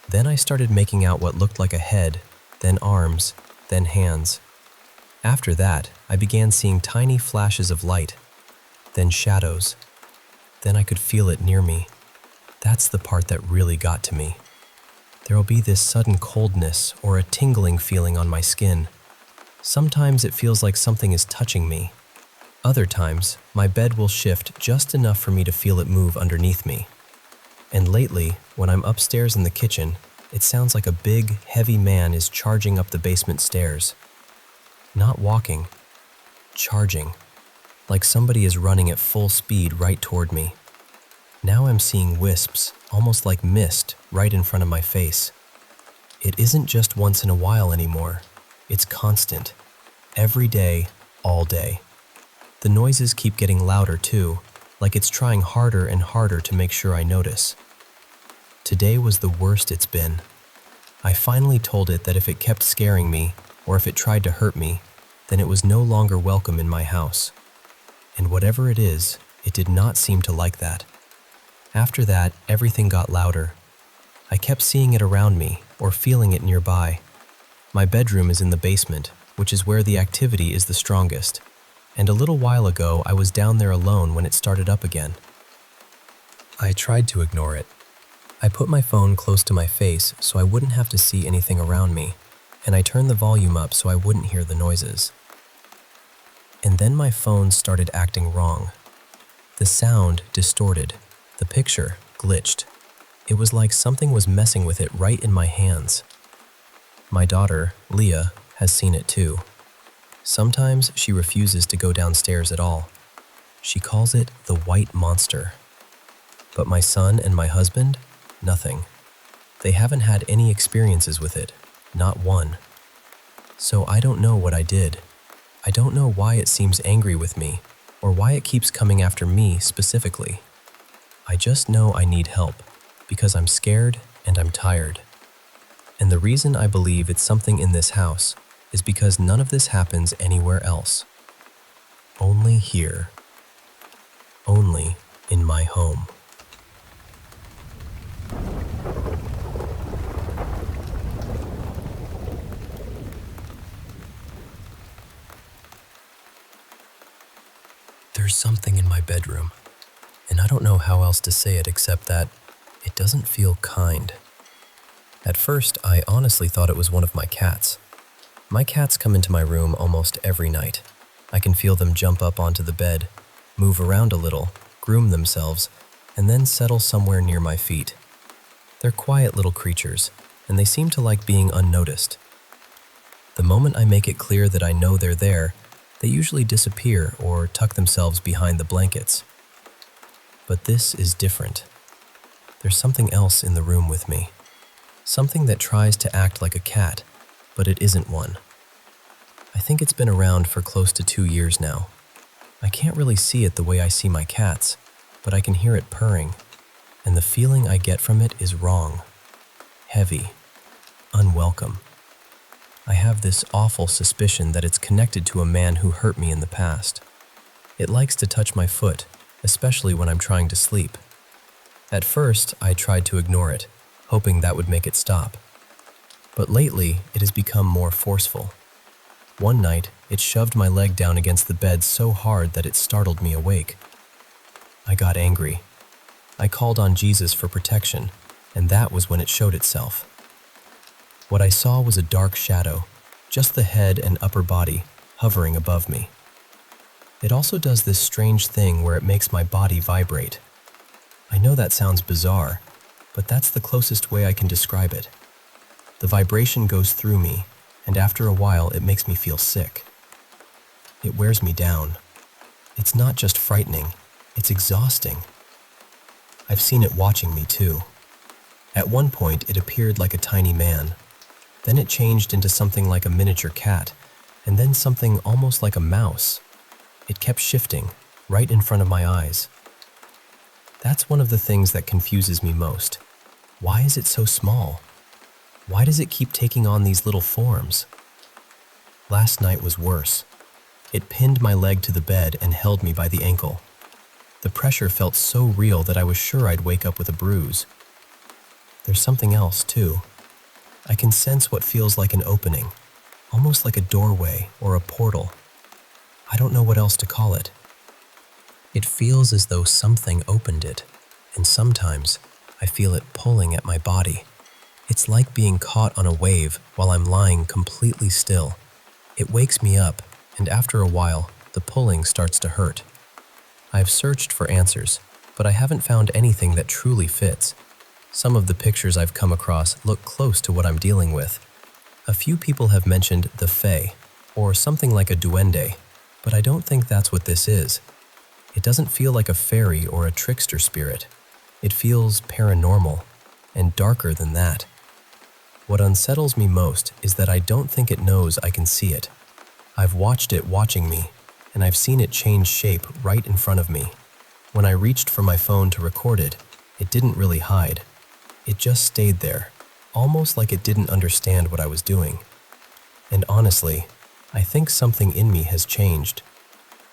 Then I started making out what looked like a head, then arms, then hands. After that, I began seeing tiny flashes of light, then shadows. Then I could feel it near me. That's the part that really got to me. There'll be this sudden coldness or a tingling feeling on my skin. Sometimes it feels like something is touching me. Other times, my bed will shift just enough for me to feel it move underneath me. And lately, when I'm upstairs in the kitchen, it sounds like a big, heavy man is charging up the basement stairs. Not walking, charging, like somebody is running at full speed right toward me. Now I'm seeing wisps, almost like mist, right in front of my face. It isn't just once in a while anymore. It's constant. Every day, all day. The noises keep getting louder too, like it's trying harder and harder to make sure I notice. Today was the worst it's been. I finally told it that if it kept scaring me, or if it tried to hurt me, then it was no longer welcome in my house. And whatever it is, it did not seem to like that. After that, everything got louder. I kept seeing it around me, or feeling it nearby. My bedroom is in the basement, which is where the activity is the strongest. And a little while ago, I was down there alone when it started up again. I tried to ignore it. I put my phone close to my face so I wouldn't have to see anything around me, and I turned the volume up so I wouldn't hear the noises. And then my phone started acting wrong. The sound distorted. The picture glitched. It was like something was messing with it right in my hands. My daughter, Leah, has seen it too. Sometimes she refuses to go downstairs at all. She calls it the white monster. But my son and my husband, nothing. They haven't had any experiences with it, not one. So I don't know what I did. I don't know why it seems angry with me, or why it keeps coming after me specifically. I just know I need help, because I'm scared and I'm tired. And the reason I believe it's something in this house is because none of this happens anywhere else. Only here. Only in my home. There's something in my bedroom, and I don't know how else to say it except that it doesn't feel kind. At first, I honestly thought it was one of my cats. My cats come into my room almost every night. I can feel them jump up onto the bed, move around a little, groom themselves, and then settle somewhere near my feet. They're quiet little creatures, and they seem to like being unnoticed. The moment I make it clear that I know they're there, they usually disappear or tuck themselves behind the blankets. But this is different. There's something else in the room with me. Something that tries to act like a cat, but it isn't one. I think it's been around for close to 2 years now. I can't really see it the way I see my cats, but I can hear it purring, and the feeling I get from it is wrong, heavy, unwelcome. I have this awful suspicion that it's connected to a man who hurt me in the past. It likes to touch my foot, especially when I'm trying to sleep. At first, I tried to ignore it, hoping that would make it stop. But lately, it has become more forceful. One night, it shoved my leg down against the bed so hard that it startled me awake. I got angry. I called on Jesus for protection, and that was when it showed itself. What I saw was a dark shadow, just the head and upper body, hovering above me. It also does this strange thing where it makes my body vibrate. I know that sounds bizarre, but that's the closest way I can describe it. The vibration goes through me, and after a while it makes me feel sick. It wears me down. It's not just frightening, it's exhausting. I've seen it watching me too. At one point it appeared like a tiny man. Then it changed into something like a miniature cat, and then something almost like a mouse. It kept shifting, right in front of my eyes. That's one of the things that confuses me most. Why is it so small? Why does it keep taking on these little forms? Last night was worse. It pinned my leg to the bed and held me by the ankle. The pressure felt so real that I was sure I'd wake up with a bruise. There's something else, too. I can sense what feels like an opening, almost like a doorway or a portal. I don't know what else to call it. It feels as though something opened it, and sometimes I feel it pulling at my body. It's like being caught on a wave while I'm lying completely still. It wakes me up, and after a while, the the pulling starts to hurt. I've searched for answers, but I haven't found anything that truly fits. Some of the pictures I've come across look close to what I'm dealing with. A few people have mentioned the Fae, or something like a duende, but I don't think that's what this is. It doesn't feel like a fairy or a trickster spirit. It feels paranormal, and darker than that. What unsettles me most is that I don't think it knows I can see it. I've watched it watching me, and I've seen it change shape right in front of me. When I reached for my phone to record it, it didn't really hide. It just stayed there, almost like it didn't understand what I was doing. And honestly, I think something in me has changed.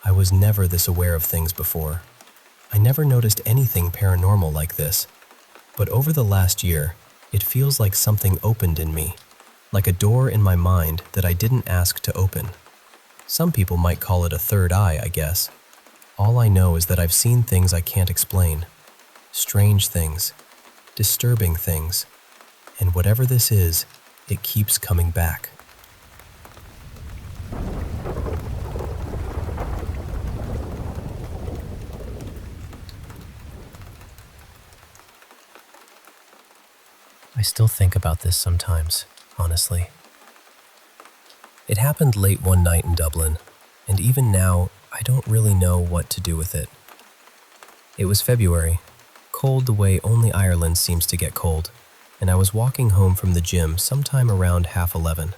I was never this aware of things before. I never noticed anything paranormal like this. But over the last year, it feels like something opened in me, like a door in my mind that I didn't ask to open. Some people might call it a third eye, I guess. All I know is that I've seen things I can't explain. Strange things, disturbing things, and whatever this is, it keeps coming back. I still think about this sometimes, honestly. It happened late one night in Dublin, and even now, I don't really know what to do with it. It was February, cold the way only Ireland seems to get cold, and I was walking home from the gym sometime around 11:30.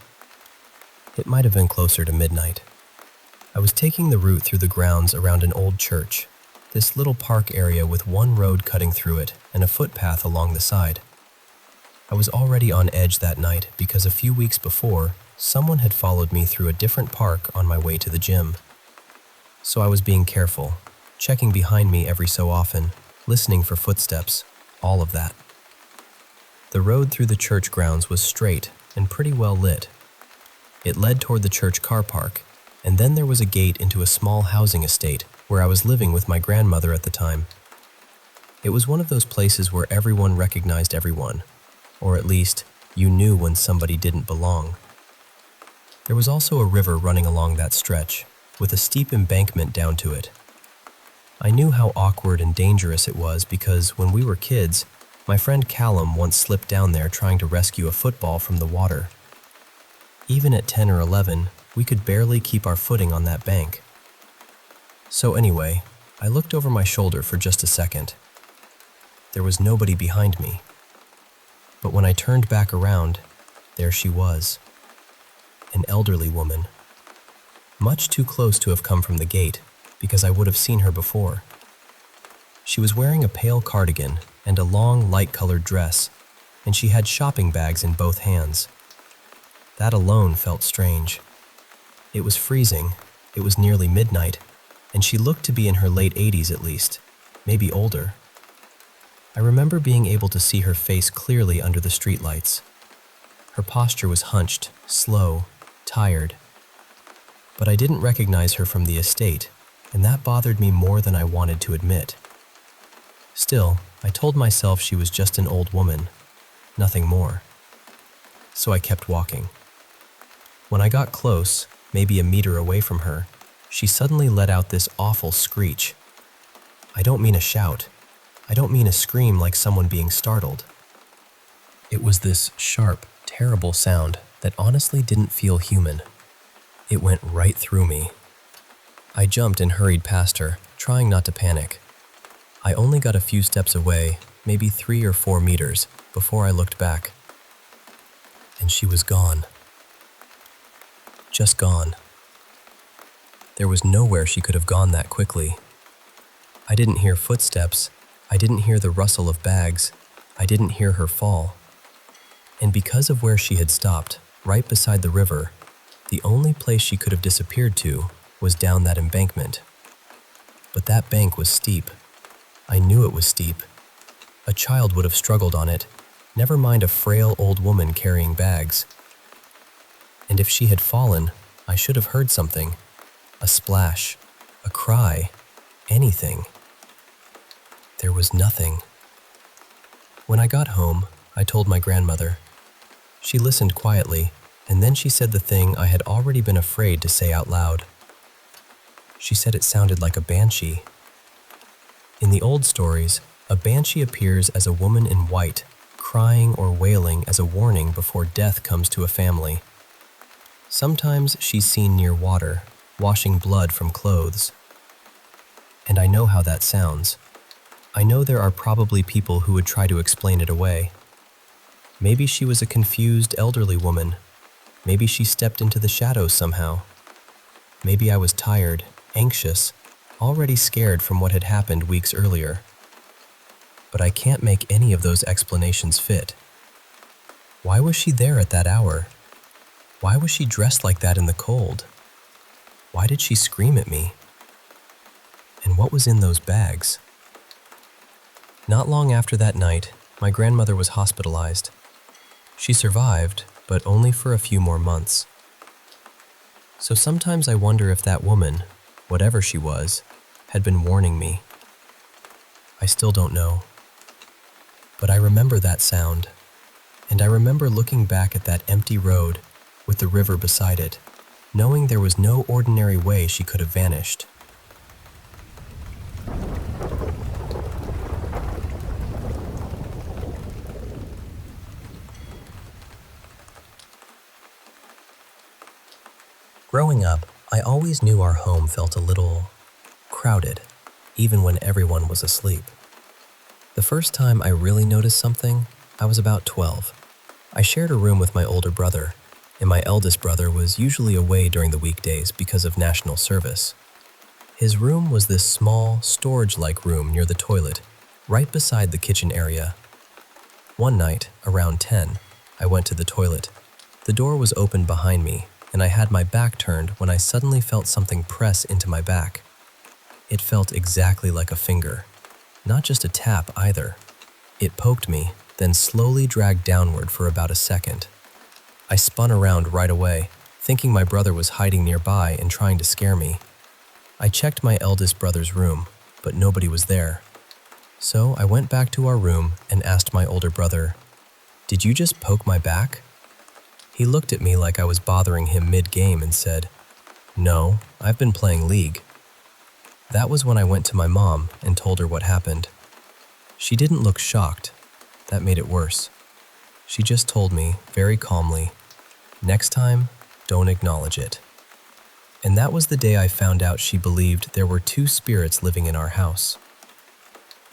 It might have been closer to midnight. I was taking the route through the grounds around an old church, this little park area with one road cutting through it and a footpath along the side. I was already on edge that night because a few weeks before, someone had followed me through a different park on my way to the gym. So I was being careful, checking behind me every so often, listening for footsteps, all of that. The road through the church grounds was straight and pretty well lit. It led toward the church car park, and then there was a gate into a small housing estate where I was living with my grandmother at the time. It was one of those places where everyone recognized everyone, or at least you knew when somebody didn't belong. There was also a river running along that stretch, with a steep embankment down to it. I knew how awkward and dangerous it was because when we were kids, my friend Callum once slipped down there trying to rescue a football from the water. Even at 10 or 11, we could barely keep our footing on that bank. So anyway, I looked over my shoulder for just a second. There was nobody behind me. But when I turned back around, there she was. An elderly woman. Much too close to have come from the gate, because I would have seen her before. She was wearing a pale cardigan and a long, light-colored dress, and she had shopping bags in both hands. That alone felt strange. It was freezing, it was nearly midnight, and she looked to be in her late 80s at least, maybe older. I remember being able to see her face clearly under the streetlights. Her posture was hunched, slow, tired. But I didn't recognize her from the estate, and that bothered me more than I wanted to admit. Still, I told myself she was just an old woman, nothing more. So I kept walking. When I got close, maybe a meter away from her, she suddenly let out this awful screech. I don't mean a shout. I don't mean a scream like someone being startled. It was this sharp, terrible sound that honestly didn't feel human. It went right through me. I jumped and hurried past her, trying not to panic. I only got a few steps away, maybe 3 or 4 meters, before I looked back. And she was gone. Just gone. There was nowhere she could have gone that quickly. I didn't hear footsteps. I didn't hear the rustle of bags. I didn't hear her fall. And because of where she had stopped, right beside the river, the only place she could have disappeared to was down that embankment. But that bank was steep. I knew it was steep. A child would have struggled on it, never mind a frail old woman carrying bags. And if she had fallen, I should have heard something. A splash, a cry, anything. There was nothing. When I got home, I told my grandmother. She listened quietly, and then she said the thing I had already been afraid to say out loud. She said it sounded like a banshee. In the old stories, a banshee appears as a woman in white, crying or wailing as a warning before death comes to a family. Sometimes she's seen near water, washing blood from clothes. And I know how that sounds. I know there are probably people who would try to explain it away. Maybe she was a confused elderly woman. Maybe she stepped into the shadows somehow. Maybe I was tired, anxious, already scared from what had happened weeks earlier. But I can't make any of those explanations fit. Why was she there at that hour? Why was she dressed like that in the cold? Why did she scream at me? And what was in those bags? Not long after that night, my grandmother was hospitalized. She survived, but only for a few more months. So sometimes I wonder if that woman, whatever she was, had been warning me. I still don't know. But I remember that sound, and I remember looking back at that empty road with the river beside it, knowing there was no ordinary way she could have vanished. Growing up, I always knew our home felt a little crowded, even when everyone was asleep. The first time I really noticed something, I was about 12. I shared a room with my older brother, and my eldest brother was usually away during the weekdays because of national service. His room was this small, storage-like room near the toilet, right beside the kitchen area. One night, around 10, I went to the toilet. The door was open behind me, and I had my back turned when I suddenly felt something press into my back. It felt exactly like a finger. Not just a tap either. It poked me, then slowly dragged downward for about a second. I spun around right away, thinking my brother was hiding nearby and trying to scare me. I checked my eldest brother's room, but nobody was there. So I went back to our room and asked my older brother, "Did you just poke my back?" He looked at me like I was bothering him mid-game and said, "No, I've been playing League." That was when I went to my mom and told her what happened. She didn't look shocked. That made it worse. She just told me, very calmly, "Next time, don't acknowledge it." And that was the day I found out she believed there were two spirits living in our house.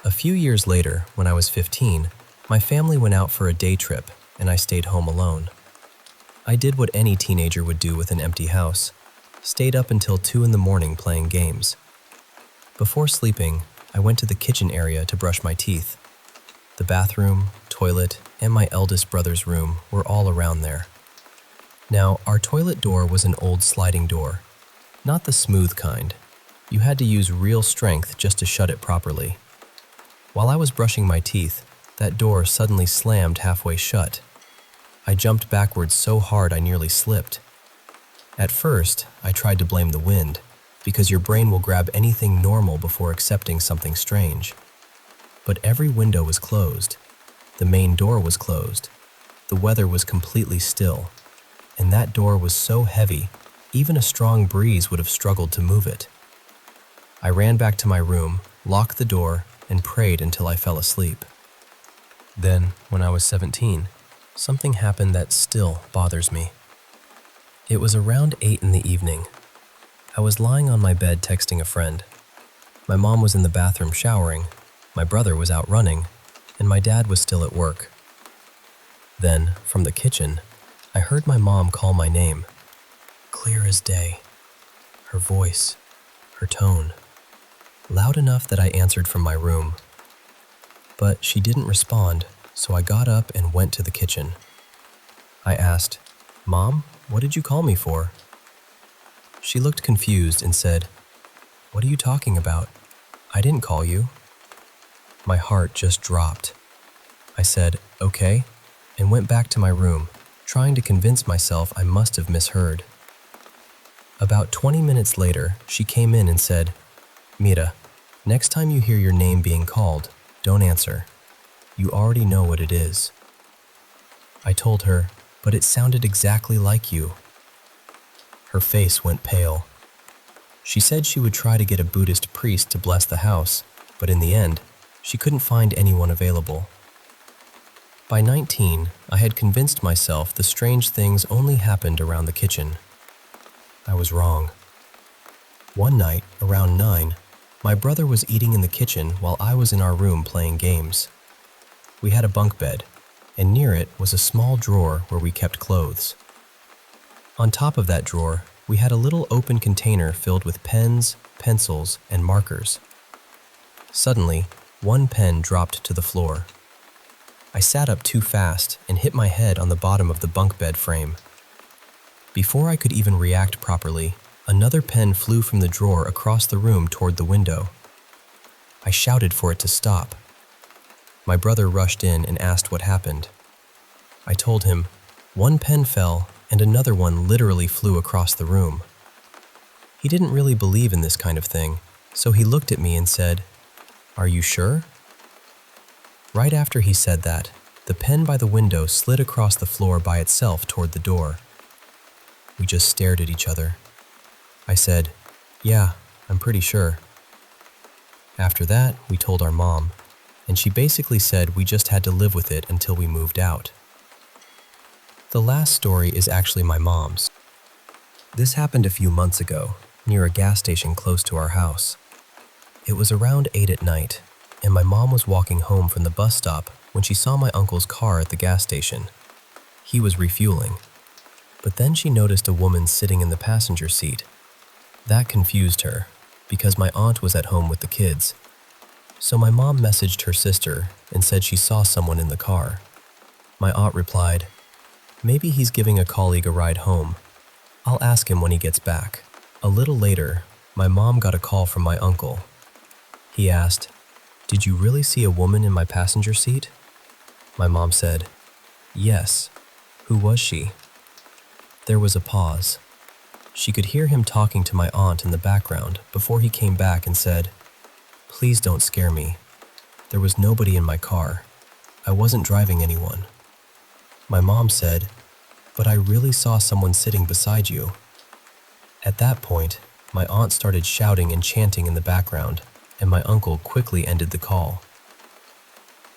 A few years later, when I was 15, my family went out for a day trip and I stayed home alone. I did what any teenager would do with an empty house, stayed up until 2 in the morning playing games. Before sleeping, I went to the kitchen area to brush my teeth. The bathroom, toilet, and my eldest brother's room were all around there. Now, our toilet door was an old sliding door, not the smooth kind. You had to use real strength just to shut it properly. While I was brushing my teeth, that door suddenly slammed halfway shut. I jumped backwards so hard I nearly slipped. At first, I tried to blame the wind, because your brain will grab anything normal before accepting something strange. But every window was closed. The main door was closed. The weather was completely still. And that door was so heavy, even a strong breeze would have struggled to move it. I ran back to my room, locked the door, and prayed until I fell asleep. Then, when I was 17, something happened that still bothers me. It was around 8 in the evening. I was lying on my bed texting a friend. My mom was in the bathroom showering, my brother was out running, and my dad was still at work. Then, from the kitchen, I heard my mom call my name. Clear as day. Her voice, her tone. Loud enough that I answered from my room. But she didn't respond, so I got up and went to the kitchen. I asked, "Mom, what did you call me for?" She looked confused and said, "What are you talking about? I didn't call you." My heart just dropped. I said, "Okay," and went back to my room, trying to convince myself I must have misheard. About 20 minutes later, she came in and said, "Mira, next time you hear your name being called, don't answer. You already know what it is." I told her, "But it sounded exactly like you." Her face went pale. She said she would try to get a Buddhist priest to bless the house, but in the end, she couldn't find anyone available. By 19, I had convinced myself the strange things only happened around the kitchen. I was wrong. One night, around 9, my brother was eating in the kitchen while I was in our room playing games. We had a bunk bed, and near it was a small drawer where we kept clothes. On top of that drawer, we had a little open container filled with pens, pencils, and markers. Suddenly, one pen dropped to the floor. I sat up too fast and hit my head on the bottom of the bunk bed frame. Before I could even react properly, another pen flew from the drawer across the room toward the window. I shouted for it to stop. My brother rushed in and asked what happened. I told him, one pen fell and another one literally flew across the room. He didn't really believe in this kind of thing, so he looked at me and said, "Are you sure?" Right after he said that, the pen by the window slid across the floor by itself toward the door. We just stared at each other. I said, "Yeah, I'm pretty sure." After that, we told our mom, and she basically said we just had to live with it until we moved out. The last story is actually my mom's. This happened a few months ago, near a gas station close to our house. It was around 8 at night, and my mom was walking home from the bus stop when she saw my uncle's car at the gas station. He was refueling. But then she noticed a woman sitting in the passenger seat. That confused her, because my aunt was at home with the kids. So my mom messaged her sister and said she saw someone in the car. My aunt replied, "Maybe he's giving a colleague a ride home. I'll ask him when he gets back." A little later, my mom got a call from my uncle. He asked, "Did you really see a woman in my passenger seat?" My mom said, "Yes. Who was she?" There was a pause. She could hear him talking to my aunt in the background before he came back and said, "Please don't scare me. There was nobody in my car. I wasn't driving anyone." My mom said, "But I really saw someone sitting beside you." At that point, my aunt started shouting and chanting in the background, and my uncle quickly ended the call.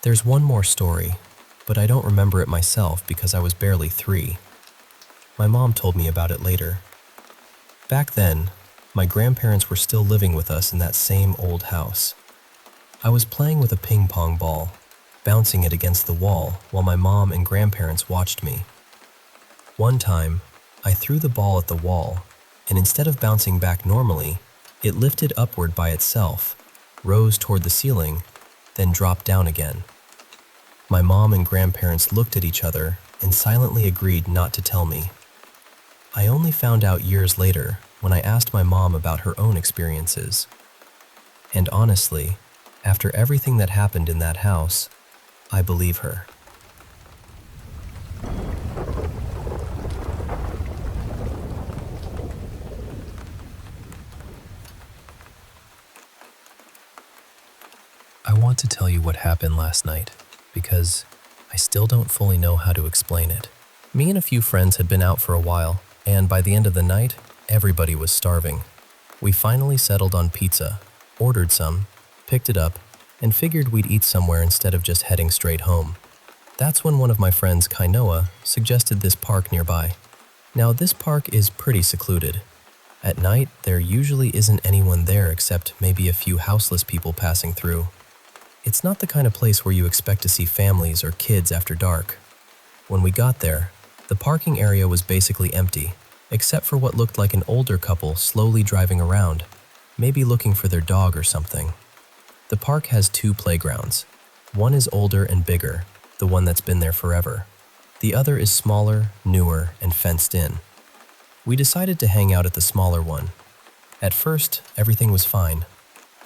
There's one more story, but I don't remember it myself because I was barely 3. My mom told me about it later. Back then, my grandparents were still living with us in that same old house. I was playing with a ping pong ball, bouncing it against the wall while my mom and grandparents watched me. One time, I threw the ball at the wall, and instead of bouncing back normally, it lifted upward by itself, rose toward the ceiling, then dropped down again. My mom and grandparents looked at each other and silently agreed not to tell me. I only found out years later when I asked my mom about her own experiences. And honestly, after everything that happened in that house, I believe her. I want to tell you what happened last night, because I still don't fully know how to explain it. Me and a few friends had been out for a while, and by the end of the night, everybody was starving. We finally settled on pizza, ordered some, picked it up, and figured we'd eat somewhere instead of just heading straight home. That's when one of my friends, Kainoa, suggested this park nearby. Now, this park is pretty secluded. At night, there usually isn't anyone there except maybe a few houseless people passing through. It's not the kind of place where you expect to see families or kids after dark. When we got there, the parking area was basically empty, except for what looked like an older couple slowly driving around, maybe looking for their dog or something. The park has 2 playgrounds. One is older and bigger, the one that's been there forever. The other is smaller, newer, and fenced in. We decided to hang out at the smaller one. At first, everything was fine.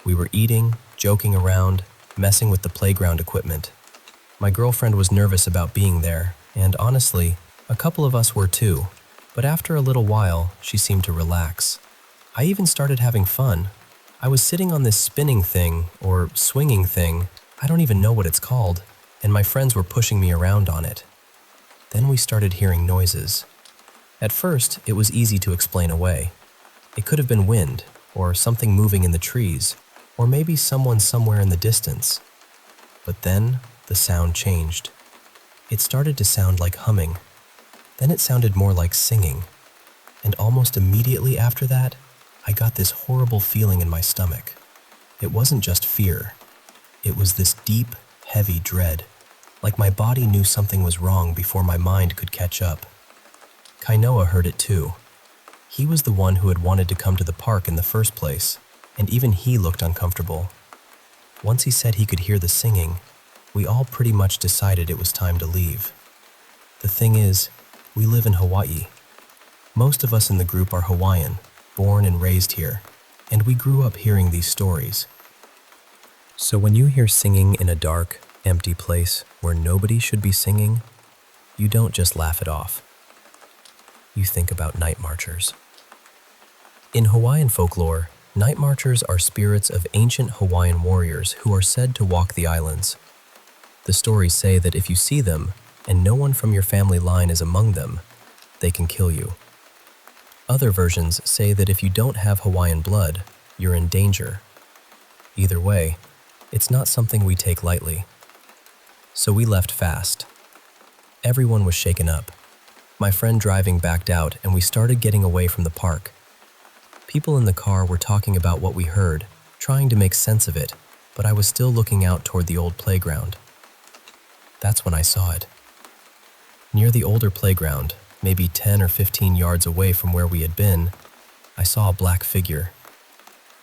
We were eating, joking around, messing with the playground equipment. My girlfriend was nervous about being there, and honestly, a couple of us were too, but after a little while, she seemed to relax. I even started having fun. I was sitting on this spinning thing, or swinging thing, I don't even know what it's called, and my friends were pushing me around on it. Then we started hearing noises. At first, it was easy to explain away. It could have been wind, or something moving in the trees, or maybe someone somewhere in the distance. But then the sound changed. It started to sound like humming. Then it sounded more like singing. And almost immediately after that, I got this horrible feeling in my stomach. It wasn't just fear. It was this deep, heavy dread, like my body knew something was wrong before my mind could catch up. Kainoa heard it too. He was the one who had wanted to come to the park in the first place, and even he looked uncomfortable. Once he said he could hear the singing, we all pretty much decided it was time to leave. The thing is, we live in Hawaii. Most of us in the group are Hawaiian, born and raised here, and we grew up hearing these stories. So when you hear singing in a dark, empty place where nobody should be singing, you don't just laugh it off. You think about night marchers. In Hawaiian folklore, night marchers are spirits of ancient Hawaiian warriors who are said to walk the islands. The stories say that if you see them, and no one from your family line is among them, they can kill you. Other versions say that if you don't have Hawaiian blood, you're in danger. Either way, it's not something we take lightly. So we left fast. Everyone was shaken up. My friend driving backed out and we started getting away from the park. People in the car were talking about what we heard, trying to make sense of it, but I was still looking out toward the old playground. That's when I saw it. Near the older playground, maybe 10 or 15 yards away from where we had been, I saw a black figure.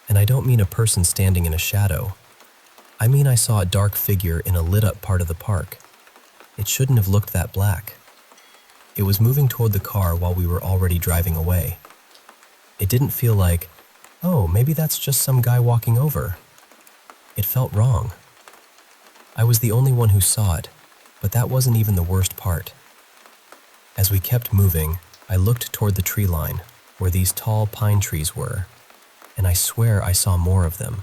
And I don't mean a person standing in a shadow. I mean I saw a dark figure in a lit-up part of the park. It shouldn't have looked that black. It was moving toward the car while we were already driving away. It didn't feel like, oh, maybe that's just some guy walking over. It felt wrong. I was the only one who saw it, but that wasn't even the worst part. As we kept moving, I looked toward the tree line, where these tall pine trees were, and I swear I saw more of them.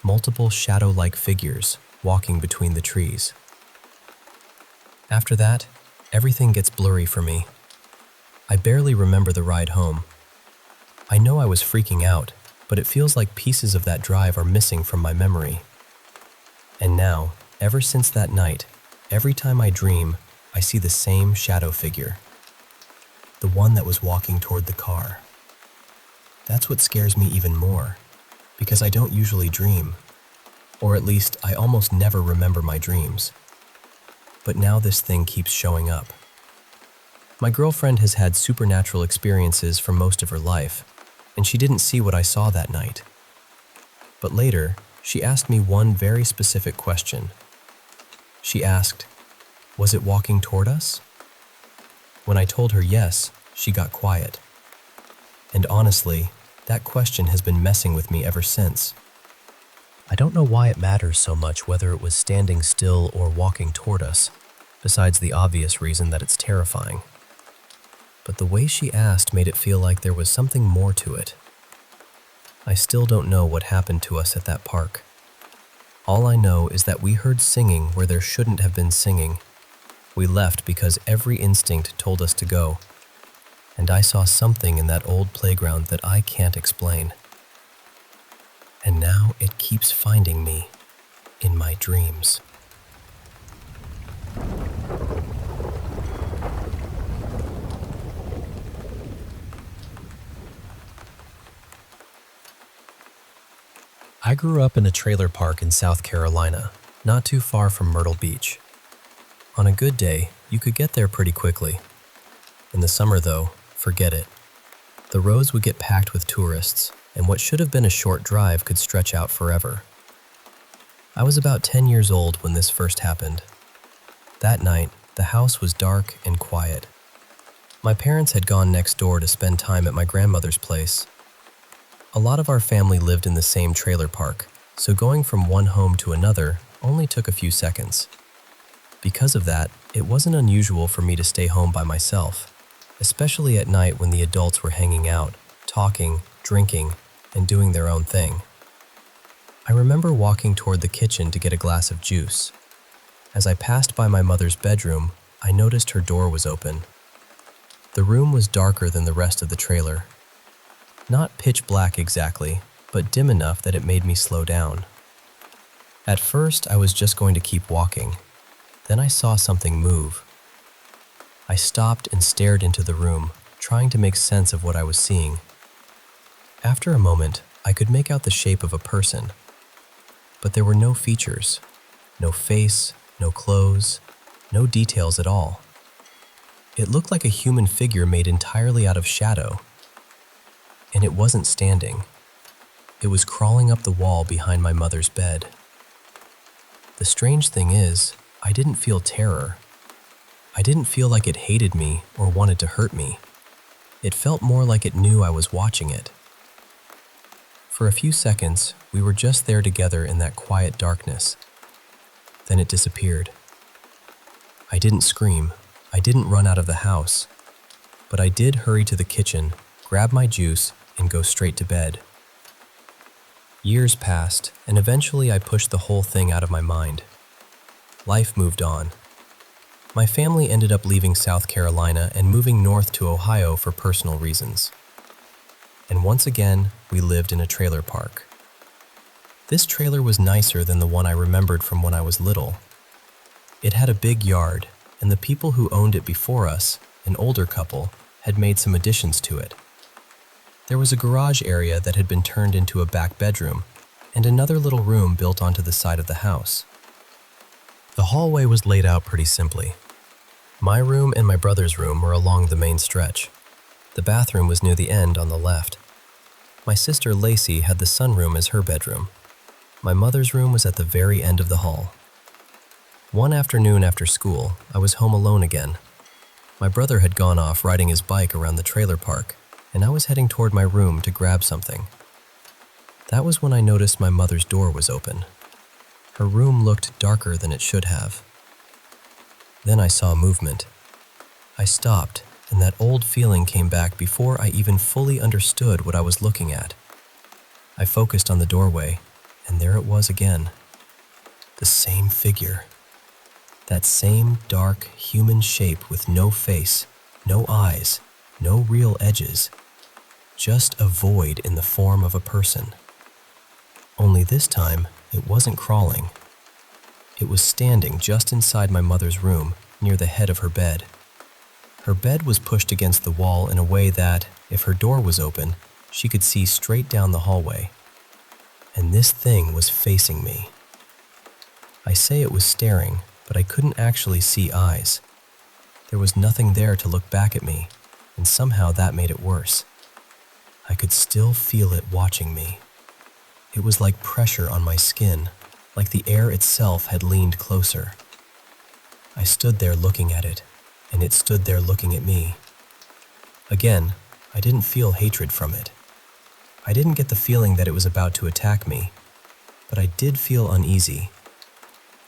Multiple shadow-like figures walking between the trees. After that, everything gets blurry for me. I barely remember the ride home. I know I was freaking out, but it feels like pieces of that drive are missing from my memory. And now, ever since that night, every time I dream, I see the same shadow figure. The one that was walking toward the car. That's what scares me even more, because I don't usually dream, or at least I almost never remember my dreams. But now this thing keeps showing up. My girlfriend has had supernatural experiences for most of her life, and she didn't see what I saw that night. But later, she asked me one very specific question. She asked, "Was it walking toward us?" When I told her yes, she got quiet. And honestly, that question has been messing with me ever since. I don't know why it matters so much whether it was standing still or walking toward us, besides the obvious reason that it's terrifying. But the way she asked made it feel like there was something more to it. I still don't know what happened to us at that park. All I know is that we heard singing where there shouldn't have been singing. We left because every instinct told us to go. And I saw something in that old playground that I can't explain. And now it keeps finding me in my dreams. I grew up in a trailer park in South Carolina, not too far from Myrtle Beach. On a good day, you could get there pretty quickly. In the summer though, forget it. The roads would get packed with tourists, and what should have been a short drive could stretch out forever. I was about 10 years old when this first happened. That night, the house was dark and quiet. My parents had gone next door to spend time at my grandmother's place. A lot of our family lived in the same trailer park, so going from one home to another only took a few seconds. Because of that, it wasn't unusual for me to stay home by myself, especially at night when the adults were hanging out, talking, drinking, and doing their own thing. I remember walking toward the kitchen to get a glass of juice. As I passed by my mother's bedroom, I noticed her door was open. The room was darker than the rest of the trailer. Not pitch black exactly, but dim enough that it made me slow down. At first, I was just going to keep walking. Then I saw something move. I stopped and stared into the room, trying to make sense of what I was seeing. After a moment, I could make out the shape of a person, but there were no features, no face, no clothes, no details at all. It looked like a human figure made entirely out of shadow. And it wasn't standing. It was crawling up the wall behind my mother's bed. The strange thing is, I didn't feel terror. I didn't feel like it hated me or wanted to hurt me. It felt more like it knew I was watching it. For a few seconds, we were just there together in that quiet darkness. Then it disappeared. I didn't scream. I didn't run out of the house. But I did hurry to the kitchen, grab my juice, and go straight to bed. Years passed, and eventually I pushed the whole thing out of my mind. Life moved on. My family ended up leaving South Carolina and moving north to Ohio for personal reasons. And once again, we lived in a trailer park. This trailer was nicer than the one I remembered from when I was little. It had a big yard, and the people who owned it before us, an older couple, had made some additions to it. There was a garage area that had been turned into a back bedroom, and another little room built onto the side of the house. The hallway was laid out pretty simply. My room and my brother's room were along the main stretch. The bathroom was near the end on the left. My sister Lacey had the sunroom as her bedroom. My mother's room was at the very end of the hall. One afternoon after school, I was home alone again. My brother had gone off riding his bike around the trailer park, and I was heading toward my room to grab something. That was when I noticed my mother's door was open. Her room looked darker than it should have. Then I saw movement. I stopped, and that old feeling came back before I even fully understood what I was looking at. I focused on the doorway, and there it was again. The same figure. That same dark human shape with no face, no eyes, no real edges. Just a void in the form of a person. Only this time, it wasn't crawling. It was standing just inside my mother's room, near the head of her bed. Her bed was pushed against the wall in a way that, if her door was open, she could see straight down the hallway. And this thing was facing me. I say it was staring, but I couldn't actually see eyes. There was nothing there to look back at me, and somehow that made it worse. I could still feel it watching me. It was like pressure on my skin, like the air itself had leaned closer. I stood there looking at it, and it stood there looking at me. Again, I didn't feel hatred from it. I didn't get the feeling that it was about to attack me, but I did feel uneasy.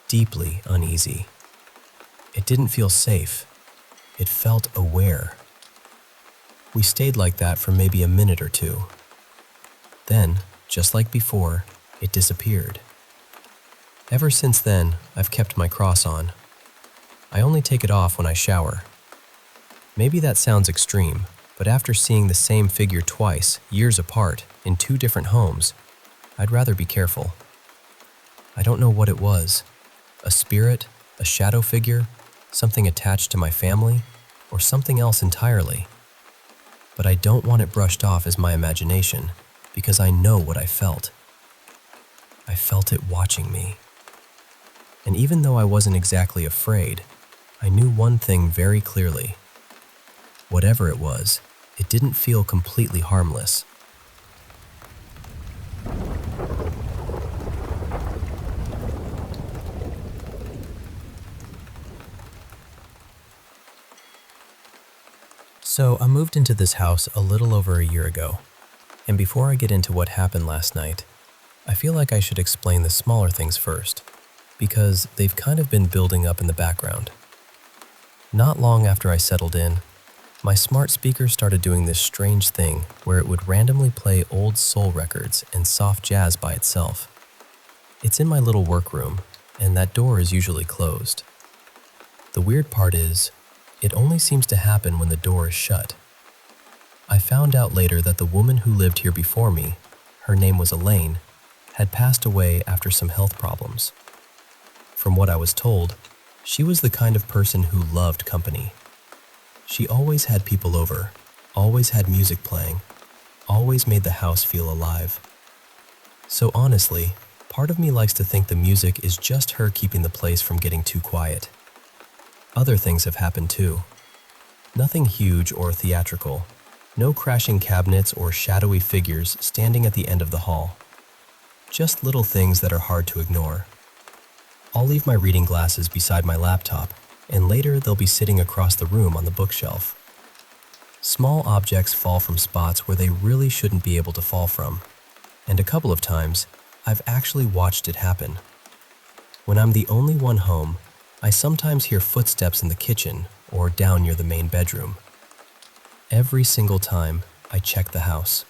Deeply uneasy. It didn't feel safe. It felt aware. We stayed like that for maybe a minute or two. Then, just like before, it disappeared. Ever since then, I've kept my cross on. I only take it off when I shower. Maybe that sounds extreme, but after seeing the same figure twice, years apart, in two different homes, I'd rather be careful. I don't know what it was. A spirit, a shadow figure, something attached to my family, or something else entirely. But I don't want it brushed off as my imagination, because I know what I felt. I felt it watching me. And even though I wasn't exactly afraid, I knew one thing very clearly. Whatever it was, it didn't feel completely harmless. So I moved into this house a little over a year ago. And before I get into what happened last night, I feel like I should explain the smaller things first, because they've kind of been building up in the background. Not long after I settled in, my smart speaker started doing this strange thing where it would randomly play old soul records and soft jazz by itself. It's in my little workroom, and that door is usually closed. The weird part is, it only seems to happen when the door is shut. I found out later that the woman who lived here before me, her name was Elaine, had passed away after some health problems. From what I was told, she was the kind of person who loved company. She always had people over, always had music playing, always made the house feel alive. So honestly, part of me likes to think the music is just her keeping the place from getting too quiet. Other things have happened too. Nothing huge or theatrical. No crashing cabinets or shadowy figures standing at the end of the hall. Just little things that are hard to ignore. I'll leave my reading glasses beside my laptop, and later they'll be sitting across the room on the bookshelf. Small objects fall from spots where they really shouldn't be able to fall from, and a couple of times, I've actually watched it happen. When I'm the only one home, I sometimes hear footsteps in the kitchen or down near the main bedroom. Every single time, I check the house.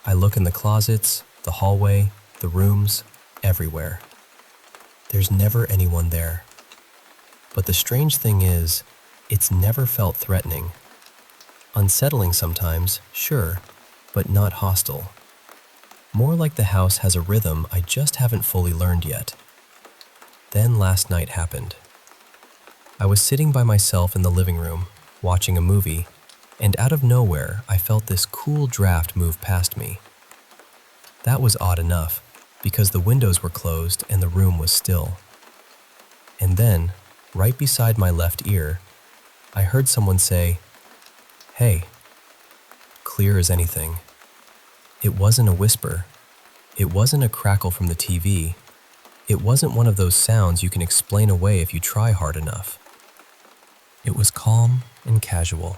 I look in the closets, the hallway, the rooms, everywhere. There's never anyone there. But the strange thing is, it's never felt threatening. Unsettling sometimes, sure, but not hostile. More like the house has a rhythm I just haven't fully learned yet. Then last night happened. I was sitting by myself in the living room, watching a movie, and out of nowhere I felt this cool draft move past me. That was odd enough, because the windows were closed and the room was still. And then, right beside my left ear, I heard someone say, "Hey," clear as anything. It wasn't a whisper. It wasn't a crackle from the TV. It wasn't one of those sounds you can explain away if you try hard enough. It was calm and casual,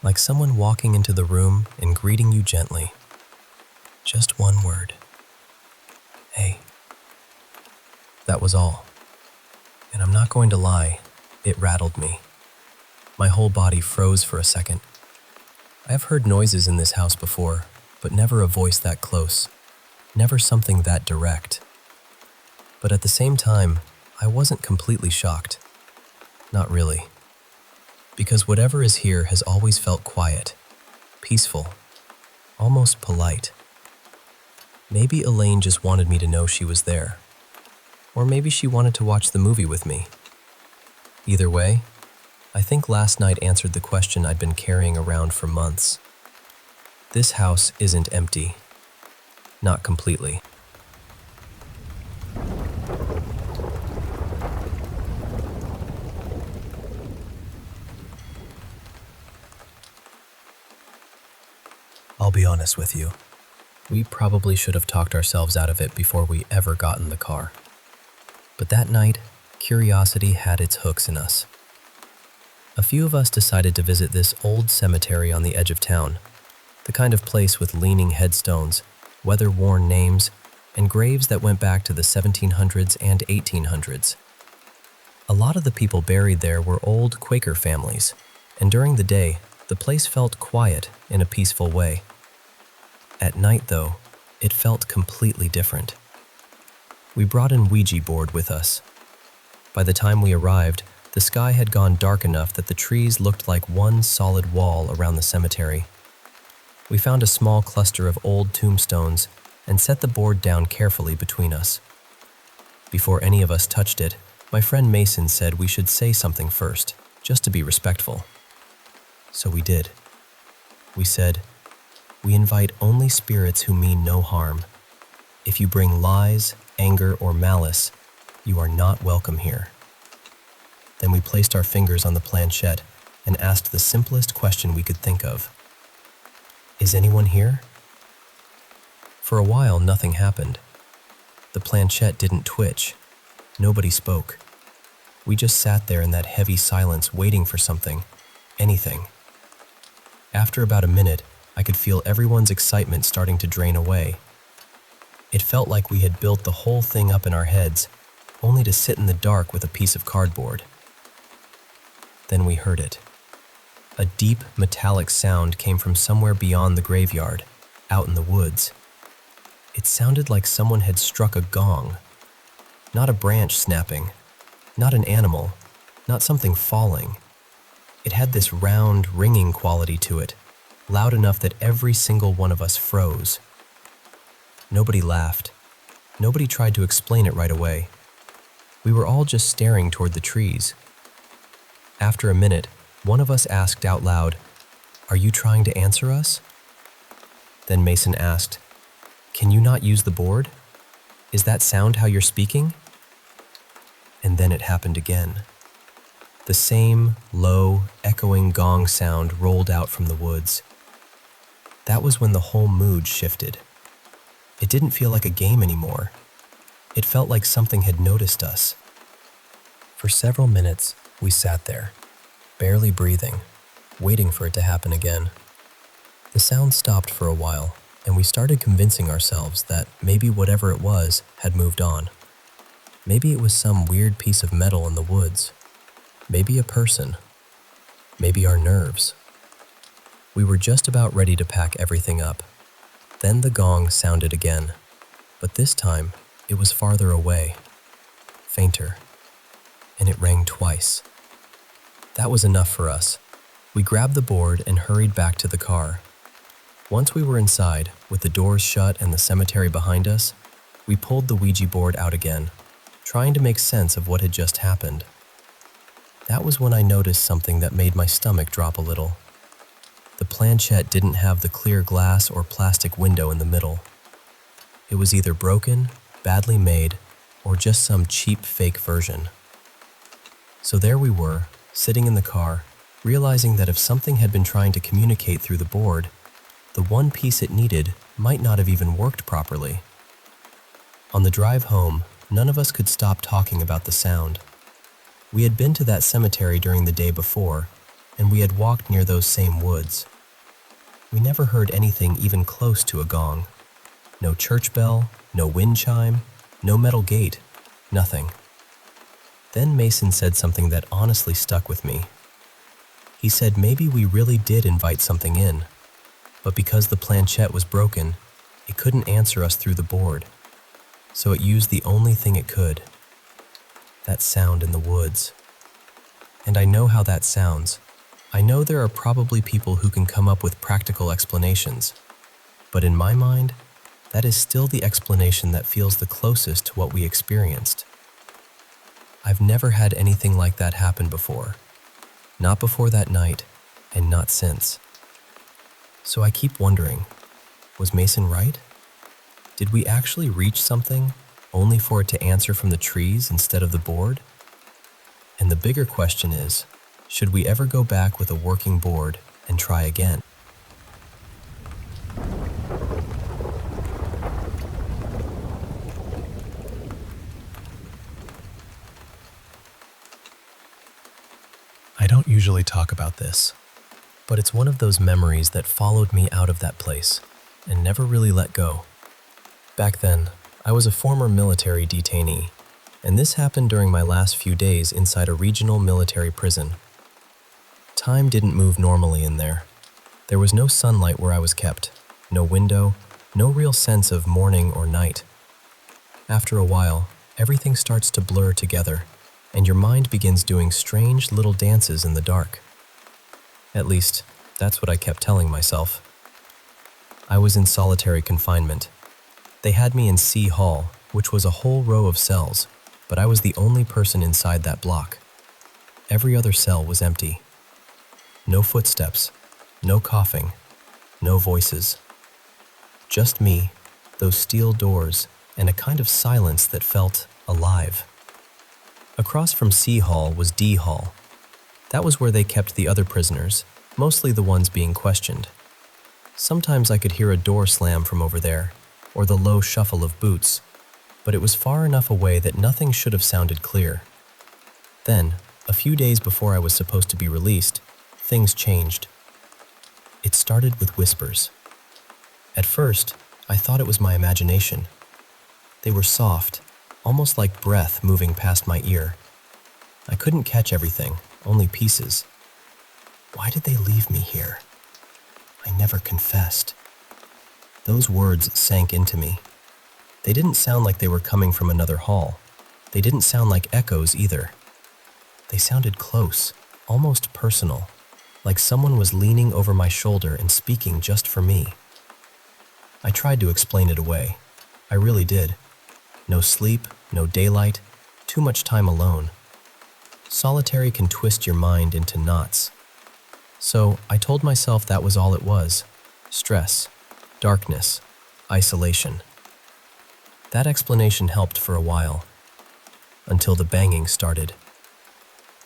like someone walking into the room and greeting you gently. Just one word. "Hey." That was all. And I'm not going to lie, it rattled me. My whole body froze for a second. I have heard noises in this house before, but never a voice that close, never something that direct. But at the same time, I wasn't completely shocked. Not really. Because whatever is here has always felt quiet, peaceful, almost polite. Maybe Elaine just wanted me to know she was there. Or maybe she wanted to watch the movie with me. Either way, I think last night answered the question I'd been carrying around for months. This house isn't empty. Not completely. I'll be honest with you. We probably should have talked ourselves out of it before we ever got in the car. But that night, curiosity had its hooks in us. A few of us decided to visit this old cemetery on the edge of town, the kind of place with leaning headstones, weather-worn names, and graves that went back to the 1700s and 1800s. A lot of the people buried there were old Quaker families, and during the day, the place felt quiet in a peaceful way. At night, though, it felt completely different. We brought an Ouija board with us. By the time we arrived, the sky had gone dark enough that the trees looked like one solid wall around the cemetery. We found a small cluster of old tombstones and set the board down carefully between us. Before any of us touched it, my friend Mason said we should say something first, just to be respectful. So we did. We said, "We invite only spirits who mean no harm. If you bring lies, anger, or malice, you are not welcome here." Then we placed our fingers on the planchette and asked the simplest question we could think of. "Is anyone here?" For a while, nothing happened. The planchette didn't twitch. Nobody spoke. We just sat there in that heavy silence waiting for something, anything. After about a minute, I could feel everyone's excitement starting to drain away. It felt like we had built the whole thing up in our heads, only to sit in the dark with a piece of cardboard. Then we heard it. A deep, metallic sound came from somewhere beyond the graveyard, out in the woods. It sounded like someone had struck a gong. Not a branch snapping, not an animal, not something falling. It had this round, ringing quality to it, loud enough that every single one of us froze. Nobody laughed. Nobody tried to explain it right away. We were all just staring toward the trees. After a minute, one of us asked out loud, "Are you trying to answer us?" Then Mason asked, "Can you not use the board? Is that sound how you're speaking?" And then it happened again. The same low, echoing gong sound rolled out from the woods. That was when the whole mood shifted. It didn't feel like a game anymore. It felt like something had noticed us. For several minutes, we sat there, barely breathing, waiting for it to happen again. The sound stopped for a while, and we started convincing ourselves that maybe whatever it was had moved on. Maybe it was some weird piece of metal in the woods. Maybe a person. Maybe our nerves. We were just about ready to pack everything up. Then the gong sounded again, but this time it was farther away, fainter, and it rang twice. That was enough for us. We grabbed the board and hurried back to the car. Once we were inside, with the doors shut and the cemetery behind us, we pulled the Ouija board out again, trying to make sense of what had just happened. That was when I noticed something that made my stomach drop a little. The planchette didn't have the clear glass or plastic window in the middle. It was either broken, badly made, or just some cheap fake version. So there we were, sitting in the car, realizing that if something had been trying to communicate through the board, the one piece it needed might not have even worked properly. On the drive home, none of us could stop talking about the sound. We had been to that cemetery during the day before, and we had walked near those same woods. We never heard anything even close to a gong. No church bell, no wind chime, no metal gate, nothing. Then Mason said something that honestly stuck with me. He said maybe we really did invite something in, but because the planchette was broken, it couldn't answer us through the board, so it used the only thing it could. That sound in the woods. And I know how that sounds. I know there are probably people who can come up with practical explanations, but in my mind, that is still the explanation that feels the closest to what we experienced. I've never had anything like that happen before. Not before that night, and not since. So I keep wondering, was Mason right? Did we actually reach something, only for it to answer from the trees instead of the board? And the bigger question is, should we ever go back with a working board and try again? I don't usually talk about this, but it's one of those memories that followed me out of that place and never really let go. Back then, I was a former military detainee, and this happened during my last few days inside a regional military prison. Time didn't move normally in there. There was no sunlight where I was kept, no window, no real sense of morning or night. After a while, everything starts to blur together, and your mind begins doing strange little dances in the dark. At least, that's what I kept telling myself. I was in solitary confinement. They had me in C Hall, which was a whole row of cells, but I was the only person inside that block. Every other cell was empty. No footsteps, no coughing, no voices. Just me, those steel doors, and a kind of silence that felt alive. Across from C Hall was D Hall. That was where they kept the other prisoners, mostly the ones being questioned. Sometimes I could hear a door slam from over there, or the low shuffle of boots, but it was far enough away that nothing should have sounded clear. Then, a few days before I was supposed to be released, things changed. It started with whispers. At first, I thought it was my imagination. They were soft, almost like breath moving past my ear. I couldn't catch everything, only pieces. Why did they leave me here? I never confessed. Those words sank into me. They didn't sound like they were coming from another hall. They didn't sound like echoes either. They sounded close, almost personal. like someone was leaning over my shoulder and speaking just for me. I tried to explain it away. I really did. No sleep, no daylight, too much time alone. Solitary can twist your mind into knots. So I told myself that was all it was. Stress, darkness, isolation. That explanation helped for a while, until the banging started.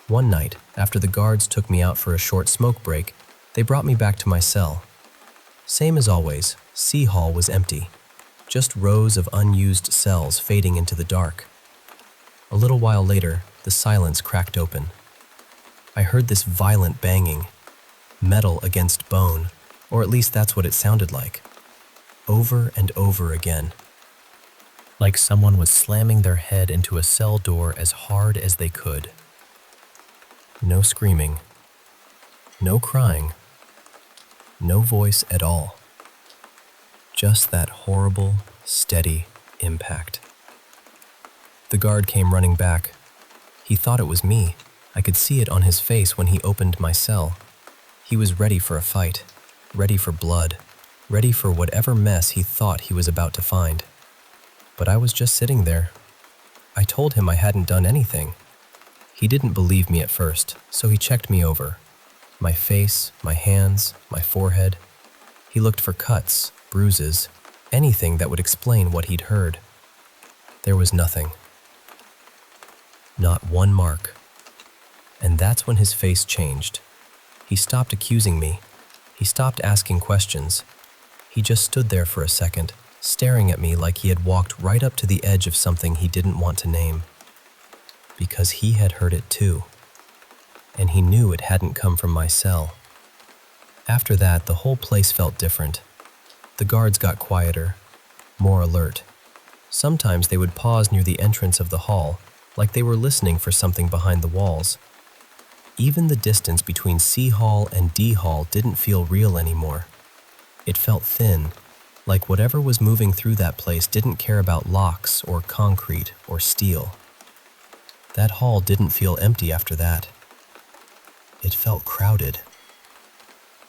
One night, after the guards took me out for a short smoke break, they brought me back to my cell. Same as always, C Hall was empty. Just rows of unused cells fading into the dark. A little while later, the silence cracked open. I heard this violent banging, metal against bone, or at least that's what it sounded like. Over and over again. Like someone was slamming their head into a cell door as hard as they could. No screaming, no crying, no voice at all. Just that horrible, steady impact. The guard came running back. He thought it was me. I could see it on his face when he opened my cell. He was ready for a fight, ready for blood, ready for whatever mess he thought he was about to find. But I was just sitting there. I told him I hadn't done anything. He didn't believe me at first, so he checked me over. My face, my hands, my forehead. He looked for cuts, bruises, anything that would explain what he'd heard. There was nothing. Not one mark. And that's when his face changed. He stopped accusing me. He stopped asking questions. He just stood there for a second, staring at me like he had walked right up to the edge of something he didn't want to name. Because he had heard it too. And he knew it hadn't come from my cell. After that, the whole place felt different. The guards got quieter, more alert. Sometimes they would pause near the entrance of the hall, like they were listening for something behind the walls. Even the distance between C Hall and D Hall didn't feel real anymore. It felt thin, like whatever was moving through that place didn't care about locks or concrete or steel. That hall didn't feel empty after that. It felt crowded.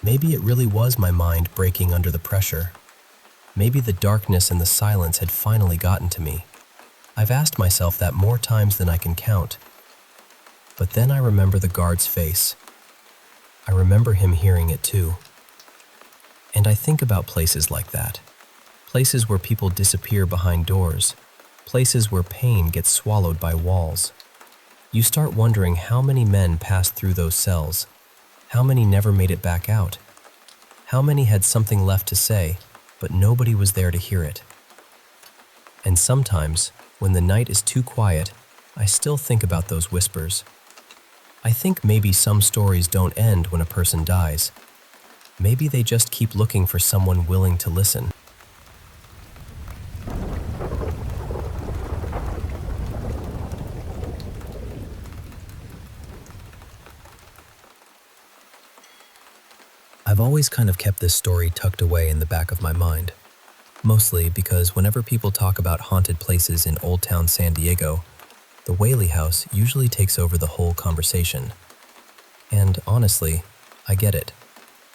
Maybe it really was my mind breaking under the pressure. Maybe the darkness and the silence had finally gotten to me. I've asked myself that more times than I can count. But then I remember the guard's face. I remember him hearing it too. And I think about places like that. Places where people disappear behind doors. Places where pain gets swallowed by walls. You start wondering how many men passed through those cells. How many never made it back out? How many had something left to say, but nobody was there to hear it? And sometimes, when the night is too quiet, I still think about those whispers. I think maybe some stories don't end when a person dies. Maybe they just keep looking for someone willing to listen. I've always kind of kept this story tucked away in the back of my mind. Mostly because whenever people talk about haunted places in Old Town San Diego, the Whaley House usually takes over the whole conversation. And honestly, I get it.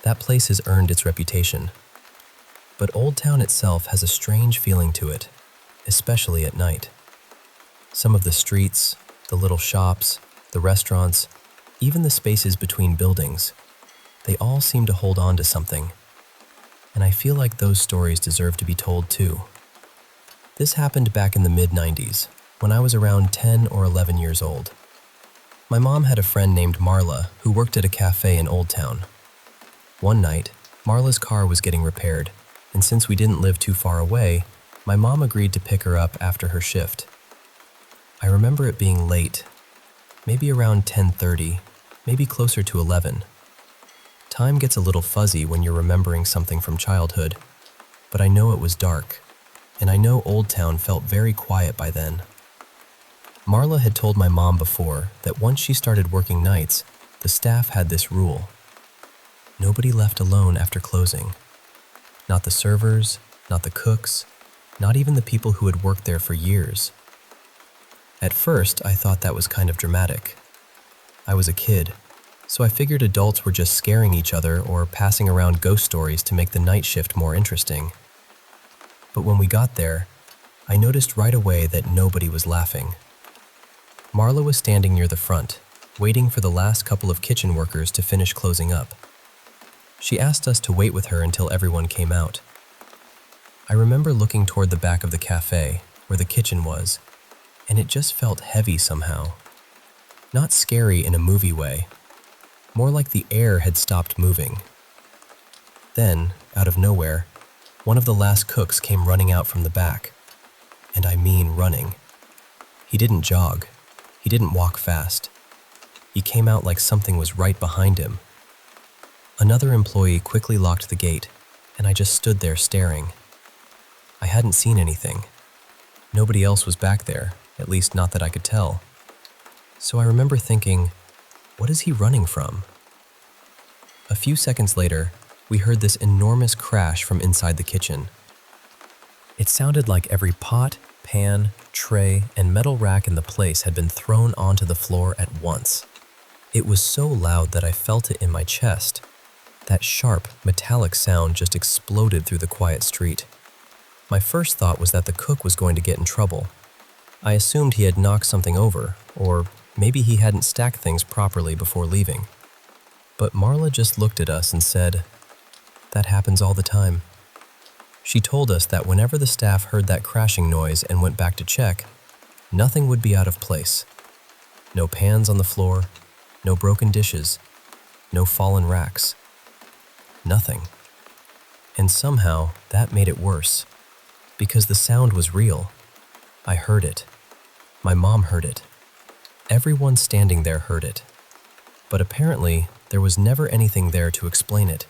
That place has earned its reputation. But Old Town itself has a strange feeling to it, especially at night. Some of the streets, the little shops, the restaurants, even the spaces between buildings, they all seem to hold on to something. And I feel like those stories deserve to be told too. This happened back in the mid-90s, when I was around 10 or 11 years old. My mom had a friend named Marla who worked at a cafe in Old Town. One night, Marla's car was getting repaired, and since we didn't live too far away, my mom agreed to pick her up after her shift. I remember it being late, maybe around 10:30, maybe closer to 11. Time gets a little fuzzy when you're remembering something from childhood, but I know it was dark, and I know Old Town felt very quiet by then. Marla had told my mom before that once she started working nights, the staff had this rule. Nobody left alone after closing. Not the servers, not the cooks, not even the people who had worked there for years. At first, I thought that was kind of dramatic. I was a kid, so I figured adults were just scaring each other or passing around ghost stories to make the night shift more interesting. But when we got there, I noticed right away that nobody was laughing. Marla was standing near the front, waiting for the last couple of kitchen workers to finish closing up. She asked us to wait with her until everyone came out. I remember looking toward the back of the cafe, where the kitchen was, and it just felt heavy somehow. Not scary in a movie way, more like the air had stopped moving. Then, out of nowhere, one of the last cooks came running out from the back. And I mean running. He didn't jog. He didn't walk fast. He came out like something was right behind him. Another employee quickly locked the gate, and I just stood there staring. I hadn't seen anything. Nobody else was back there, at least not that I could tell. So I remember thinking, what is he running from? A few seconds later, we heard this enormous crash from inside the kitchen. It sounded like every pot, pan, tray, and metal rack in the place had been thrown onto the floor at once. It was so loud that I felt it in my chest. That sharp, metallic sound just exploded through the quiet street. My first thought was that the cook was going to get in trouble. I assumed he had knocked something over, or maybe he hadn't stacked things properly before leaving. But Marla just looked at us and said, "That happens all the time." She told us that whenever the staff heard that crashing noise and went back to check, nothing would be out of place. No pans on the floor, no broken dishes, no fallen racks. Nothing. And somehow that made it worse, because the sound was real. I heard it. My mom heard it. Everyone standing there heard it. But apparently, there was never anything there to explain it.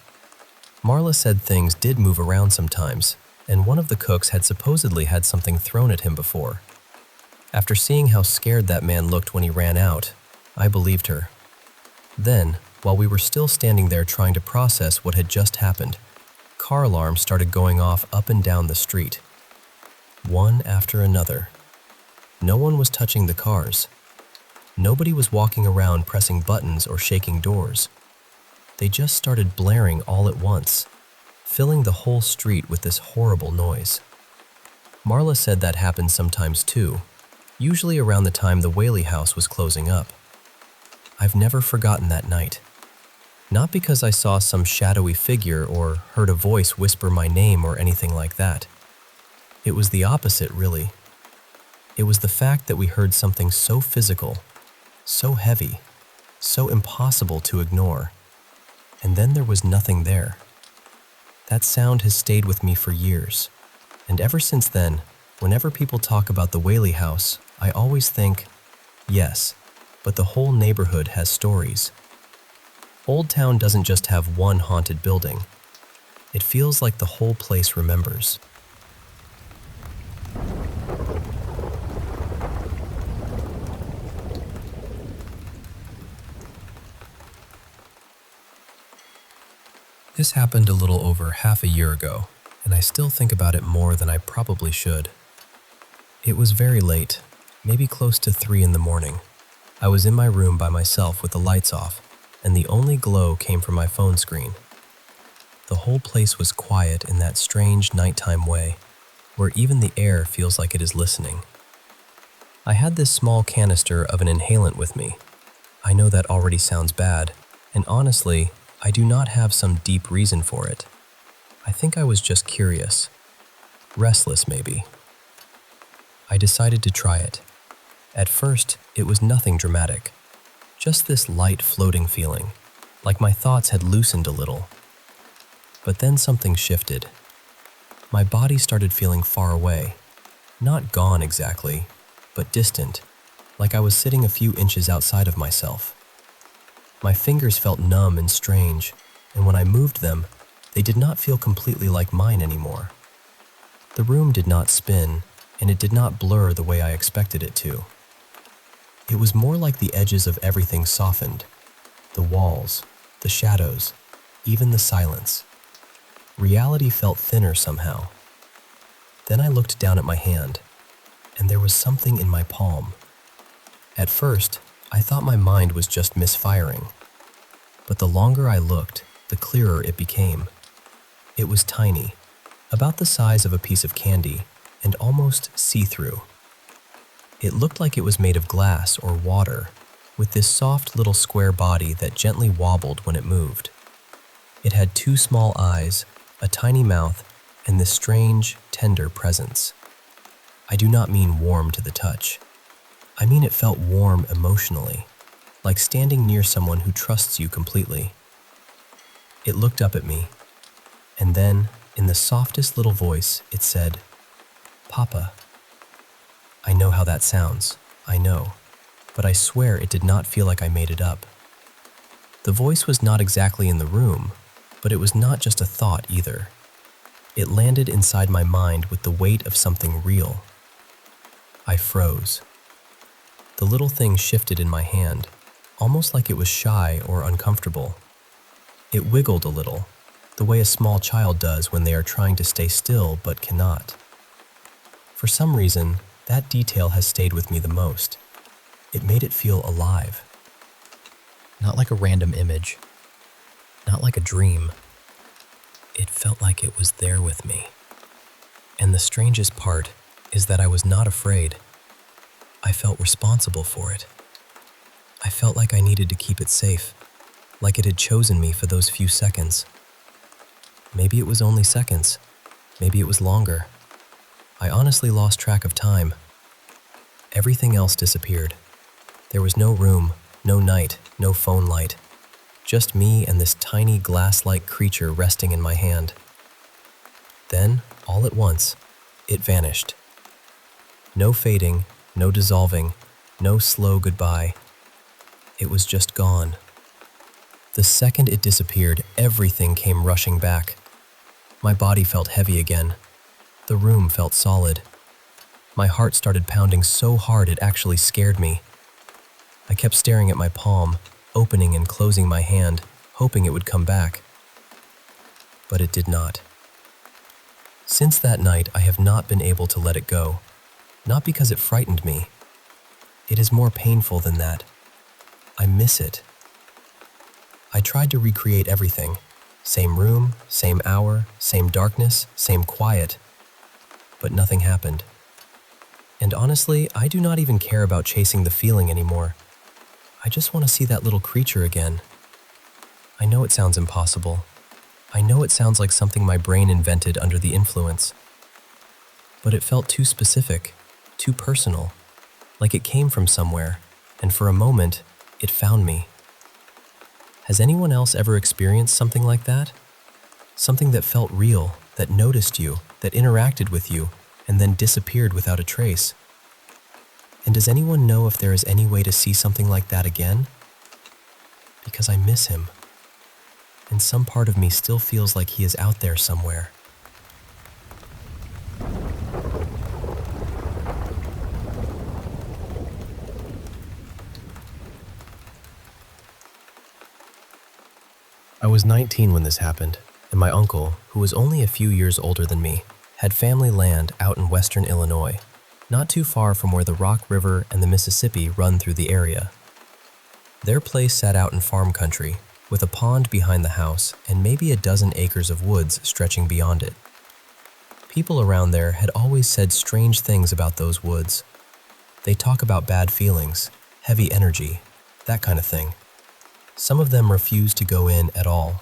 Marla said things did move around sometimes, and one of the cooks had supposedly had something thrown at him before. After seeing how scared that man looked when he ran out, I believed her. Then, while we were still standing there trying to process what had just happened, car alarms started going off up and down the street. One after another. No one was touching the cars. Nobody was walking around pressing buttons or shaking doors. They just started blaring all at once, filling the whole street with this horrible noise. Marla said that happened sometimes too, usually around the time the Whaley house was closing up. I've never forgotten that night. Not because I saw some shadowy figure or heard a voice whisper my name or anything like that. It was the opposite, really. It was the fact that we heard something so physical, so heavy, so impossible to ignore. And then there was nothing there. That sound has stayed with me for years. And ever since then, whenever people talk about the Whaley house, I always think, yes, but the whole neighborhood has stories. Old Town doesn't just have one haunted building. It feels like the whole place remembers. This happened a little over half a year ago, and I still think about it more than I probably should. It was very late, maybe close to 3 in the morning. I was in my room by myself with the lights off, and the only glow came from my phone screen. The whole place was quiet in that strange nighttime way, where even the air feels like it is listening. I had this small canister of an inhalant with me. I know that already sounds bad, and honestly, I do not have some deep reason for it. I think I was just curious. Restless, maybe. I decided to try it. At first, it was nothing dramatic. Just this light floating feeling, like my thoughts had loosened a little. But then something shifted. My body started feeling far away. Not gone exactly, but distant, like I was sitting a few inches outside of myself. My fingers felt numb and strange, and when I moved them, they did not feel completely like mine anymore. The room did not spin, and it did not blur the way I expected it to. It was more like the edges of everything softened, the walls, the shadows, even the silence. Reality felt thinner somehow. Then I looked down at my hand, and there was something in my palm. At first, I thought my mind was just misfiring. but the longer I looked, the clearer it became. It was tiny, about the size of a piece of candy, and almost see-through. It looked like it was made of glass or water, with this soft little square body that gently wobbled when it moved. It had 2 small eyes, a tiny mouth, and this strange, tender presence. I do not mean warm to the touch. I mean it felt warm emotionally, like standing near someone who trusts you completely. It looked up at me, and then, in the softest little voice, it said, "Papa." I know how that sounds, I know, but I swear it did not feel like I made it up. The voice was not exactly in the room, but it was not just a thought either. It landed inside my mind with the weight of something real. I froze. The little thing shifted in my hand, almost like it was shy or uncomfortable. It wiggled a little, the way a small child does when they are trying to stay still but cannot. For some reason, that detail has stayed with me the most. It made it feel alive. Not like a random image, not like a dream. It felt like it was there with me. And the strangest part is that I was not afraid. I felt responsible for it. I felt like I needed to keep it safe, like it had chosen me for those few seconds. Maybe it was only seconds. Maybe it was longer. I honestly lost track of time. Everything else disappeared. There was no room, no night, no phone light. Just me and this tiny glass-like creature resting in my hand. Then, all at once, it vanished. No fading, no dissolving, no slow goodbye. It was just gone. The second it disappeared, everything came rushing back. My body felt heavy again. The room felt solid. My heart started pounding so hard it actually scared me. I kept staring at my palm, opening and closing my hand, hoping it would come back. But it did not. Since that night, I have not been able to let it go. Not because it frightened me. It is more painful than that. I miss it. I tried to recreate everything. Same room, same hour, same darkness, same quiet. But nothing happened. And honestly, I do not even care about chasing the feeling anymore. I just want to see that little creature again. I know it sounds impossible. I know it sounds like something my brain invented under the influence. But it felt too specific, too personal, like it came from somewhere, and for a moment, it found me. Has anyone else ever experienced something like that? Something that felt real, that noticed you, that interacted with you, and then disappeared without a trace? And does anyone know if there is any way to see something like that again? Because I miss him. And some part of me still feels like he is out there somewhere. I was 19 when this happened, and my uncle, who was only a few years older than me, had family land out in western Illinois, not too far from where the Rock River and the Mississippi run through the area. Their place sat out in farm country, with a pond behind the house and maybe a dozen acres of woods stretching beyond it. People around there had always said strange things about those woods. They talk about bad feelings, heavy energy, that kind of thing. Some of them refused to go in at all.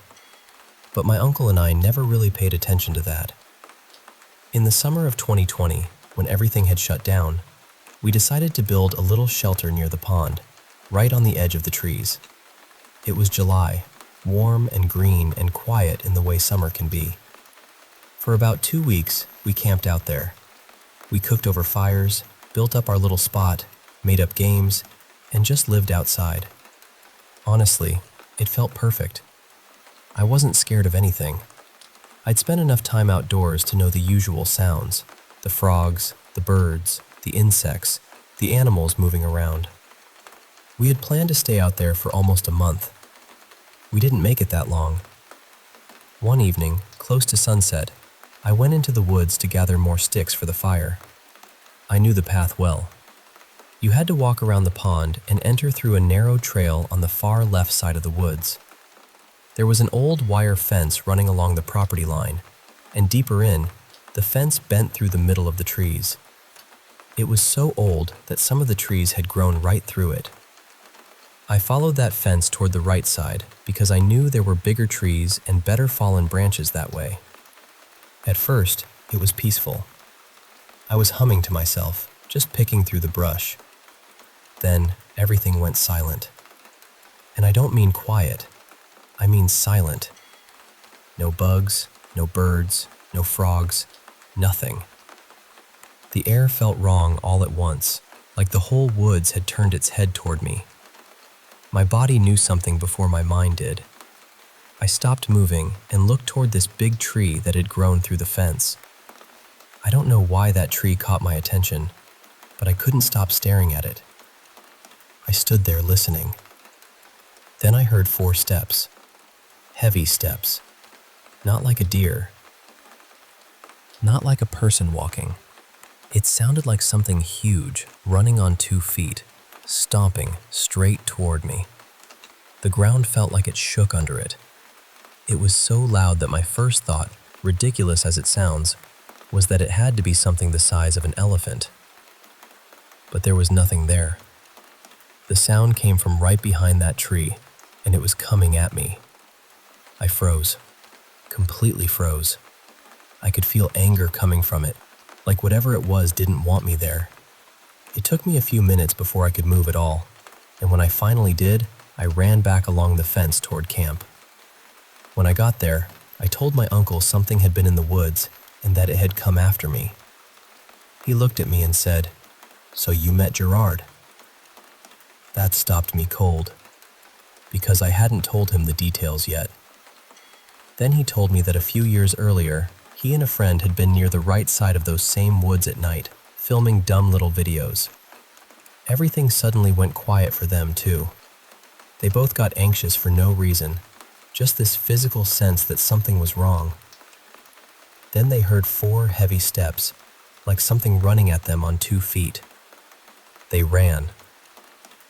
But my uncle and I never really paid attention to that. In the summer of 2020, when everything had shut down, we decided to build a little shelter near the pond, right on the edge of the trees. It was July, warm and green and quiet in the way summer can be. For about 2 weeks, we camped out there. We cooked over fires, built up our little spot, made up games, and just lived outside. Honestly, it felt perfect. I wasn't scared of anything. I'd spent enough time outdoors to know the usual sounds, the frogs, the birds, the insects, the animals moving around. We had planned to stay out there for almost a month. We didn't make it that long. One evening, close to sunset, I went into the woods to gather more sticks for the fire. I knew the path well. You had to walk around the pond and enter through a narrow trail on the far left side of the woods. There was an old wire fence running along the property line, and deeper in, the fence bent through the middle of the trees. It was so old that some of the trees had grown right through it. I followed that fence toward the right side because I knew there were bigger trees and better fallen branches that way. At first, it was peaceful. I was humming to myself, just picking through the brush. Then, everything went silent. And I don't mean quiet, I mean silent. No bugs, no birds, no frogs, nothing. The air felt wrong all at once, like the whole woods had turned its head toward me. My body knew something before my mind did. I stopped moving and looked toward this big tree that had grown through the fence. I don't know why that tree caught my attention, but I couldn't stop staring at it. I stood there listening. Then I heard 4 steps. Heavy steps. Not like a deer. Not like a person walking. It sounded like something huge, running on 2 feet, stomping straight toward me. The ground felt like it shook under it. It was so loud that my first thought, ridiculous as it sounds, was that it had to be something the size of an elephant. But there was nothing there. The sound came from right behind that tree, and it was coming at me. I froze. Completely froze. I could feel anger coming from it, like whatever it was didn't want me there. It took me a few minutes before I could move at all, and when I finally did, I ran back along the fence toward camp. When I got there, I told my uncle something had been in the woods and that it had come after me. He looked at me and said, "So you met Gerard?" That stopped me cold, because I hadn't told him the details yet. Then he told me that a few years earlier, he and a friend had been near the right side of those same woods at night, filming dumb little videos. Everything suddenly went quiet for them too. They both got anxious for no reason, just this physical sense that something was wrong. Then they heard 4 heavy steps, like something running at them on 2 feet. They ran.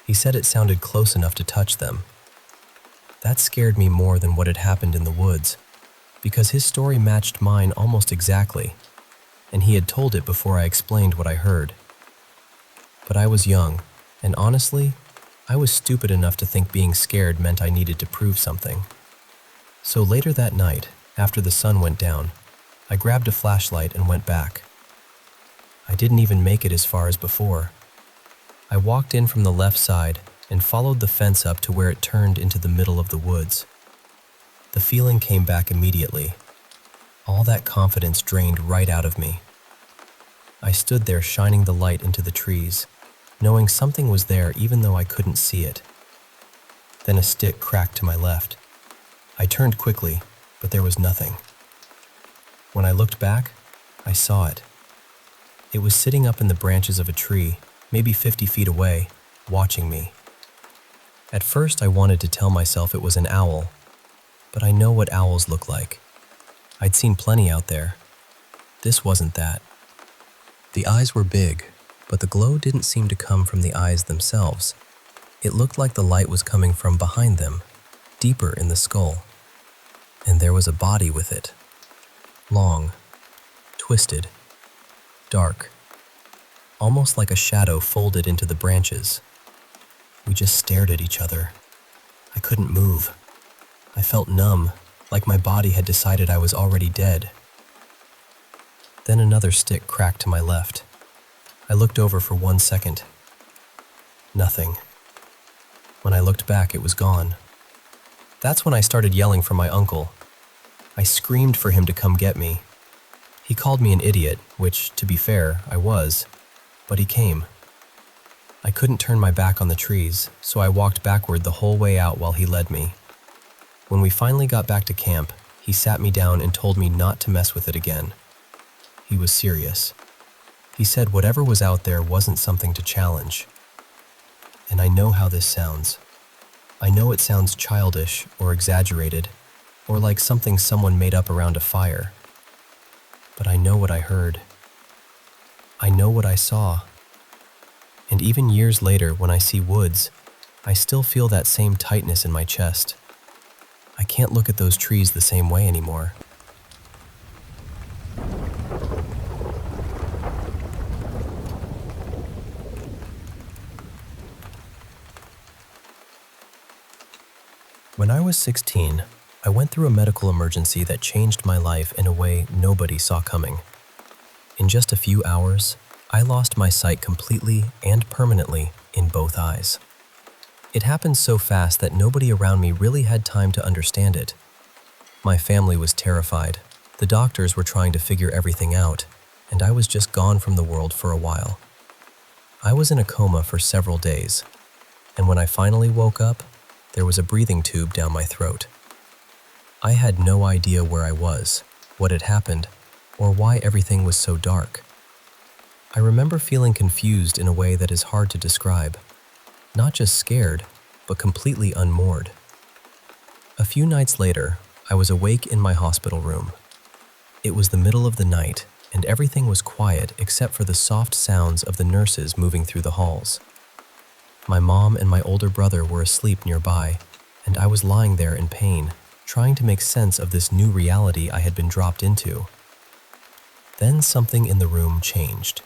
He said it sounded close enough to touch them. That scared me more than what had happened in the woods, because his story matched mine almost exactly, and he had told it before I explained what I heard. But I was young, and honestly, I was stupid enough to think being scared meant I needed to prove something. So later that night, after the sun went down, I grabbed a flashlight and went back. I didn't even make it as far as before. I walked in from the left side and followed the fence up to where it turned into the middle of the woods. The feeling came back immediately. All that confidence drained right out of me. I stood there shining the light into the trees, knowing something was there even though I couldn't see it. Then a stick cracked to my left. I turned quickly, but there was nothing. When I looked back, I saw it. It was sitting up in the branches of a tree, maybe 50 feet away, watching me. At first I wanted to tell myself it was an owl, but I know what owls look like. I'd seen plenty out there. This wasn't that. The eyes were big, but the glow didn't seem to come from the eyes themselves. It looked like the light was coming from behind them, deeper in the skull. And there was a body with it. Long, twisted, dark, almost like a shadow folded into the branches. We just stared at each other. I couldn't move. I felt numb, like my body had decided I was already dead. Then another stick cracked to my left. I looked over for 1 second. Nothing. When I looked back, it was gone. That's when I started yelling for my uncle. I screamed for him to come get me. He called me an idiot, which, to be fair, I was, but he came. I couldn't turn my back on the trees, so I walked backward the whole way out while he led me. When we finally got back to camp, he sat me down and told me not to mess with it again. He was serious. He said whatever was out there wasn't something to challenge. And I know how this sounds. I know it sounds childish or exaggerated, or like something someone made up around a fire. But I know what I heard. I know what I saw. And even years later, when I see woods, I still feel that same tightness in my chest. I can't look at those trees the same way anymore. When I was 16, I went through a medical emergency that changed my life in a way nobody saw coming. In just a few hours, I lost my sight completely and permanently in both eyes. It happened so fast that nobody around me really had time to understand it. My family was terrified, the doctors were trying to figure everything out, and I was just gone from the world for a while. I was in a coma for several days, and when I finally woke up, there was a breathing tube down my throat. I had no idea where I was, what had happened, or why everything was so dark. I remember feeling confused in a way that is hard to describe. Not just scared, but completely unmoored. A few nights later, I was awake in my hospital room. It was the middle of the night, and everything was quiet except for the soft sounds of the nurses moving through the halls. My mom and my older brother were asleep nearby, and I was lying there in pain, trying to make sense of this new reality I had been dropped into. Then something in the room changed.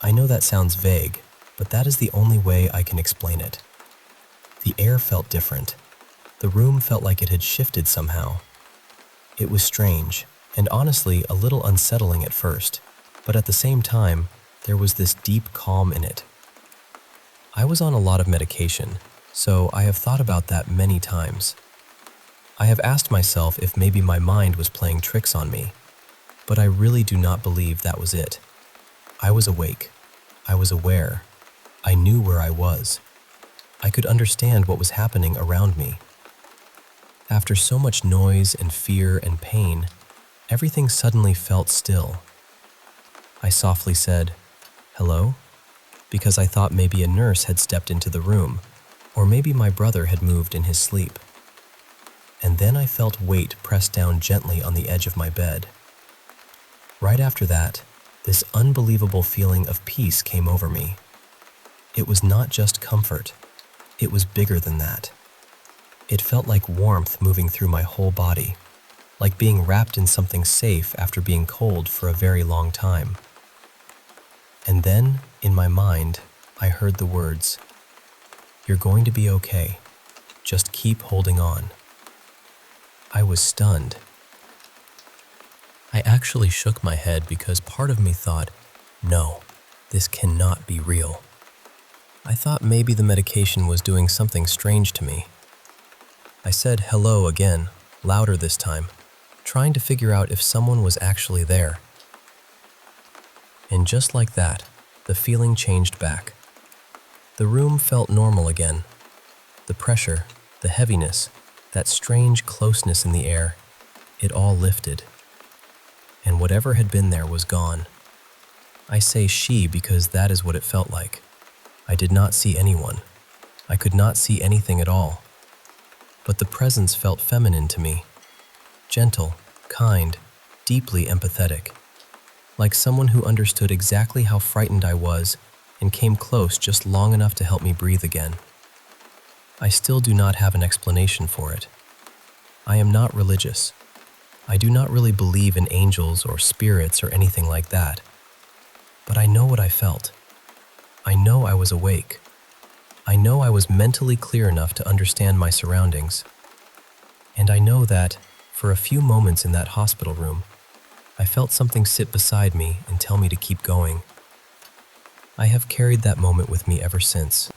I know that sounds vague, but that is the only way I can explain it. The air felt different. The room felt like it had shifted somehow. It was strange, and honestly a little unsettling at first, but at the same time, there was this deep calm in it. I was on a lot of medication, so I have thought about that many times. I have asked myself if maybe my mind was playing tricks on me, but I really do not believe that was it. I was awake. I was aware. I knew where I was. I could understand what was happening around me. After so much noise and fear and pain, everything suddenly felt still. I softly said, "Hello?" because I thought maybe a nurse had stepped into the room, or maybe my brother had moved in his sleep. And then I felt weight pressed down gently on the edge of my bed. Right after that, this unbelievable feeling of peace came over me. It was not just comfort. It was bigger than that. It felt like warmth moving through my whole body, like being wrapped in something safe after being cold for a very long time. And then, in my mind, I heard the words, "You're going to be okay. Just keep holding on." I was stunned. I actually shook my head because part of me thought, no, this cannot be real. I thought maybe the medication was doing something strange to me. I said hello again, louder this time, trying to figure out if someone was actually there. And just like that, the feeling changed back. The room felt normal again. The pressure, the heaviness, that strange closeness in the air, it all lifted. And whatever had been there was gone. I say she because that is what it felt like. I did not see anyone. I could not see anything at all. But the presence felt feminine to me. Gentle, kind, deeply empathetic. Like someone who understood exactly how frightened I was and came close just long enough to help me breathe again. I still do not have an explanation for it. I am not religious. I do not really believe in angels or spirits or anything like that. But I know what I felt. I know I was awake. I know I was mentally clear enough to understand my surroundings. And I know that, for a few moments in that hospital room, I felt something sit beside me and tell me to keep going. I have carried that moment with me ever since.